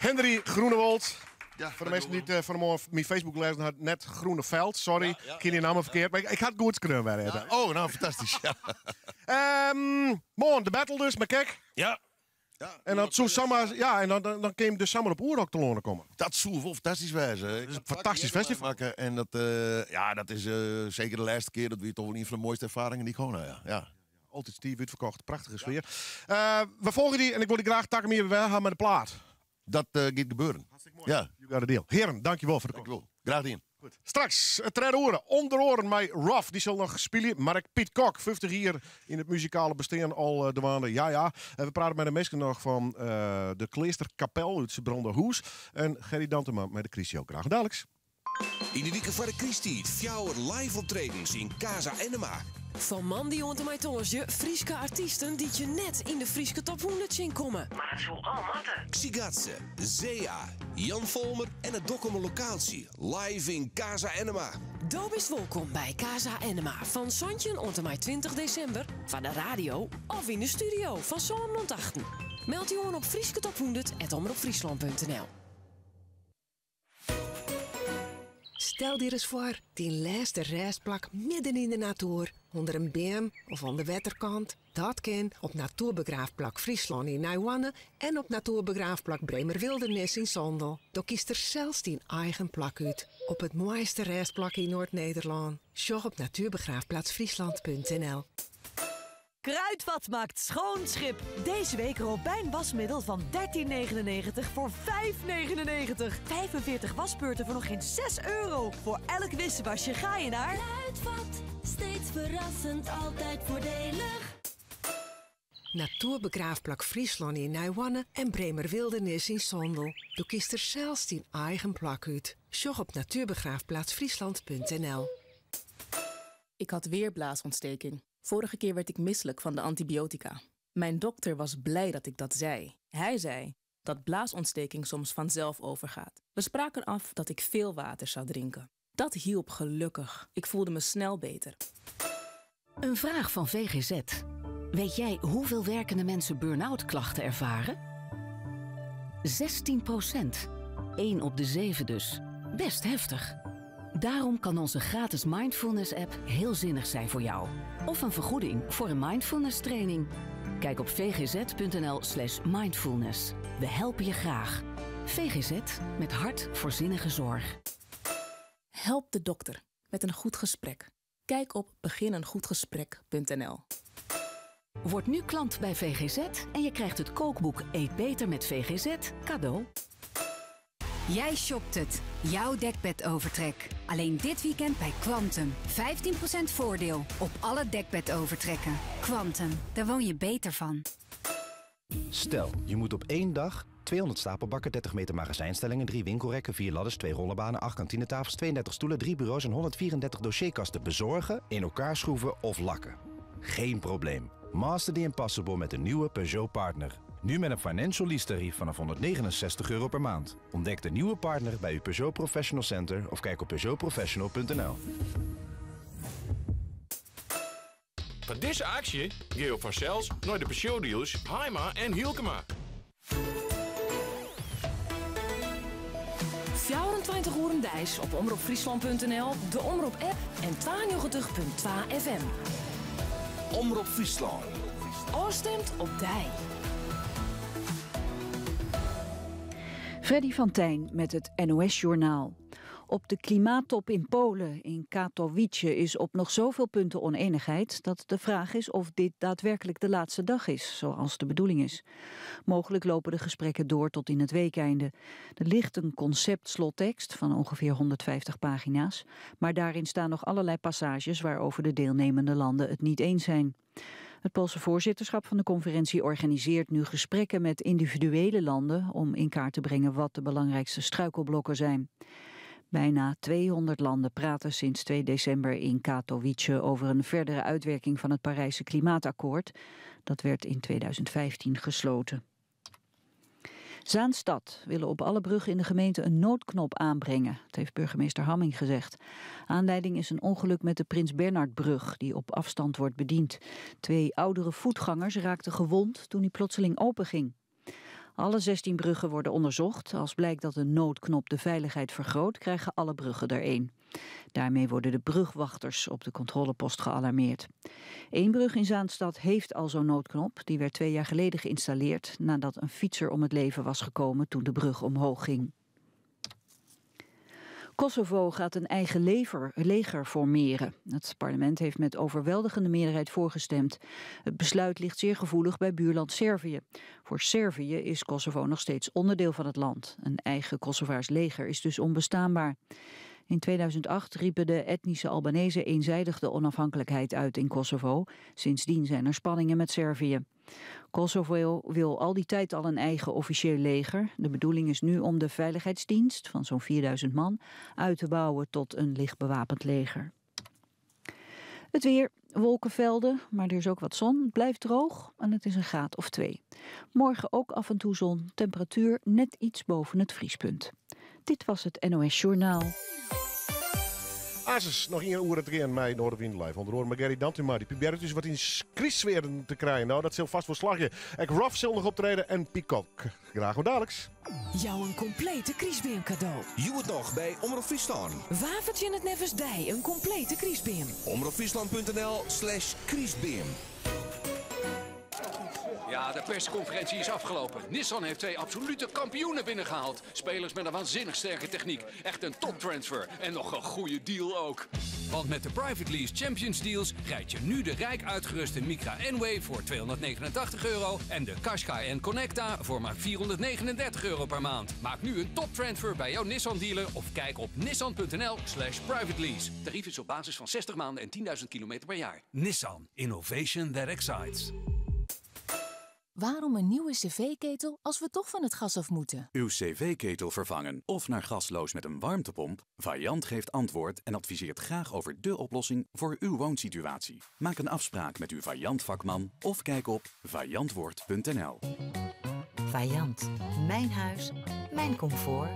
Henry Groenewold. Ja, voor de mensen die het van mijn Facebook lezen, had net Groeneveld. Sorry, ik ken die naam verkeerd. Maar ik had het goed kunnen werden. Oh, nou, fantastisch. Ja. Morgen de battle dus, maar kijk. Ja. En dan zou samen, ja, en dan kun je dus samen op Oerok te lonen komen. Dat zou wel fantastisch wezen. Het is een fantastisch festival. En dat is zeker de laatste keer dat we toch wel een van de mooiste ervaringen die ik gewoon heb. Ja. Altijd Steve uitverkocht, prachtige sfeer. We volgen die en ik wil die graag takken meer weg met de plaat. Dat gaat gebeuren. Ja. You got a deal. Heren, dankjewel voor de komst. Graag gedaan. Goed. Straks, het treden oren, onder oren met Ruff. Die zal nog spelen. Mark Piet Kok, 50 hier in het muzikale bestaan al de maanden. Ja. En we praten met de mensen nog van de Kleesterkapel uit Brande Hoes. En Gerry Dantema met de Christie ook. Graag dadelijk. In de weken van de Christie, fjouwer live optredens in Casa Enema. Van Mandy onder mijn tongetje, Frieske artiesten die je net in de Frieske top 100 zien komen. Maar het zal al matten. Xigatse, Zea, Jan Volmer en het Dokkumer locatie. Live in Casa Enema. Doop is welkom bij Casa Enema. Van Sontjen onder mijn 20 december. Van de radio of in de studio van Zoom 8. Meld je op Frieske top 100 en omroepfriesland.nl. Stel je eens voor, die laatste restplak midden in de natuur, onder een beam of aan de waterkant. Dat kan op Natuurbegraafplak Friesland in Nijwanne en op Natuurbegraafplak Bremer Wildernis in Zondel. Dan kiest er zelfs die eigen plak uit, op het mooiste restplak in Noord-Nederland. Sjog op natuurbegraafplaatsfriesland.nl. Kruidvat maakt schoon schip. Deze week Robijn wasmiddel van €13,99 voor €5,99. 45 wasbeurten voor nog geen €6. Voor elk wisselwasje ga je naar Kruidvat, steeds verrassend, altijd voordelig. Natuurbegraafplak Friesland in Nijwanne en Bremer Wildernis in Zondel. Doe kiest er zelfs die eigen plak uit. Sjog op natuurbegraafplaatsfriesland.nl. Ik had weer blaasontsteking. Vorige keer werd ik misselijk van de antibiotica. Mijn dokter was blij dat ik dat zei. Hij zei dat blaasontsteking soms vanzelf overgaat. We spraken af dat ik veel water zou drinken. Dat hielp gelukkig. Ik voelde me snel beter. Een vraag van VGZ. Weet jij hoeveel werkende mensen burn-out klachten ervaren? 16%. 1 op de 7 dus. Best heftig. Daarom kan onze gratis Mindfulness-app heel zinnig zijn voor jou. Of een vergoeding voor een mindfulness-training. Kijk op vgz.nl/mindfulness. We helpen je graag. VGZ, met hart voor zinnige zorg. Help de dokter met een goed gesprek. Kijk op begineengoedgesprek.nl. Word nu klant bij VGZ en je krijgt het kookboek Eet Beter met VGZ cadeau. Jij shopt het. Jouw dekbedovertrek. Alleen dit weekend bij Quantum. 15% voordeel op alle dekbedovertrekken. Quantum, daar woon je beter van. Stel, je moet op 1 dag 200 stapelbakken, 30 meter magazijnstellingen, 3 winkelrekken, 4 ladders, 2 rollenbanen, 8 kantinetafels, 32 stoelen, 3 bureaus en 134 dossierkasten bezorgen, in elkaar schroeven of lakken. Geen probleem. Master the Impossible met de nieuwe Peugeot Partner. Nu met een financial lease tarief vanaf €169 per maand. Ontdek de nieuwe partner bij uw Peugeot Professional Center of kijk op peugeotprofessional.nl. Van deze actie ga je van Cels naar de Peugeot dealers Heima en Hielkema. 24 uur Dijs op omroepfriesland.nl, de Omroep-app en 92.2 FM. Omroep Friesland. Oorstemt op Dij. Freddy van Tijn met het NOS-journaal. Op de klimaattop in Polen, in Katowice, is op nog zoveel punten oneenigheid dat de vraag is of dit daadwerkelijk de laatste dag is, zoals de bedoeling is. Mogelijk lopen de gesprekken door tot in het weekeinde. Er ligt een conceptslottekst van ongeveer 150 pagina's, maar daarin staan nog allerlei passages waarover de deelnemende landen het niet eens zijn. Het Poolse voorzitterschap van de conferentie organiseert nu gesprekken met individuele landen om in kaart te brengen wat de belangrijkste struikelblokken zijn. Bijna 200 landen praten sinds 2 december in Katowice over een verdere uitwerking van het Parijse Klimaatakkoord. Dat werd in 2015 gesloten. Zaanstad willen op alle bruggen in de gemeente een noodknop aanbrengen. Dat heeft burgemeester Hamming gezegd. Aanleiding is een ongeluk met de Prins Bernhardbrug die op afstand wordt bediend. 2 oudere voetgangers raakten gewond toen die plotseling openging. Alle 16 bruggen worden onderzocht. Als blijkt dat een noodknop de veiligheid vergroot, krijgen alle bruggen er één. Daarmee worden de brugwachters op de controlepost gealarmeerd. Eén brug in Zaanstad heeft al zo'n noodknop. Die werd 2 jaar geleden geïnstalleerd nadat een fietser om het leven was gekomen toen de brug omhoog ging. Kosovo gaat een eigen leger formeren. Het parlement heeft met overweldigende meerderheid voorgestemd. Het besluit ligt zeer gevoelig bij buurland Servië. Voor Servië is Kosovo nog steeds onderdeel van het land. Een eigen Kosovaars leger is dus onbestaanbaar. In 2008 riepen de etnische Albanezen eenzijdig de onafhankelijkheid uit in Kosovo. Sindsdien zijn er spanningen met Servië. Kosovo wil al die tijd al een eigen officieel leger. De bedoeling is nu om de veiligheidsdienst van zo'n 4000 man uit te bouwen tot een licht bewapend leger. Het weer, wolkenvelden, maar er is ook wat zon. Het blijft droog en het is een graad of 2. Morgen ook af en toe zon, temperatuur net iets boven het vriespunt. Dit was het NOS Journaal. Asus, nog een uur erin mij Noorderwind live. Onder andere Gary Dantuma. Die probeert dus wat in kriesfeer te krijgen. Nou, dat zal vast wel slagje. Ik Ruff zal nog optreden en Peacock. Graag tot dadelijks. Jou een complete kriesbeam cadeau. Je het nog bij Omroep Friesland. Wavertje het nevens dij, een complete kriesbeam. omroepfriesland.nl/kriesbeam. Ja, de persconferentie is afgelopen. Nissan heeft 2 absolute kampioenen binnengehaald. Spelers met een waanzinnig sterke techniek. Echt een toptransfer. En nog een goede deal ook. Want met de Private Lease Champions Deals rijd je nu de rijk uitgeruste Micra N-Way voor €289 en de Qashqai en Connecta voor maar €439 per maand. Maak nu een toptransfer bij jouw Nissan dealer of kijk op nissan.nl/privatelease. Tarief is op basis van 60 maanden en 10.000 kilometer per jaar. Nissan. Innovation that excites. Waarom een nieuwe cv-ketel als we toch van het gas af moeten? Uw cv-ketel vervangen of naar gasloos met een warmtepomp? Vaillant geeft antwoord en adviseert graag over de oplossing voor uw woonsituatie. Maak een afspraak met uw Vaillant-vakman of kijk op vaillantwoord.nl. Vaillant. Mijn huis, mijn comfort.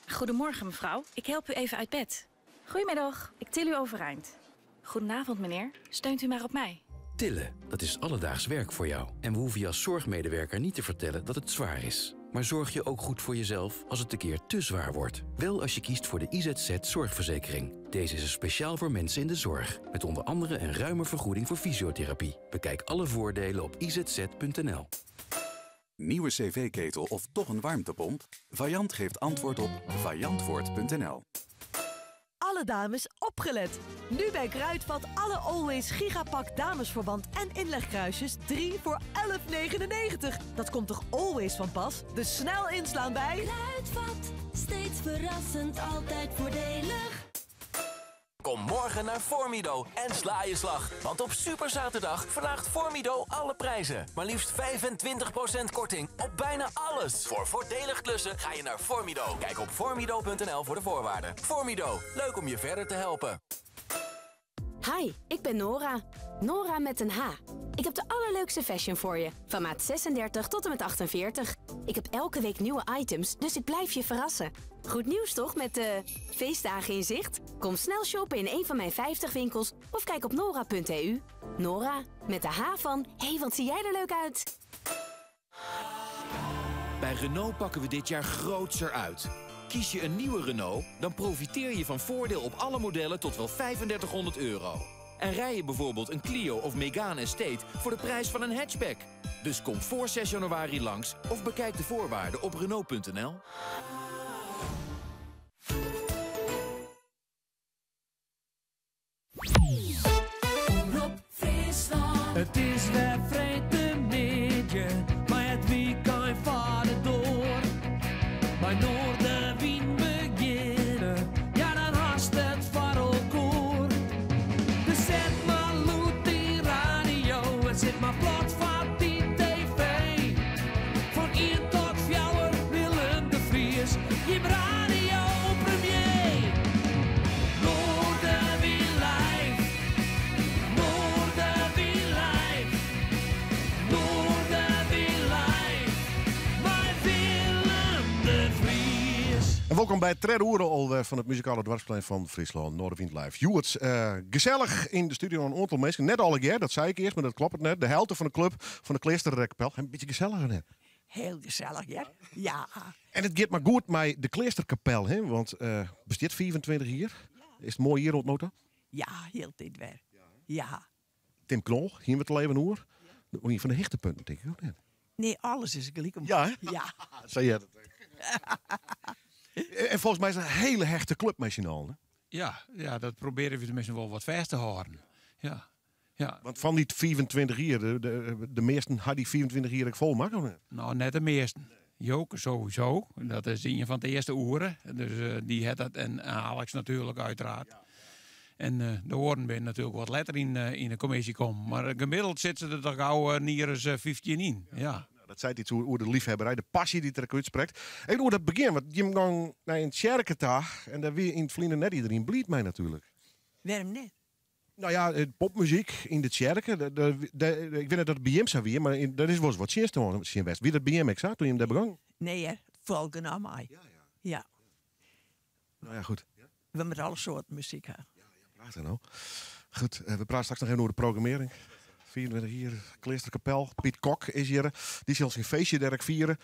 Goedemorgen, mevrouw. Ik help u even uit bed. Goedemiddag, ik til u overeind. Goedenavond, meneer. Steunt u maar op mij. Tillen, dat is alledaags werk voor jou. En we hoeven je als zorgmedewerker niet te vertellen dat het zwaar is. Maar zorg je ook goed voor jezelf als het een keer te zwaar wordt. Wel als je kiest voor de IZZ zorgverzekering. Deze is er speciaal voor mensen in de zorg. Met onder andere een ruime vergoeding voor fysiotherapie. Bekijk alle voordelen op izz.nl. Nieuwe cv-ketel of toch een warmtepomp? Vaillant geeft antwoord op vaillantwoord.nl. Alle dames opgelet. Nu bij Kruidvat alle Always Gigapack damesverband en inlegkruisjes 3 voor €11,99. Dat komt toch Always van pas? Dus snel inslaan bij Kruidvat, steeds verrassend, altijd voordelig. Kom morgen naar Formido en sla je slag. Want op Super Zaterdag verlaagt Formido alle prijzen. Maar liefst 25% korting op bijna alles. Voor voordelig klussen ga je naar Formido. Kijk op formido.nl voor de voorwaarden. Formido, leuk om je verder te helpen. Hi, ik ben Nora. Nora met een H. Ik heb de allerleukste fashion voor je. Van maat 36 tot en met 48. Ik heb elke week nieuwe items, dus ik blijf je verrassen. Goed nieuws toch met de feestdagen in zicht? Kom snel shoppen in een van mijn 50 winkels of kijk op nora.eu. Nora, met de H van, hé, wat zie jij er leuk uit? Bij Renault pakken we dit jaar grootser uit. Kies je een nieuwe Renault, dan profiteer je van voordeel op alle modellen tot wel €3500. En rij je bijvoorbeeld een Clio of Megane Estate voor de prijs van een hatchback. Dus kom voor 6 januari langs of bekijk de voorwaarden op Renault.nl. Omroep Friesland. Het is weer vreemde maar het weekend vaart door. Bij Noorderwind beginnen, ja dan haast het varrelkoor. Dus zet maar loet die radio en zet maar plat van die tv. Van 1 tot 4 Willem de Vries, je radio premier. Noorderwind live, Noorderwind live, Noorderwind live, bij Willem de Vries. Welkom bij het derde uur alweer van het muzikale dwarsplein van Friesland, Noorderwind Live. Joerts, gezellig in de studio een aantal mensen. Net alle keer, dat zei ik eerst, maar dat klopt het net. De helft van de club van de Kleesterkapel. Een beetje gezelliger net. Heel gezellig, ja. Ja. En het gaat maar goed met de Kleesterkapel, hè? Want bestaat 24 hier. Is het mooi hier ontmoeten? Ja, heel dit weer. Ja. Tim Knol, hier met de leven hoor. Een van de hechtepunten, denk ik ook net. Nee, alles is gelijk om. Ja, hè? Ja. Zei jij dat? En volgens mij is het een hele hechte club met z'n allen. Ja, dat proberen we tenminste wel wat vast te houden. Ja. Want van die 24 hier, de meesten had die 24 hier ook vol maken. Nou, net de meesten. Joke sowieso. Dat is een van de eerste oeren. Dus die had dat. En Alex natuurlijk uiteraard. Ja. En de horen ben natuurlijk wat later in de commissie komen. Maar gemiddeld zitten ze er toch gauw neer eens 15 in. Ja. Dat zei iets hoe de liefhebberij, de passie die er uitspreekt. En hoe dat begint, want je dan naar een kerkentag en daar weer in het vliegen net iedereen blieft mij natuurlijk. Waarom net? Nou ja, popmuziek in de kerken. Ik weet niet dat het bij hem zou weer, maar dat is wel wat sinds toen West. Wie dat bij hem exact toen je hem daar begon? Nee, hè, volgen aan mij. Ja. Nou ja, goed. We met alle soorten muziek hebben. Praten nou. Goed, we praten straks nog even over de programmering. 24 hier, Kleesterkapel. Piet Kok is hier. Die zal zijn feestje daar vieren.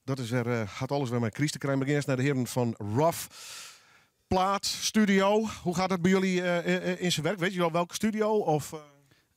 Dat is weer, gaat alles weer met Chris te krijgen. Eerst naar de heren van Rough. Plaat, studio. Hoe gaat het bij jullie in zijn werk? Weet je wel welke studio? Of,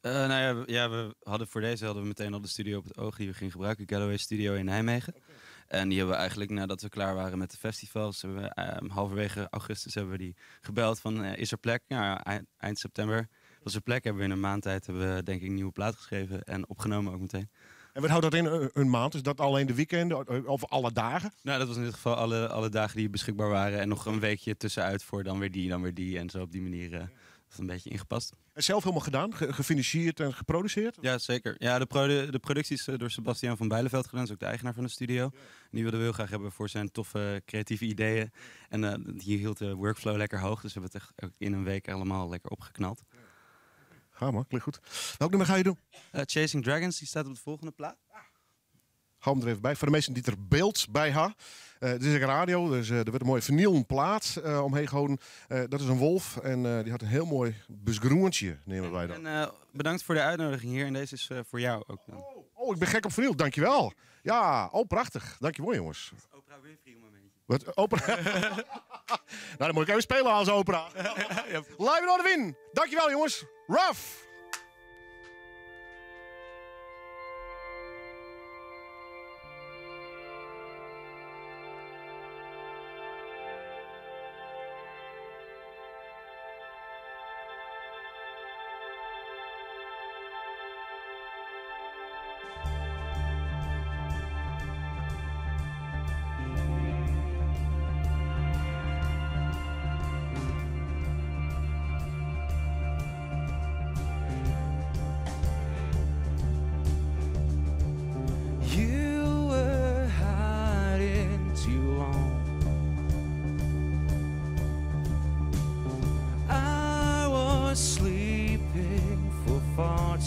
we hadden voor deze hadden we meteen al de studio op het oog die we gingen gebruiken. Galloway Studio in Nijmegen. Okay. En die hebben we eigenlijk nadat we klaar waren met de festivals, hebben we, halverwege augustus hebben we die gebeld van is er plek? Ja, eind september was er plek. Hebben we in een maand tijd hebben we denk ik een nieuwe plaat geschreven en opgenomen ook meteen. En wat houdt dat in een maand? Is dat alleen de weekenden of alle dagen? Nou, dat was in dit geval alle dagen die beschikbaar waren. En nog een weekje tussenuit voor dan weer die. En zo op die manier is het een beetje ingepast. En zelf helemaal gedaan? Gefinancierd en geproduceerd? Ja, zeker. Ja, de productie is door Sebastiaan van Bijleveld gedaan. Dat is ook de eigenaar van de studio. Ja. Die wilden we heel graag hebben voor zijn toffe creatieve ideeën. En hier hield de workflow lekker hoog. Dus we hebben het echt ook in een week allemaal lekker opgeknald. Ga maar, klinkt goed. Welk nummer ga je doen? Chasing Dragons, die staat op de volgende plaat. Hou hem er even bij. Voor de mensen die er beeld bij hebben. Het is een radio, dus er wordt een mooie vernieuwende plaat omheen gehouden. Dat is een wolf en die had een heel mooi busgroentje, nemen wij dan. En bedankt voor de uitnodiging hier en deze is voor jou ook dan. Oh, ik ben gek op vernieuwd, dankjewel. Ja, prachtig. Dankjewel jongens. Oprah Winfrey een momentje. Wat? Oprah? Nou, dan moet ik even spelen als Oprah. Live door de win. Dankjewel jongens. Rough.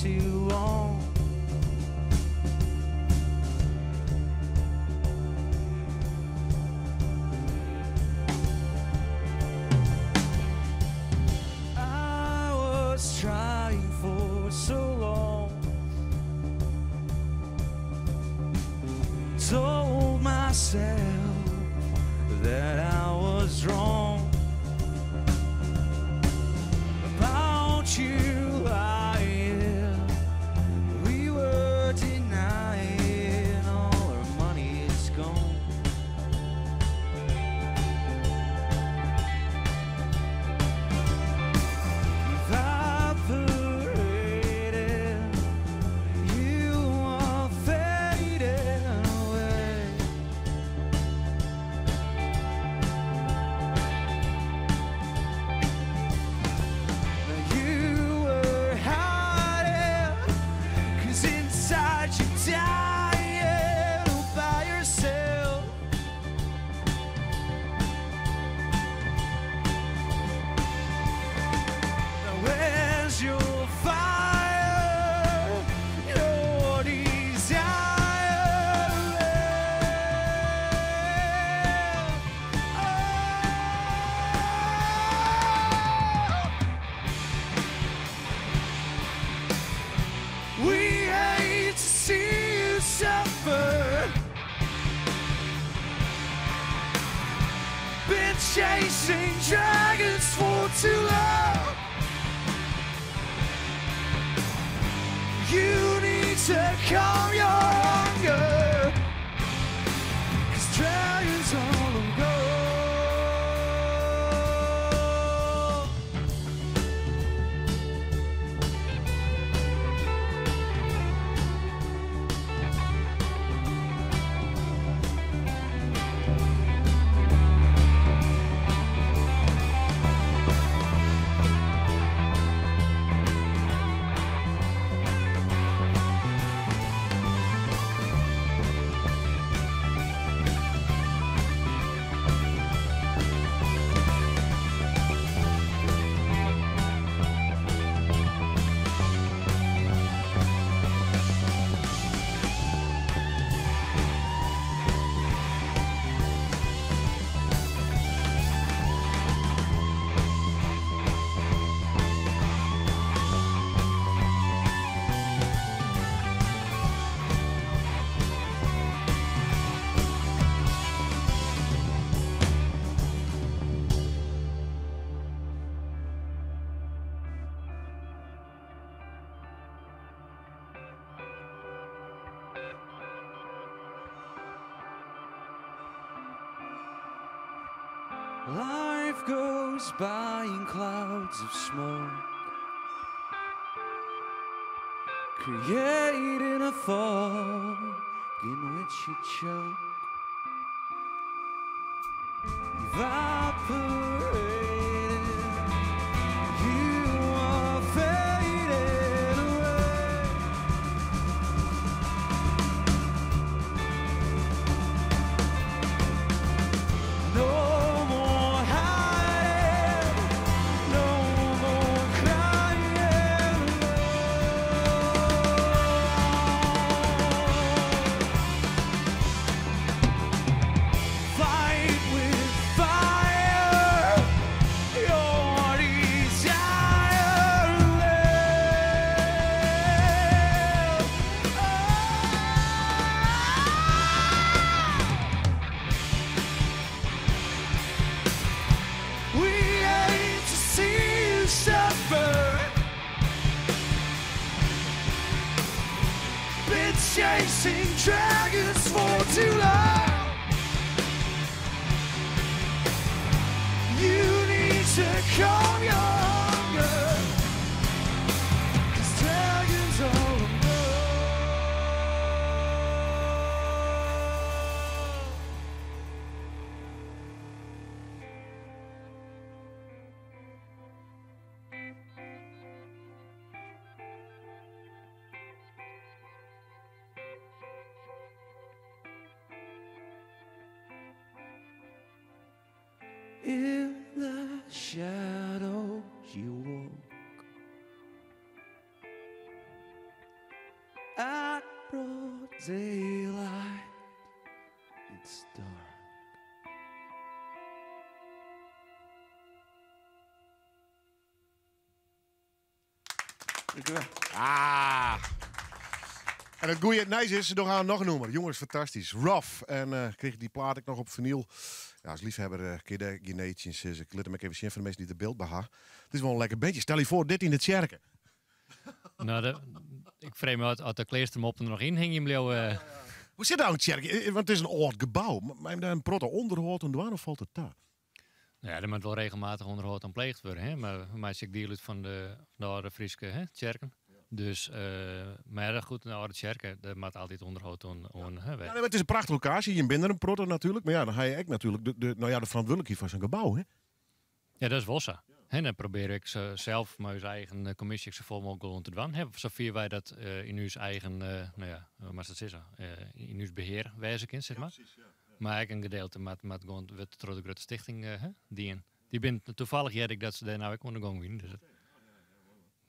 Too long. I was trying for so long. Told myself that I was wrong about you. chasing dragons for too long. You need to calm your hunger, 'cause dragons all are gone. Life goes by in clouds of smoke, creating a fog in which you choke. Evaporated, you are fading away. No more hiding, no more crying alone. Fight with fire, your desire live. We hate to see you suffer. Been chasing dragons for too long. You need to calm your hunger, 'cause dragons all in the shadows you walk, at broad daylight it's dark. Dankjewel. Ah. En het goeie, het nice is, ze gaan nog een nummer. Jongens, fantastisch. Rough. En kreeg die plaat ik nog op vinyl. Ja, als liefhebber kun je daar genetjes. Ik laat hem even zien voor de mensen die het beeld behaan. Het is wel een lekker beetje. Stel je voor, dit in het kerken. Nou, ik vreem me uit de kleerste mop er nog in hing je hem jou. Hoe zit dat in het kerken? Want het is een oud gebouw. Maar daar een protte onderhoud en douane valt het daar. Ja, er moet wel regelmatig onderhoud aan pleegd worden. Hè? Maar voor mij is ik deel uit van de oude Friese kerken. Dus, maar ja, goed, de oude kerken, daar moet altijd onderhoud aan. Ja, nee, het is een prachtige locatie. Je bent er een protter natuurlijk. Maar ja, dan ga je echt natuurlijk de verantwoordelijkheid van zijn gebouw. Hè? Ja, dat is wel zo. En dan probeer ik zelf met mijn eigen commissie zo vol mogelijk te doen. Zoveel wij dat in uw eigen, maar dat is in uw beheer wijzen kind, zeg maar. Ja, precies, ja. Maar ik een gedeelte met gewoon de Grote Stichting dienen. Die bent toevallig ik dat ze daar nou ook onder gang winnen. Dus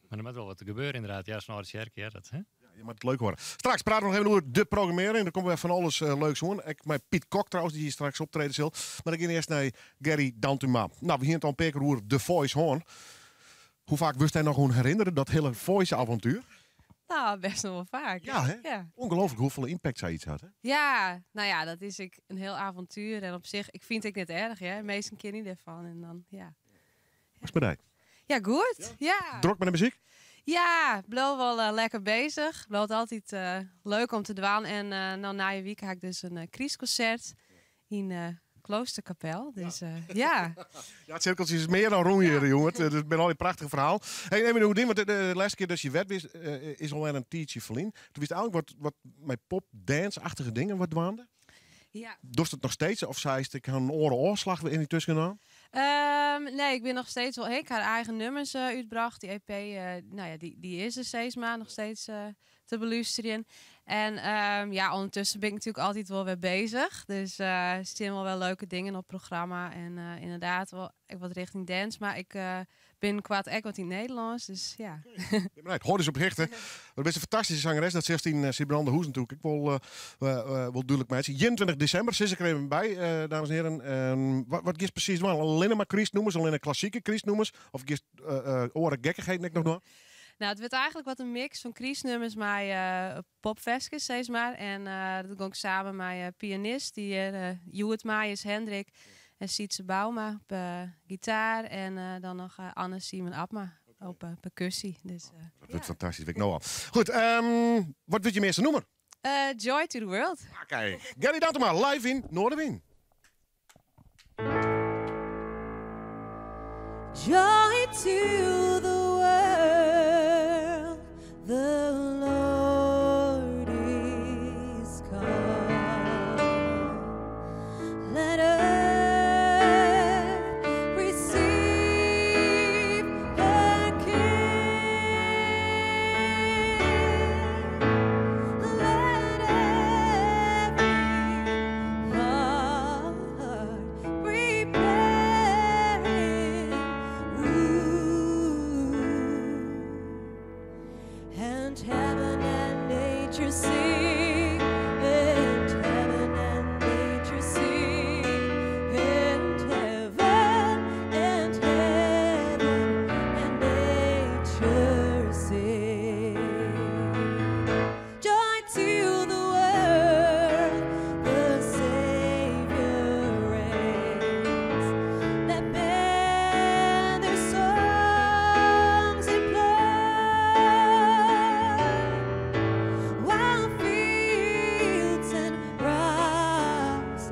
maar er moet wel wat te gebeuren inderdaad. Ja, snel de kerk, ja dat. Hè? Ja, je moet het leuk horen. Straks praten we nog even over de programmering. Er komt weer van alles leuks hoor. Ik met Piet Kok trouwens, die hier straks optreden zal. Maar ik ga eerst naar Gary Dantuma. Nou, we gaan het al een paar keer over The Voice horen. Hoe vaak wist hij nog gewoon herinneren dat hele Voice-avontuur? Nou, best nog wel vaak. Ja, hè? Ja. Ongelooflijk hoeveel impact zij iets had, hè? Ja, nou ja, dat is een heel avontuur. En op zich, ik vind het net erg, hè. De meesten kennen niet ervan. En dan, ja. Was het met jij? Ja, goed. Ja. Druk met de muziek? Ja, blijf wel lekker bezig. Blijft altijd leuk om te doen. En nou, na je week heb ik dus een Kriesconcert in Kloosterkapel. Dus ja. Ja, het cirkeltje is meer dan rond hier, jongen. Het is al een prachtig verhaal. Hey, neem me hoe ding, want de laatste keer dat je werd is al een tijdje verlien. Toen wist eigenlijk wat met pop-dance-achtige dingen wat dwaande. Ja. Doet het nog steeds? Of zei ik een oren-oorslag in die tussen gedaan? Nee, ik ben nog steeds wel. Ik had eigen nummers uitgebracht. Die EP, nou ja, die is er steeds maar nog steeds te beluisteren. En ja, ondertussen ben ik natuurlijk altijd wel weer bezig. Dus er staan wel leuke dingen op het programma. En inderdaad wel wat richting dance. Maar ik ben kwaad echt wat in het Nederlands. Dus ja. Ik hoor dus op hechten. Dat is een fantastische zangeres. Dat zegt in Sibrande Hoes natuurlijk. Ik wil duidelijk mensen. 21 december, zit ik er even bij, dames en heren. Wat is precies wel? Alleen maar Christnummers, alleen een klassieke Christnummers? Of is oren gekkigheid net nog? Nou, het werd eigenlijk wat een mix van Kriesnummers met popfestjes, steeds maar. En dat ging ik samen met pianist, die Joet Maaiers Hendrik en Sietse Bouma op gitaar. En dan nog Anne Simon Abma op percussie. Dus, dat wordt fantastisch, weet ik nou al. Goed, wat wil je meeste noemen? Joy to the World. Oké, Gary Datema, live in Noorderwien. Joy to the world, the Lord is come. Let earth receive her King. Let every heart prepare Him room. And heaven and nature sing, and heaven and nature sing, and heaven and nature sing. Joy to the world, the Savior reigns. Let bear their songs in blood, while fields and rocks,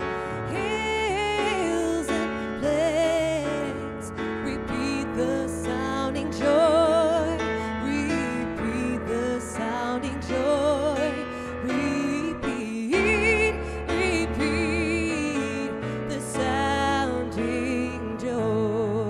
hills and plains repeat the sounding joy, repeat the sounding joy, repeat the sounding joy.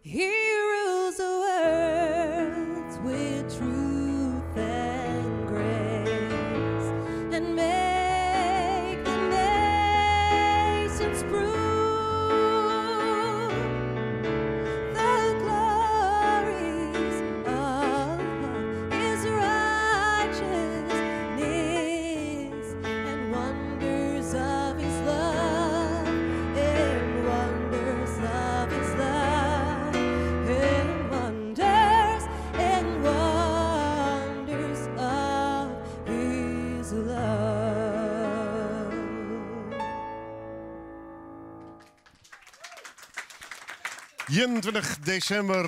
He rules the world with truth and grace, and make the nations prove the glories of His righteousness, and wonders of His love, and wonders of His love, and wonders of His love. 21 december,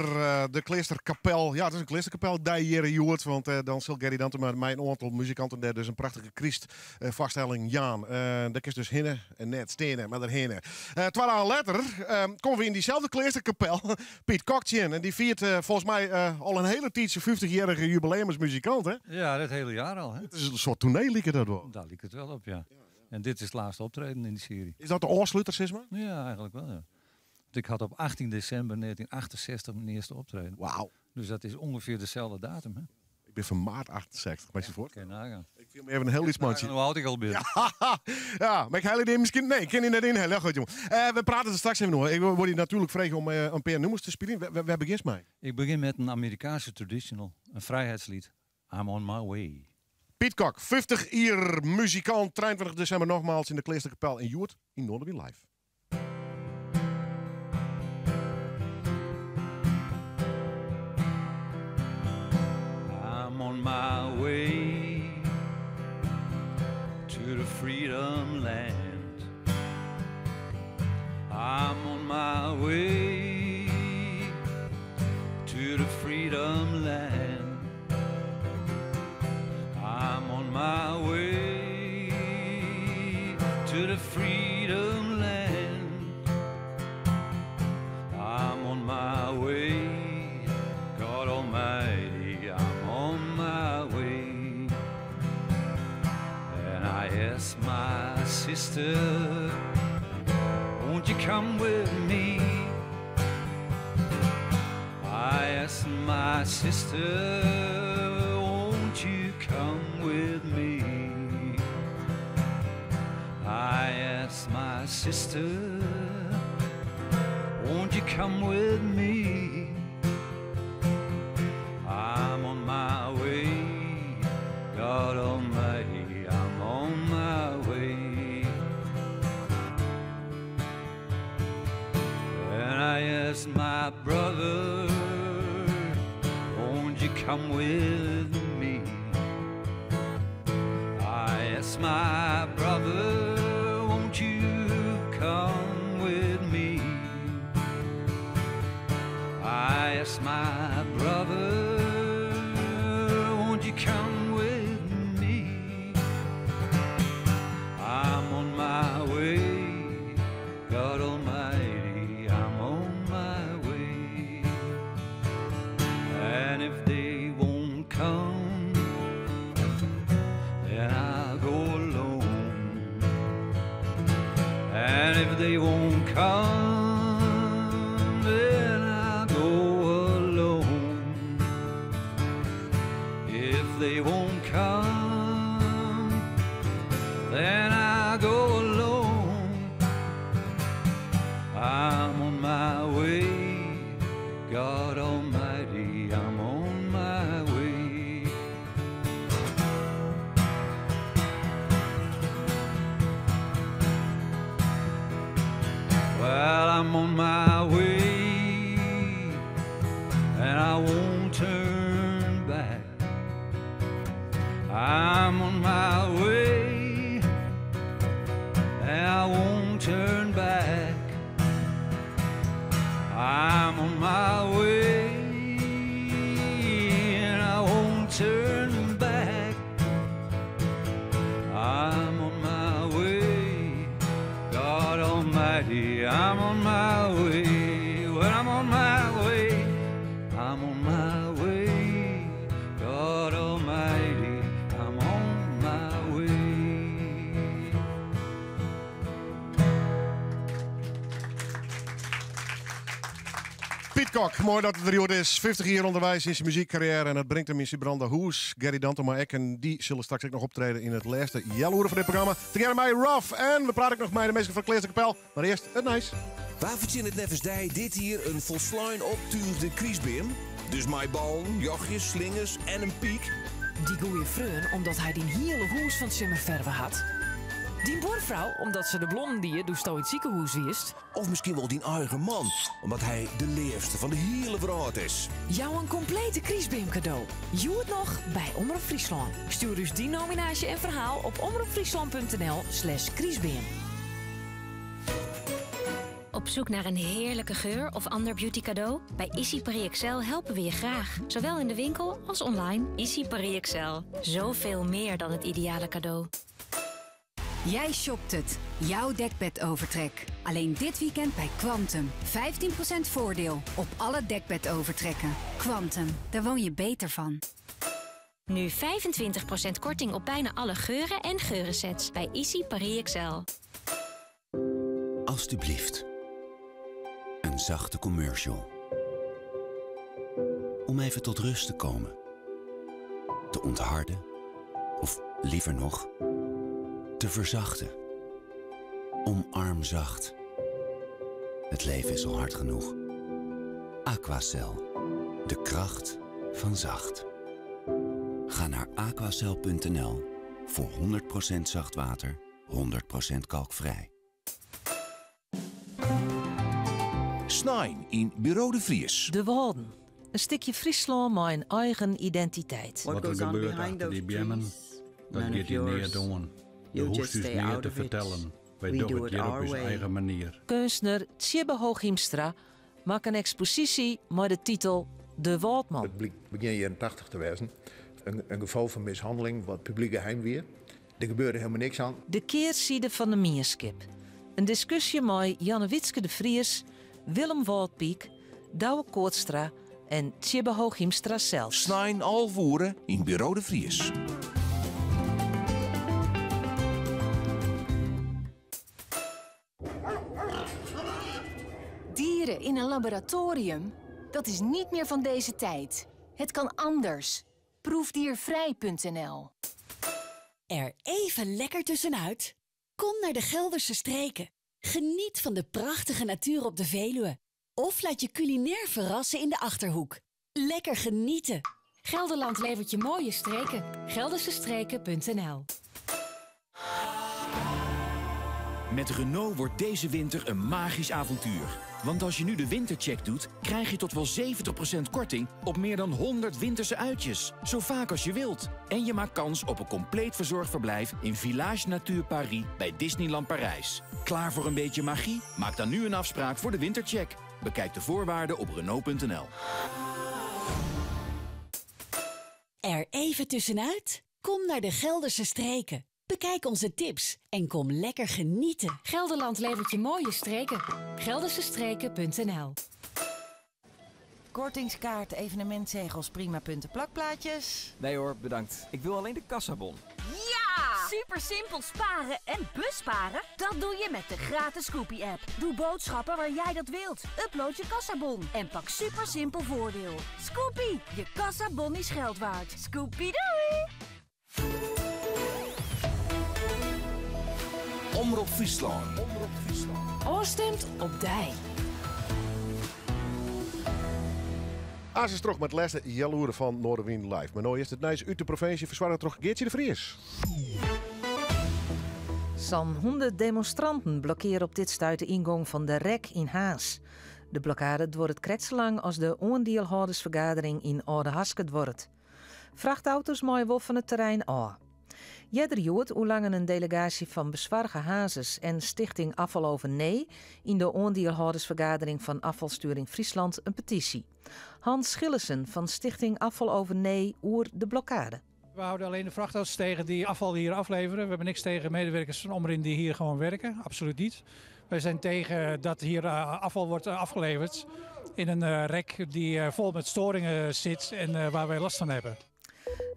de Kleesterkapel. Ja, het is een Kleesterkapel, die hier Joert. Want dan zal Gary Dantema mijn aantal muzikanten daar dus een prachtige Christ-vaststelling Jaan. Dat is dus hinnen en net stenen, maar daarheen. 12 jaar later komen we in diezelfde Kleesterkapel. Piet Koktjen. En die viert volgens mij al een hele tijd zijn 50-jarige jubileum als muzikant, hè? Ja, dat hele jaar al. Hè? Het is een soort toneel, liep het dat wel. Daar liep het wel op, ja. En dit is het laatste optreden in die serie. Is dat de oorsluiter, Sisma? Ja, eigenlijk wel, ja. Want ik had op 18 december 1968 mijn eerste optreden. Wauw. Dus dat is ongeveer dezelfde datum, hè? Ik ben van maart 68, weet je voor? Kan je nagaan. Ik viel me even een heel iets mandje. Hoe oud ik al ben. Ja, maar ik heil die misschien... Nee, ik ken je net inhalen. Ja, goed, jongen. We praten er straks even nog. Ik word je natuurlijk vragen om een paar nummers te spelen. Waar begin je mee? Ik begin met een Amerikaanse traditional. Een vrijheidslied. I'm on my way. Piet Kok, 50 jaar muzikant. 23 december nogmaals in de Kleesterkapel in Joert in Noorderwien live. I'm on my way to the freedom land. I'm on my way to the freedom land. I'm on my way to the freedom land. I'm on my way, God Almighty, I'm on my way. And I asked my sister, won't you come with me? I asked my sister, won't you come with me? I asked my sister, won't you come with me? I'm on my way, God Almighty, I'm on my way. And I asked my brother, won't you come with me? I asked my brother, won't you come with me? I asked my brother, won't you come with me? I'm on my way, God Almighty, I'm on my way. And if they won't come, then I'll go alone. And if they won't come, then I'll go alone. If they won't come, then I'll go alone. I'm on my way, God Almighty, I'm on my way. Well, I'm on my way, and I won't turn back. I'm on my way, and I won't turn back. I'm on my way, and I won't turn back. I'm on my way, God Almighty, I'm on my way. Well, I'm on my way, I'm on my way, God Almighty, I'm on my way. Piet Kok, mooi dat het er joh is. 50 jaar onderwijs in zijn muziekcarrière en dat brengt hem in zijn brande hoes. Gary Dantema en die zullen straks ook nog optreden in het laatste Jelloeren van dit programma. Tegen mij Ruff en we praten ook nog met de mensen van Kleesterkapel. Maar eerst het nice. Waarvoor in het Nevensdij dit hier een volslijn optuurde kriesbeam? Dus mijn bal, jochjes, slingers en een piek. Die goeie vreun omdat hij die hele hoes van Simmerverve had. Die boervrouw omdat ze de blondie dus in het ziekenhuis wist. Of misschien wel die eigen man, omdat hij de leerste van de hele wereld is. Jou een complete kriesbeam cadeau. Joe het nog bij Omroep Friesland. Stuur dus die nominatie en verhaal op omroepfriesland.nl/kriesbeam. Op zoek naar een heerlijke geur of ander beauty cadeau? Bij Issy Paris Excel helpen we je graag. Zowel in de winkel als online. Issy Paris Excel. Zoveel meer dan het ideale cadeau. Jij shopt het. Jouw dekbedovertrek. Alleen dit weekend bij Quantum. 15% voordeel op alle dekbedovertrekken. Quantum, daar woon je beter van. Nu 25% korting op bijna alle geuren en geurensets bij Easy Paris Excel. Alsjeblieft. Een zachte commercial. Om even tot rust te komen. Te ontharden. Of liever nog, te verzachten. Omarm zacht. Het leven is al hard genoeg. Aquacel. De kracht van zacht. Ga naar aquacel.nl voor 100% zacht water, 100% kalkvrij. Snijn in Bureau de Vries. De Walden. Een stukje Friesland met een eigen identiteit. Wat er gebeurt achter die bemmen, dat gaat hij neer doen. Je hoeft dus meer te vertellen. Wij doen het hier op onze eigen manier. Kunstenaar Tjibbe Hooghiemstra maakt een expositie met de titel De Waldman. Het begin jaren 80 te wezen. Een geval van mishandeling, wat publiek geheim weer. Er gebeurde helemaal niks aan. De keerzijde van de Mierskip. Een discussie met Janne Witske de Vries, Willem Waldpiek, Douwe Koortstra en Tjibbe Hooghiemstra zelf. Snijn alvoeren in Bureau de Vries. Dieren in een laboratorium, dat is niet meer van deze tijd. Het kan anders. Proefdiervrij.nl. Er even lekker tussenuit? Kom naar de Gelderse streken. Geniet van de prachtige natuur op de Veluwe. Of laat je culinair verrassen in de Achterhoek. Lekker genieten. Gelderland levert je mooie streken. Geldersestreken.nl. Met Renault wordt deze winter een magisch avontuur. Want als je nu de wintercheck doet, krijg je tot wel 70% korting op meer dan 100 winterse uitjes. Zo vaak als je wilt. En je maakt kans op een compleet verzorgd verblijf in Village Natuur Paris bij Disneyland Parijs. Klaar voor een beetje magie? Maak dan nu een afspraak voor de wintercheck. Bekijk de voorwaarden op Renault.nl. Er even tussenuit? Kom naar de Gelderse streken. Bekijk onze tips en kom lekker genieten. Gelderland levert je mooie streken. Geldersestreken.nl. Kortingskaart, evenementzegels, prima punten, plakplaatjes. Nee hoor, bedankt. Ik wil alleen de kassabon. Ja! Super simpel sparen en busparen? Dat doe je met de gratis Scoopy-app. Doe boodschappen waar jij dat wilt. Upload je kassabon en pak super simpel voordeel. Scoopy, je kassabon is geld waard. Scoopy doei! Omroep Friesland. Oorstemt op Dij. Als is terug met les jaloeren van Noorderwind Live. Maar nu is het nice uit de provincie verzwaren terug Geertje de Vries. Zo'n 100 demonstranten blokkeren op dit stuit de ingang van de REK in Haas. De blokkade wordt het kretselang als de oordeelhoudersvergadering in Oude-Hasket wordt. Vrachtauto's mooien wel van het terrein af. Jeder joert hoe lang een delegatie van Bezwarge Hazes en Stichting Afval over Nee in de oordeelhoudersvergadering van Afvalsturing Friesland een petitie. Hans Schillessen van Stichting Afval over Nee oer de blokkade. We houden alleen de vrachtauto's tegen die afval hier afleveren. We hebben niks tegen medewerkers van Omrin die hier gewoon werken. Absoluut niet. Wij zijn tegen dat hier afval wordt afgeleverd in een rek die vol met storingen zit en waar wij last van hebben.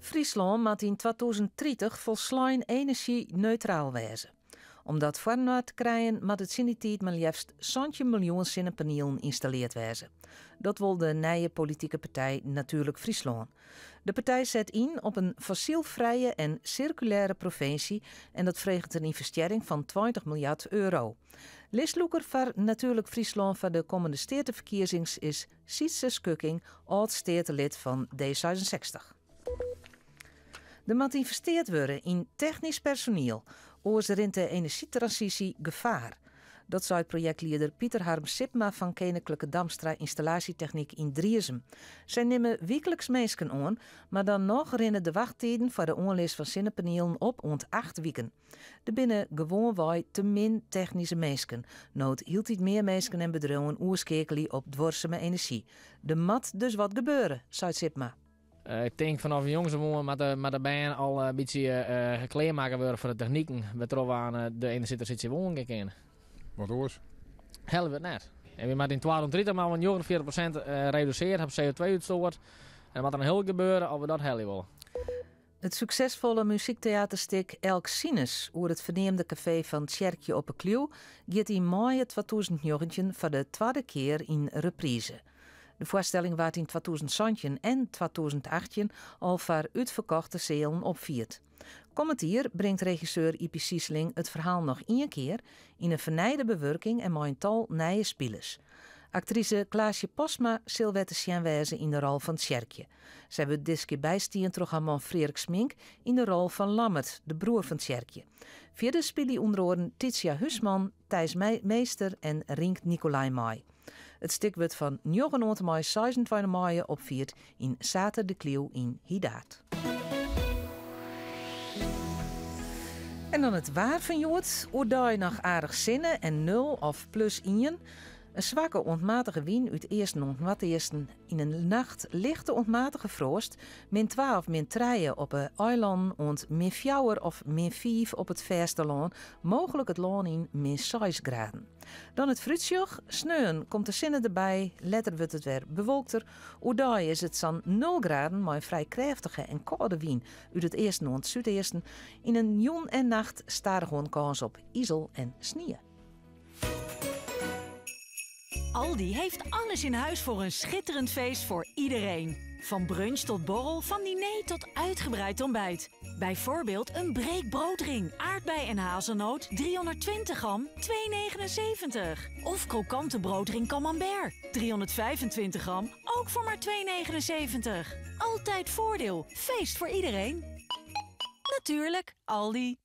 Friesland moet in 2030 volslijn energie-neutraal wezen. Om dat vooruit te krijgen, moet het sinitieit maar liefst 20 miljoen zonnepanelen installeerd wezen. Dat wil de nieuwe politieke partij Natuurlijk Friesland. De partij zet in op een fossielvrije en circulaire provincie en dat vreegt een investering van 20 miljard euro. Lisloeker voor Natuurlijk Friesland voor de komende stedenverkiezings is Sietse Skukking, oud-stedenlid van D66. Er moet investeerd worden in technisch personeel, oors er in de energietransitie gevaar. Dat zei projectleider Pieter Harm Sipma van Koninklijke Damstra Installatietechniek in Driersem. Zij nemen wekelijks mensen aan, maar dan nog rennen de wachttijden voor de aanlees van zonnepanelen op rond 8 weken. Er binnen gewoon wij te min technische mensen. Nood hield niet meer mensen en bedrijven oerskekelen op dwarseme energie. Er moet dus wat gebeuren, zei Sipma. Ik denk vanaf jongens maar de band al een beetje gekleermaken worden voor de technieken. We troffen aan de energietransitie wonen kennen. Wat oors? Helemaal net. En we moeten in 2030 maar een 49% reduceren op CO2-uitstoot. En wat er een heel gebeuren als we dat helemaal willen. Het succesvolle muziektheaterstuk Elk Sinus oer het verneemde café van Tjerkje op een Kluw gaat in mei 2019 voor de tweede keer in reprise. De voorstelling werd in 2017 en 2018 al voor uitverkochte zalen opvierd. Commentier brengt regisseur Ipi Siesling het verhaal nog één keer in een vernijde bewerking en met een tal nieuwe spelers. Actrice Klaasje Posma zal te zien wezen in de rol van Tjerkje. Zij wordt dit keer bijstien door haar man Frederik Smink in de rol van Lammert, de broer van Tjerkje. Verder spelen onder andere Titia Husman, Thijs Meester en Rink Nicolai Maai. Het stuk wordt van 9 mei 26 mei opvierd in Sater de Klieuw in Hidaat. En dan het waar van Jood. Oerdai nog aardig zinnen en 0 of +1. Een zwakke ontmatige wind uit eerste ontmatigsten. In een nacht lichte ontmatige frost. -12 of -3 op een eiland en -4 of -5 op het vasteland. Mogelijk het land in -6 graden. Dan het fruitsjoch. Sneeuwen komt de zinnen erbij. Later wordt het weer bewolkter. Oerdai is het zo'n 0 graden, maar een vrij krachtige en koude wind uit het eerste en het zuideersten. In een jon en nacht staat er gewoon kans op ijzel en sneeuw. Aldi heeft alles in huis voor een schitterend feest voor iedereen. Van brunch tot borrel, van diner tot uitgebreid ontbijt. Bijvoorbeeld een breekbroodring, aardbei en hazelnoot, 320 gram, 2,79. Of krokante broodring camembert, 325 gram, ook voor maar 2,79. Altijd voordeel, feest voor iedereen. Natuurlijk, Aldi.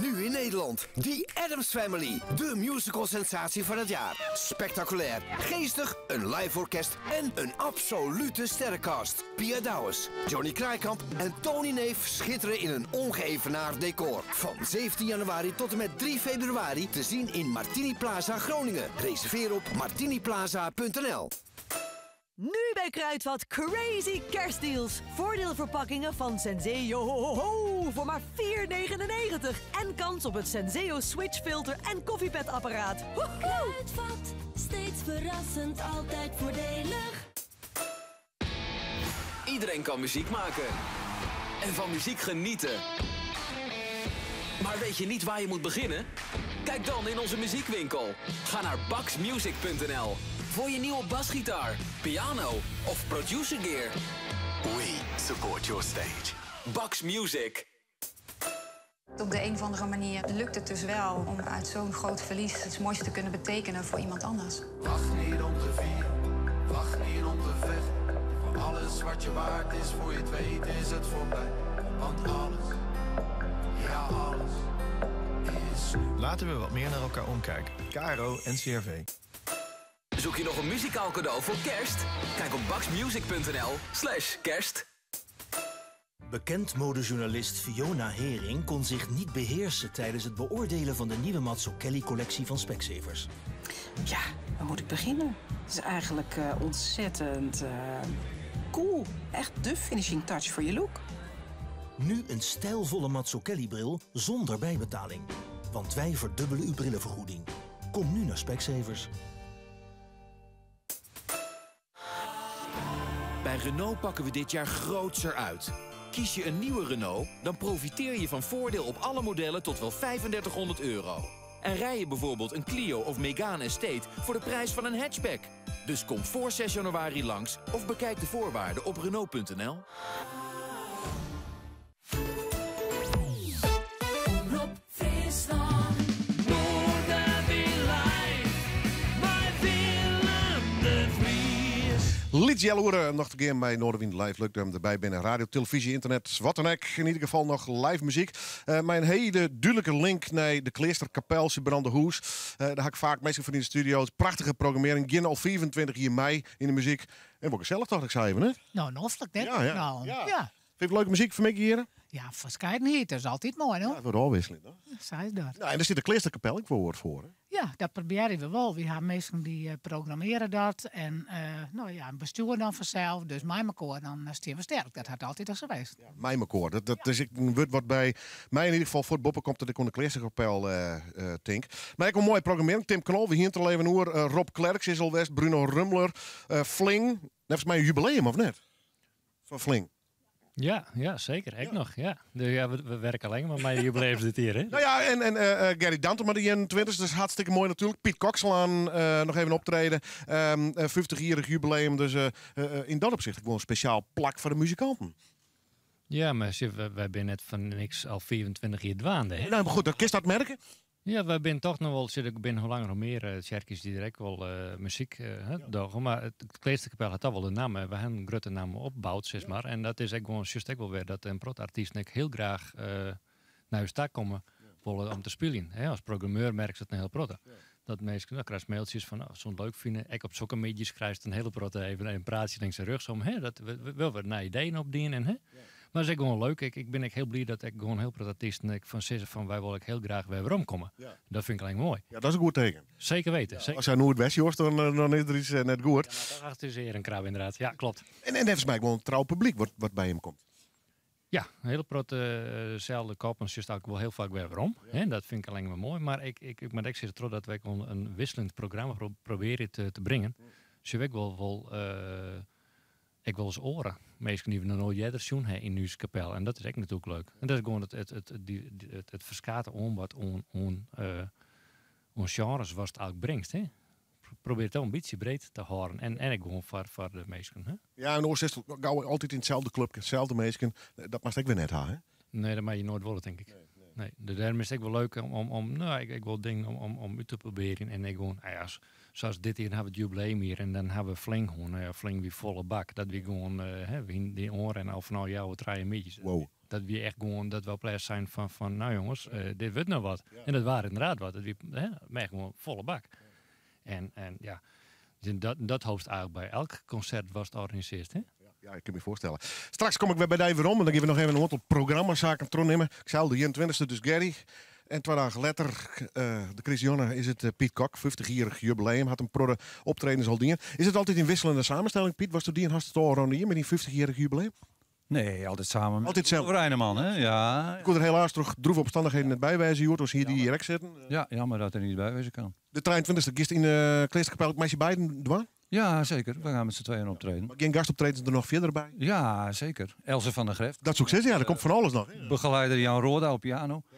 Nu in Nederland, The Addams Family. De musical-sensatie van het jaar. Spectaculair, geestig, een live orkest en een absolute sterrencast. Pia Douwes, Johnny Kraaikamp en Tony Neef schitteren in een ongeëvenaard decor. Van 17 januari tot en met 3 februari te zien in Martini Plaza Groningen. Reserveer op martiniplaza.nl. Nu bij Kruidvat crazy kerstdeals. Voordeelverpakkingen van Senseo voor maar €4,99. En kans op het Senseo switchfilter en koffiepetapparaat. Kruidvat, steeds verrassend, altijd voordelig. Iedereen kan muziek maken. En van muziek genieten. Maar weet je niet waar je moet beginnen? Kijk dan in onze muziekwinkel. Ga naar baxmusic.nl. Voor je nieuwe basgitaar, piano of producer gear. We support your stage. Bax Music. Op de een of andere manier lukt het dus wel om uit zo'n groot verlies iets moois te kunnen betekenen voor iemand anders. Wacht niet om te vieren, wacht niet om te vechten. Voor alles wat je waard is, voor je het weet is het voorbij. Want alles, ja alles, is... Laten we wat meer naar elkaar omkijken. KRO en CRV. Zoek je nog een muzikaal cadeau voor kerst? Kijk op baxmusic.nl/kerst. Bekend modejournalist Fiona Hering kon zich niet beheersen tijdens het beoordelen van de nieuwe Mazzucchelli-collectie van Specsavers. Ja, waar moet ik beginnen? Het is eigenlijk ontzettend cool. Echt de finishing touch voor je look. Nu een stijlvolle Mazzucchelli-bril zonder bijbetaling. Want wij verdubbelen uw brillenvergoeding. Kom nu naar Specsavers. Bij Renault pakken we dit jaar grootser uit. Kies je een nieuwe Renault, dan profiteer je van voordeel op alle modellen tot wel €3500. En rij je bijvoorbeeld een Clio of Megane Estate voor de prijs van een hatchback. Dus kom voor 6 januari langs of bekijk de voorwaarden op Renault.nl. Rob Friesland. Liedje Jaloeren, nog een keer bij Noorderwind Live. Leuk dat we erbij binnen radio, televisie, internet, wat dan ook. In ieder geval nog live muziek. Mijn hele duidelijke link naar de Kleesterkapel, Brande Hoes. Daar heb ik vaak mensen van in de studio's. Prachtige programmering. Begin al 24 mei in de muziek. En wat gezellig toch, ik zei even, hè? Nou, een hoofdelijk, hè? Ja. Nou, ja. Vind je het leuke muziek voor mij hier? Ja, verscheidenheid. Dat is altijd mooi, hoor. Ja, voor de afwisseling, toch? Zij is dat. Nou, en er zit de Kleesterkapel ik voor. Hè? Ja, dat proberen we wel. We hebben mensen die programmeren dat. En een bestuur dan vanzelf. Dus Mijmerkoor, dan steen we sterk. Dat had altijd al geweest. Ja, Mijmerkoor. Dat is een woord wat bij mij in ieder geval voor het boppen komt dat ik kon de Kleesterkapel denk. Maar ik een mooie programmering. Tim Knol, we hier te leven hoor. Rob Klerks is al west. Bruno Rumler. Fling. Dat is mijn jubileum, of net? Van Fling. Ja, zeker. Ik nog, ja. We werken alleen maar met jubileums dit hier, hè? Nou ja, en Gary Dantema, die 21, dus hartstikke mooi natuurlijk. Piet Kokslaan nog even optreden. 50-jarig jubileum, dus in dat opzicht gewoon een speciaal plak voor de muzikanten. Ja, maar wij zijn net van niks al 24 jaar dwaande, hè? Nou, maar goed, dat kun je dat merken? Ja, wij zijn toch nog wel, ik ben hoe langer hoe meer tjerkjes die direct wel muziek doen. Maar het Kleesterkapel had toch wel een naam. We hebben een grote naam opgebouwd, zeg maar. En dat is ook gewoon juist ook wel weer dat een protartiest heel graag naar je stad komen willen om te spelen. Hè? Als programmeur merk je het een heel protte. Dat mensen, dan krijg je mailtjes van, zo'n leuk vinden. Ik op zulke media's krijg je een hele protte even een praatje langs de rug. Zo, dat wil we naar ideeën opdienen. Hè? Maar dat is gewoon leuk. Ik ben heel blij dat ik gewoon heel protatist en ik van zeggen van wij willen heel graag weer omkomen. Ja. Dat vind ik alleen mooi. Ja, dat is een goed teken. Zeker weten. Ja, als jij nooit west Joost, dan is er iets net goed. Ja, dat is zeer een krab inderdaad. Ja, klopt. En volgens mij gewoon een trouw publiek wat bij hem komt. Ja, een hele protezelfde kop en just ook wel heel vaak weer waarom. Ja. Dat vind ik alleen maar mooi. Maar ik zeg trots dat wij gewoon een wisselend programma proberen te brengen. Dus je weet wel ik wil eens oren. Meestal die we nog nooit eerder zien in uw kapel. En dat is echt natuurlijk leuk. En dat is gewoon het verskaten om wat ons genres was het eigenlijk brengt. Hè? Probeer het wel een beetje breed te horen. En ik gewoon voor de meesten. Hè? Ja, en Oost is altijd in hetzelfde clubje, hetzelfde meesten. Dat mag ik weer net hebben. Nee, dat mag je nooit willen, denk ik. Nee. Daarom is het ook wel leuk ik wil dingen om u te proberen. En ik gewoon, zoals dit hier hebben we het jubileum hier. En dan hebben we flink gewoon, flink wie volle bak. Dat we gewoon, die oren en of nou jou wat rijden metjes. Wow. Dat we echt gewoon, dat wel players zijn van nou jongens, dit wordt nou wat. Ja. En dat waren inderdaad wat. Dat we gewoon volle bak. Ja. En ja, dat hoofd eigenlijk bij elk concert was het georganiseerd, hè? Ja, ik kan me voorstellen. Straks kom ik weer bij die weer om en dan geven we nog even een aantal programmazaken terugnemen. Ik zei al, de 21e dus Gary. En 2 dagen later, de Christiane, is het Piet Kok, 50-jarig jubileum, had een optreden al dingen. Is het altijd in wisselende samenstelling, Piet? Was er die een hartstikke rond hier met die 50-jarig jubileum? Nee, altijd samen met altijd zelf. Rijneman, hè? Ja. Ik kon er helaas toch droeve omstandigheden net bij wijzen, Joert, als hier die direct zitten. Ja, jammer dat er niet bij wezen kan. De 23e, gist in de Kleesterkapel met je beiden doen? Ja, zeker. We gaan met z'n tweeën optreden. Maar geen gastoptredens er nog verder bij? Ja, zeker. Else van der Greft. Dat succes, ja. Er komt van alles nog. Begeleider Jan Roda op piano. Ja.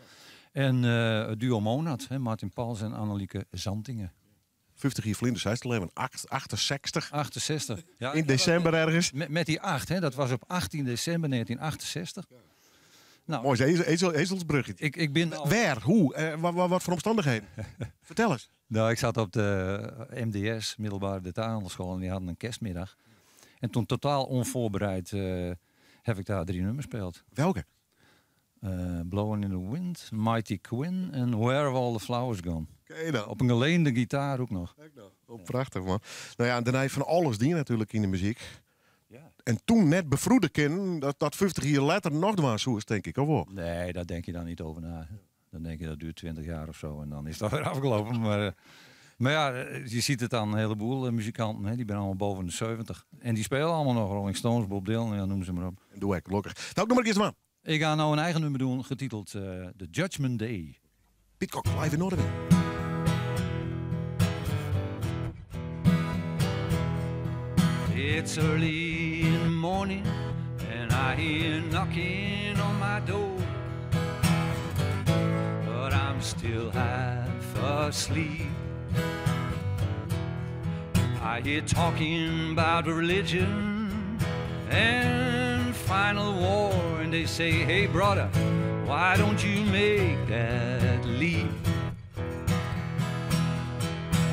En het duo Monat, Martin Pals en Annelieke Zantingen. 50 jaar Vlinders, hij is te leven. 68. 68. Ja, in december ergens. Met die 8, hè. Dat was op 18 december 1968. Ja. Nou, mooi, ezelsbruggetje. Ik ben Waar? Hoe? Wat voor omstandigheden? Vertel eens. Nou, ik zat op de MDS, Middelbare Detailhandelschool, en die hadden een kerstmiddag. En toen totaal onvoorbereid heb ik daar 3 nummers gespeeld. Welke? Blowing in the Wind, Mighty Quinn en Where Have All the Flowers Gone. Nou. Op een geleende gitaar ook nog. Oh, prachtig, man. Nou ja, en daarna van alles die natuurlijk in de muziek. Ja. En toen net bevroeden kind dat 50 jaar later nog maar zo is, denk ik. Of wel? Nee, daar denk je dan niet over na. Dan denk je dat duurt 20 jaar of zo en dan is dat weer afgelopen. Maar ja, je ziet het aan een heleboel muzikanten. Hè, die zijn allemaal boven de 70. En die spelen allemaal nog Rolling Stones, Bob Dylan, ja, noem ze maar op. En doe ik, gelukkig. Nou, noem maar eens maar. Ik ga nou een eigen nummer doen, getiteld The Judgment Day. Piet Kok, live in orde. It's early in the morning and I hear knocking on my door, but I'm still half asleep. I hear talking about religion and final war, and they say, hey brother, why don't you make that leap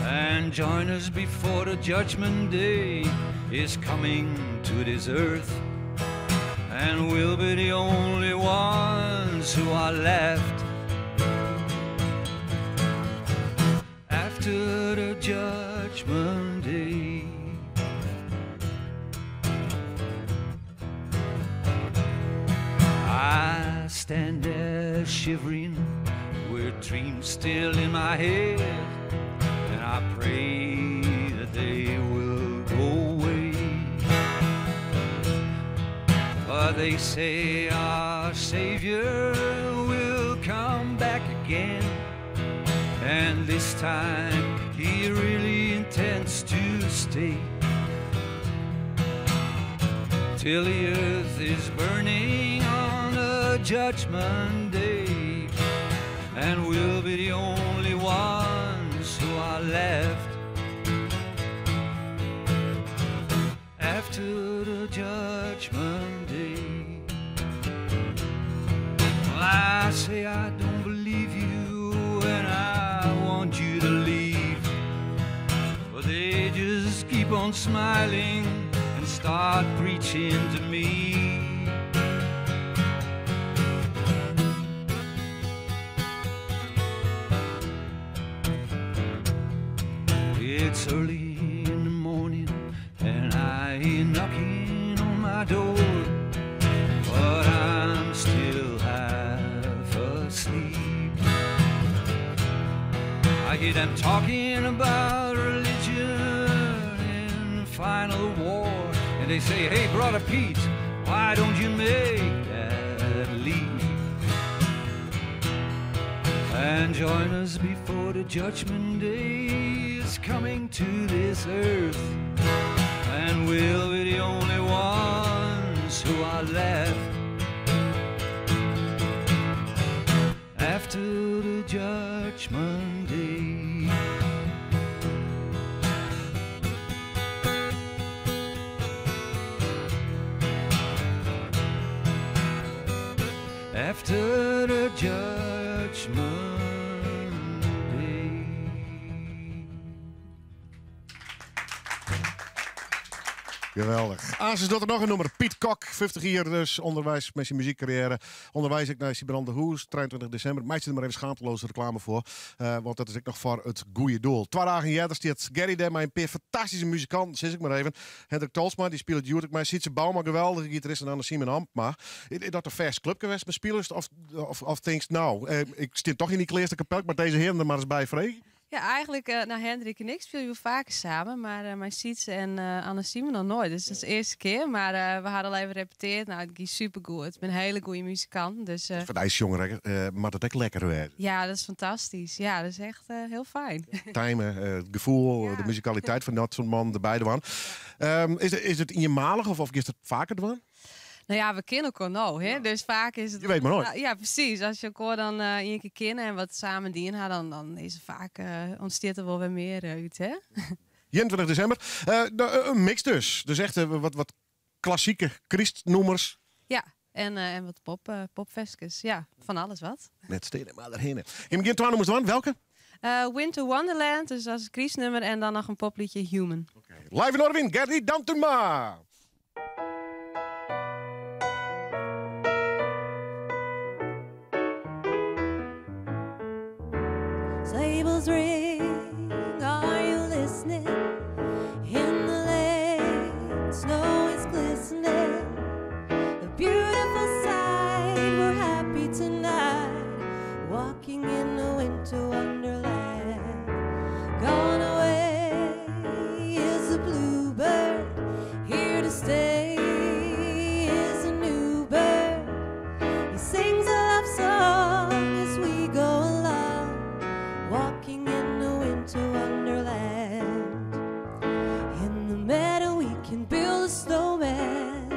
and join us before the judgment day is coming to this earth, and we'll be the only ones who are left after the judgment day. I stand there shivering with dreams still in my head, and I pray that they will go away. But they say our Savior will come back again, and this time he really intends to stay. till the earth is burning on a judgment day, and we'll be the only ones who are left after the judgment day. Well, I say I don't believe you and I want you to leave, but they just keep on smiling and start preaching to me. It's early in the morning and I hear knocking on my door, but I'm still half asleep. I hear them talking about religion and final war, and they say, hey brother Pete, why don't you make that leap and join us before the judgment day is coming to this earth, and we'll be the only ones who are left after the judgment day. After the judgment day. Geweldig. Azes doet er nog een nummer. Piet Kok, 50 jaar dus, onderwijs met zijn muziekcarrière. Onderwijs ik naar Sibrand de Hoes, 23 december. Maak je er maar even schaamteloze reclame voor. Want dat is ik nog voor het goede doel. 2 dagen eerder staat Gary daar, mijn peer fantastische muzikant, zeg ik maar even. Hendrik Tolsma, die speelt Jurik, maar Sietse Bouwman, geweldige gitarist en dan Simon Ampma. Is dat een vers club geweest met spelers? Of thinkst nou, ik zit toch in die kleerste kapel, maar deze heren er maar eens bij vrij. Ja, eigenlijk, Hendrik en ik spelen we vaker samen, maar mijn Sietse en Anne Simon nog nooit. Dus dat is de eerste keer, maar we hadden al even repeteerd. Nou, het ging supergoed. Ik ben een hele goede muzikant. Dus, Van de ijsjonger, maar dat ook lekker weer. Ja, dat is fantastisch. Ja, dat is echt heel fijn. Timen, het gevoel, de muzikaliteit van dat soort man erbij de wan. Is het eenmalig of is het vaker de wan? Nou ja, we kennen elkaar nou, hè? Dus vaak is het... Je weet maar nooit. Ja, precies. Als je elkaar dan een keer kennen en wat samen dienen, dan is het vaak ontsteert er wel weer meer uit, hè? 21 december. Een mix dus. Dus echt wat klassieke Christnummers. Ja, en wat popfestjes. Ja, van alles wat. Met steden maar daarheen. Je begint 12 nummers aan. Welke? Winter Wonderland, dus dat is het Christnummer. En dan nog een popliedje Human. Live in Orwin, Gerdy Dantema. Sleigh bells ring, are you listening? In the lane, snow is glistening. A beautiful sight, we're happy tonight. Walking in the winter wonderland. Gone away is a bluebird. Here to stay is a new bird. He sings a love song as we go along. Walking in the winter wonderland. In the meadow we can build a snowman.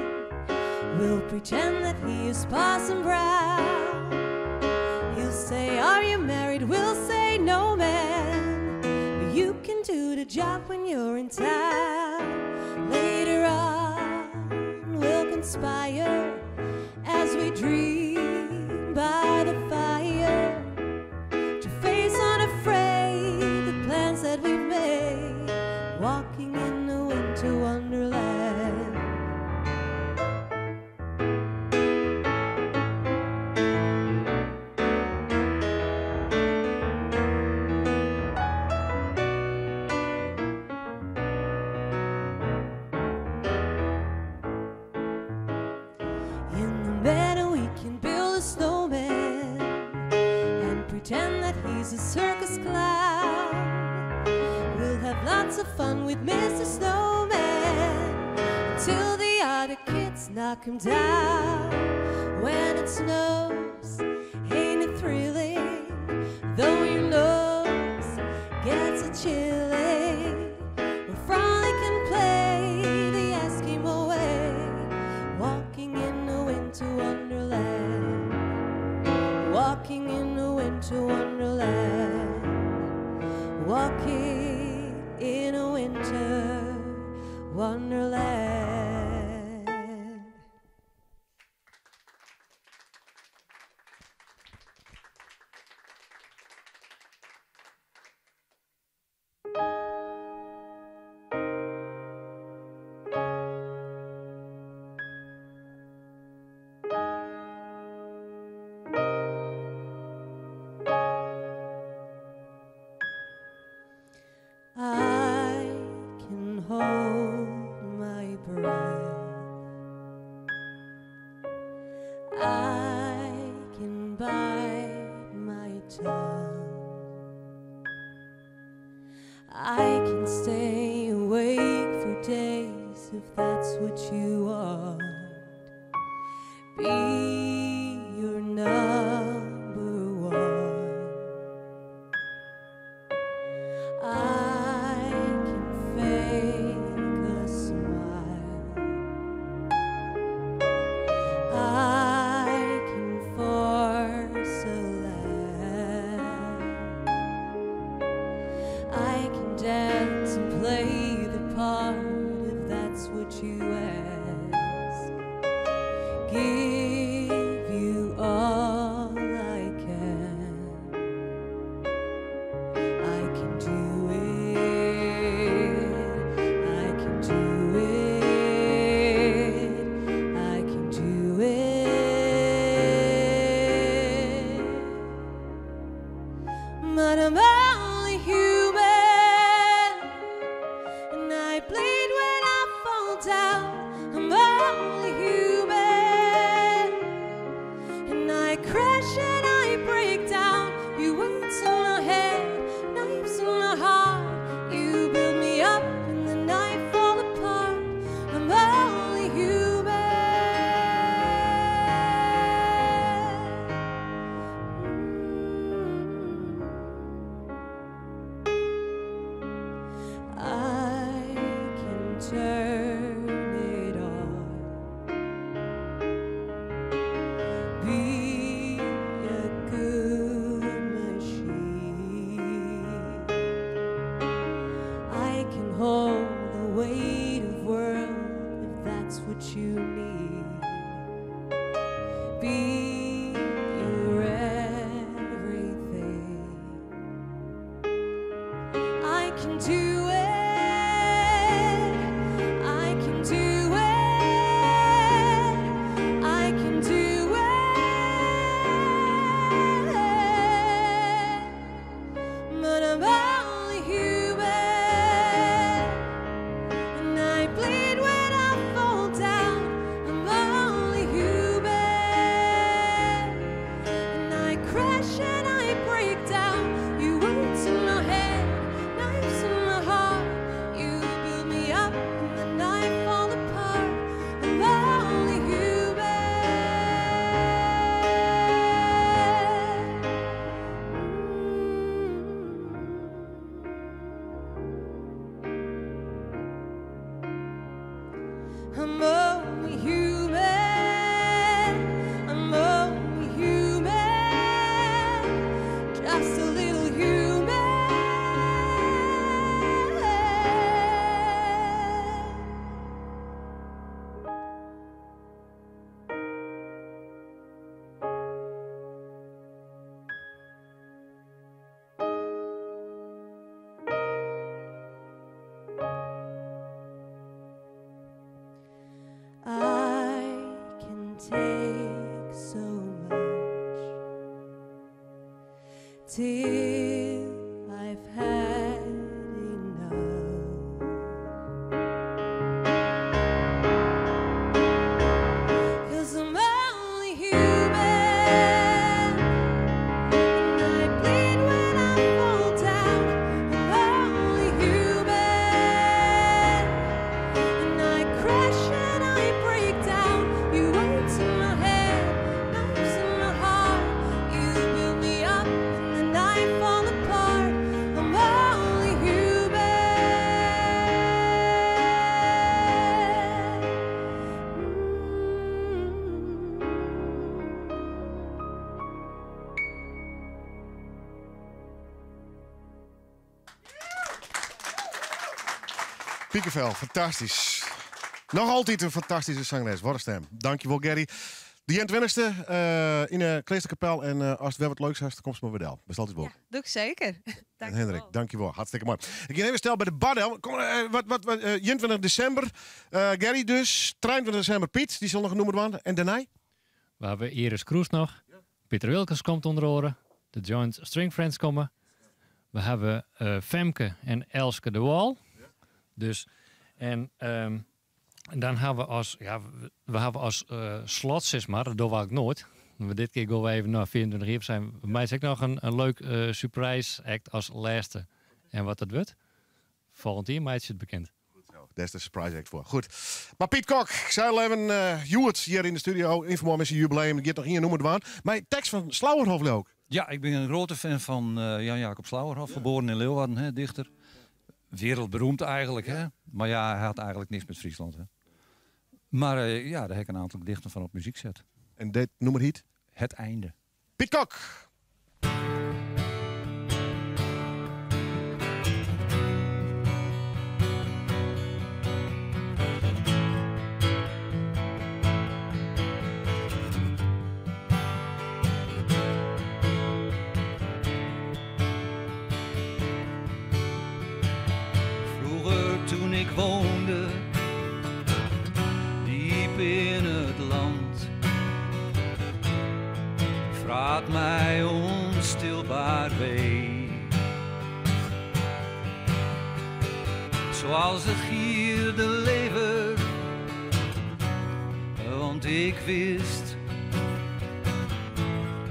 We'll pretend that he is Parson Brown. He'll say, are you married? We'll say, no man. But you can do the job when you're in town. Later on we'll conspire as we dream by the fire. Face unafraid the plans that we've made, walking in the winter wonderland. In the meadow we can build a snowman and pretend that he's a circus clown. We'll have lots of fun with Mr. Snowman until the other kids knock him down. When it snows, ain't it thrilling? Though your nose gets a chilling, we'll frolic and play the Eskimo way, walking in a winter wonderland. I can hold my breath. I can bite my tongue. I can stay awake for days if that's what you want. Be your number one. I can fake a smile. I can force a laugh. I can dance and play the part if that's what you ask. Give you all I can. I can do it. I can do it. I can do it. But I'm only human, and I bleed when I fall down. I'm only human, and I crash and I break down. You words in my head, knives in my heart. You build me up and then I fall apart. I'm only human. I can turn it on. Be a good machine. I can hold the weight of world if that's what you need. Be your everything. I can do it. I can do it. I can do it. But I'm only human, and I bleed when I fall down. I'm only human, and I crash and I break down. You words in my head, knives in my heart. You build me up and then I fall apart. I'm only human. I'm only human. I'm only human. Just a little human. I can take so much till I've had enough. 'Cause I'm only human, and I bleed when I fall down. I'm only human, and I crash and I break down. You words in my head, knives in my heart. You build me up and then I fall apart. Piekenvel, fantastisch. Nog altijd een fantastische zangeres. Wat een stem. Dankjewel, Gary. De 21e in de Kleesterkapel. En als het wel wat leuks is, dan komt ze maar weer del. Best altijd wel. Ja, doe ik zeker. En Hendrik, dankjewel. Hartstikke mooi. Ik ga even stellen bij de Bardel. 21 december. Gary dus. 23 december Piet. Die zal nog genoemd worden. En daarna? We hebben Iris Kroes nog. Pieter Wilkens komt onder oren. De Joint String Friends komen. We hebben Femke en Elske de Wal. Dus, en dan hebben we als slot, zeg maar, dat doen we ook nooit. Dit keer gaan we even naar 24 uur zijn. Bij mij is ook nog een leuk surprise act als laatste. En wat dat wordt? Volgend jaar maakt het bekend. Daar is de surprise act voor. Goed. Maar Piet Kok, zij hebben Hewitt hier in de studio. Informeer met zijn jubileum. Ik heb nog hier noemen het waan. Maar tekst van Slauerhoff ook. Ja, ik ben een grote fan van Jan-Jacob Slauerhoff. Geboren in Leeuwarden, hè, dichter. Wereldberoemd eigenlijk, hè. Maar ja, hij had eigenlijk niks met Friesland, hè. Maar daar heb ik een aantal gedichten van op muziek zet. En dit noem het Het Einde. Piet Kok. Toen ik woonde, diep in het land, vraat mij onstilbaar wee. Zoals het gierde leven, want ik wist,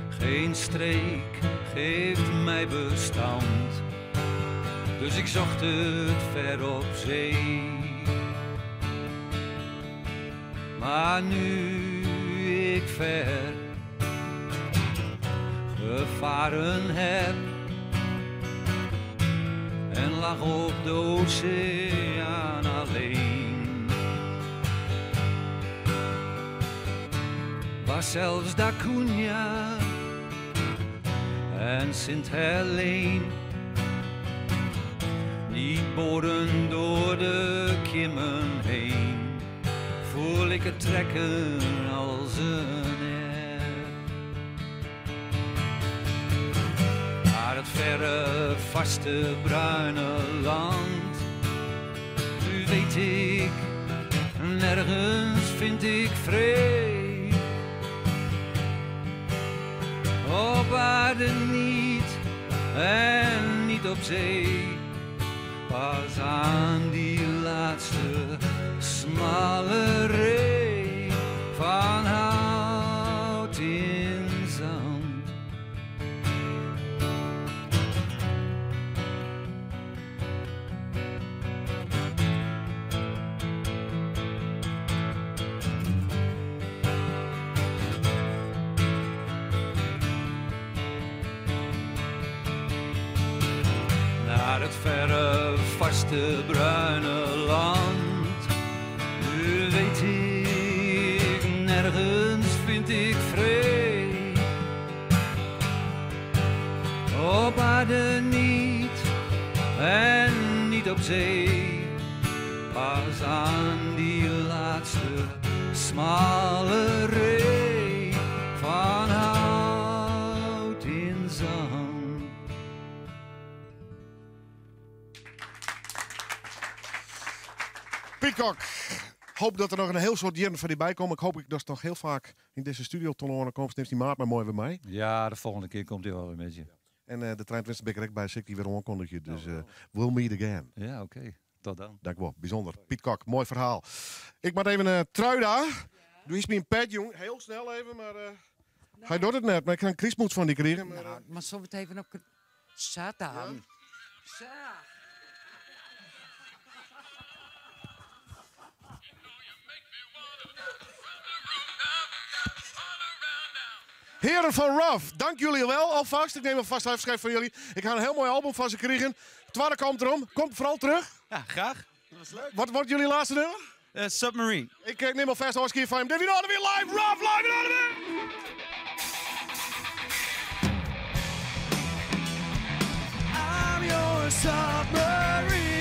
geen streek geeft mij bestand. Dus ik zocht het ver op zee. Maar nu ik ver gevaren heb en lag op de oceaan alleen, waar zelfs Da Cunha en Sint-Helene niet boren door de kimmen heen, voel ik het trekken als een er. Naar het verre, vaste, bruine land, nu weet ik, nergens vind ik vrede. Op aarde niet en niet op zee. Pas aan die laatste smalle ree van hout in zand. Naar het verre, vaste, bruine land, nu weet ik, nergens vind ik vrede. Op aarde niet en niet op zee, pas aan die laatste smalle ree van hout in zand. Piet. Hoop dat er nog een heel soort jaren van die bij komen. Ik hoop dat ze toch heel vaak in deze studio te horen komen. Neemt die maat maar mooi bij mij. Ja, de volgende keer komt hij wel weer met je. En de trein Westerbeek bij Sik die weer aankondigd. Dus we'll meet again. Ja, oké. Tot dan. Dank wel. Bijzonder. Piet Kok, mooi verhaal. Ik maak even Truida. Doe eens me een pad, jong. Heel snel even, maar hij doet het net. Maar ik ga een kriesmoed van die krijgen. Maar zo het even op... Satan. Zo. Heren van Ruff, dank jullie wel alvast. Ik neem alvast afscheid van jullie. Ik ga een heel mooi album van ze krijgen. Twarre komt erom. Komt vooral terug. Ja, graag. Dat was leuk. Wat wordt jullie laatste nummer? Submarine. Ik neem alvast een keer van hem. Davy Noorderweer live, Ruff live in Noorderweer. I'm your submarine.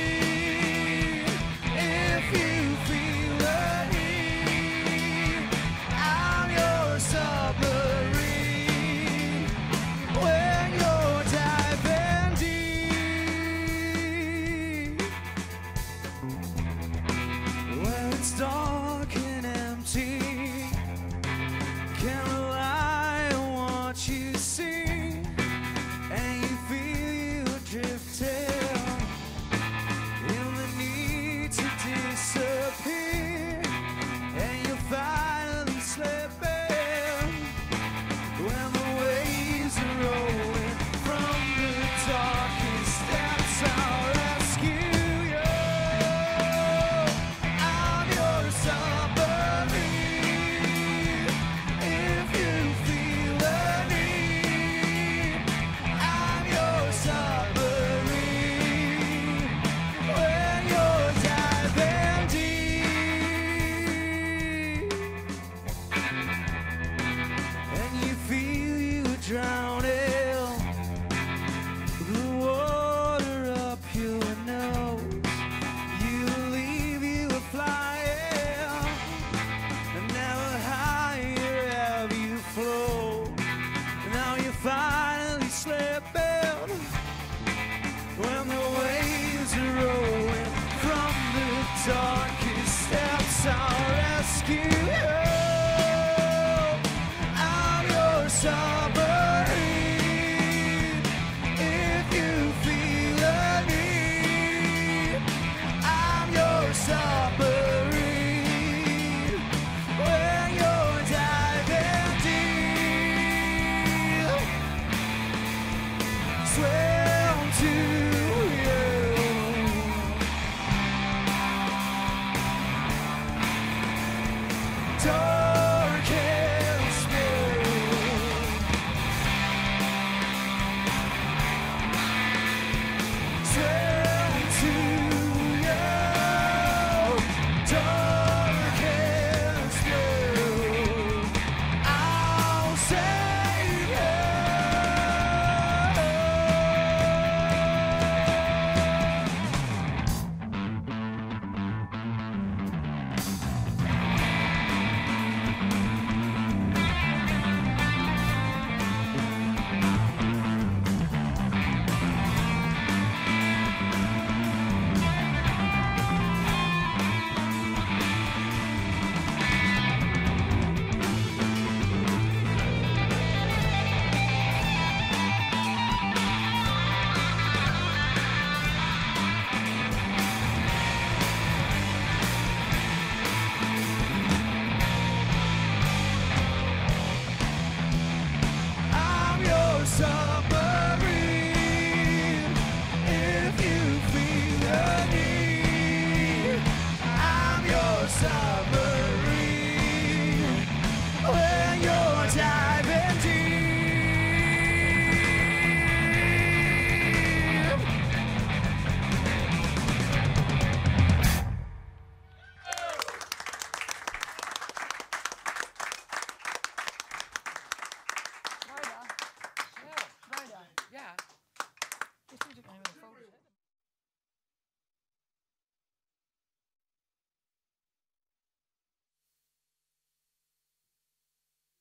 to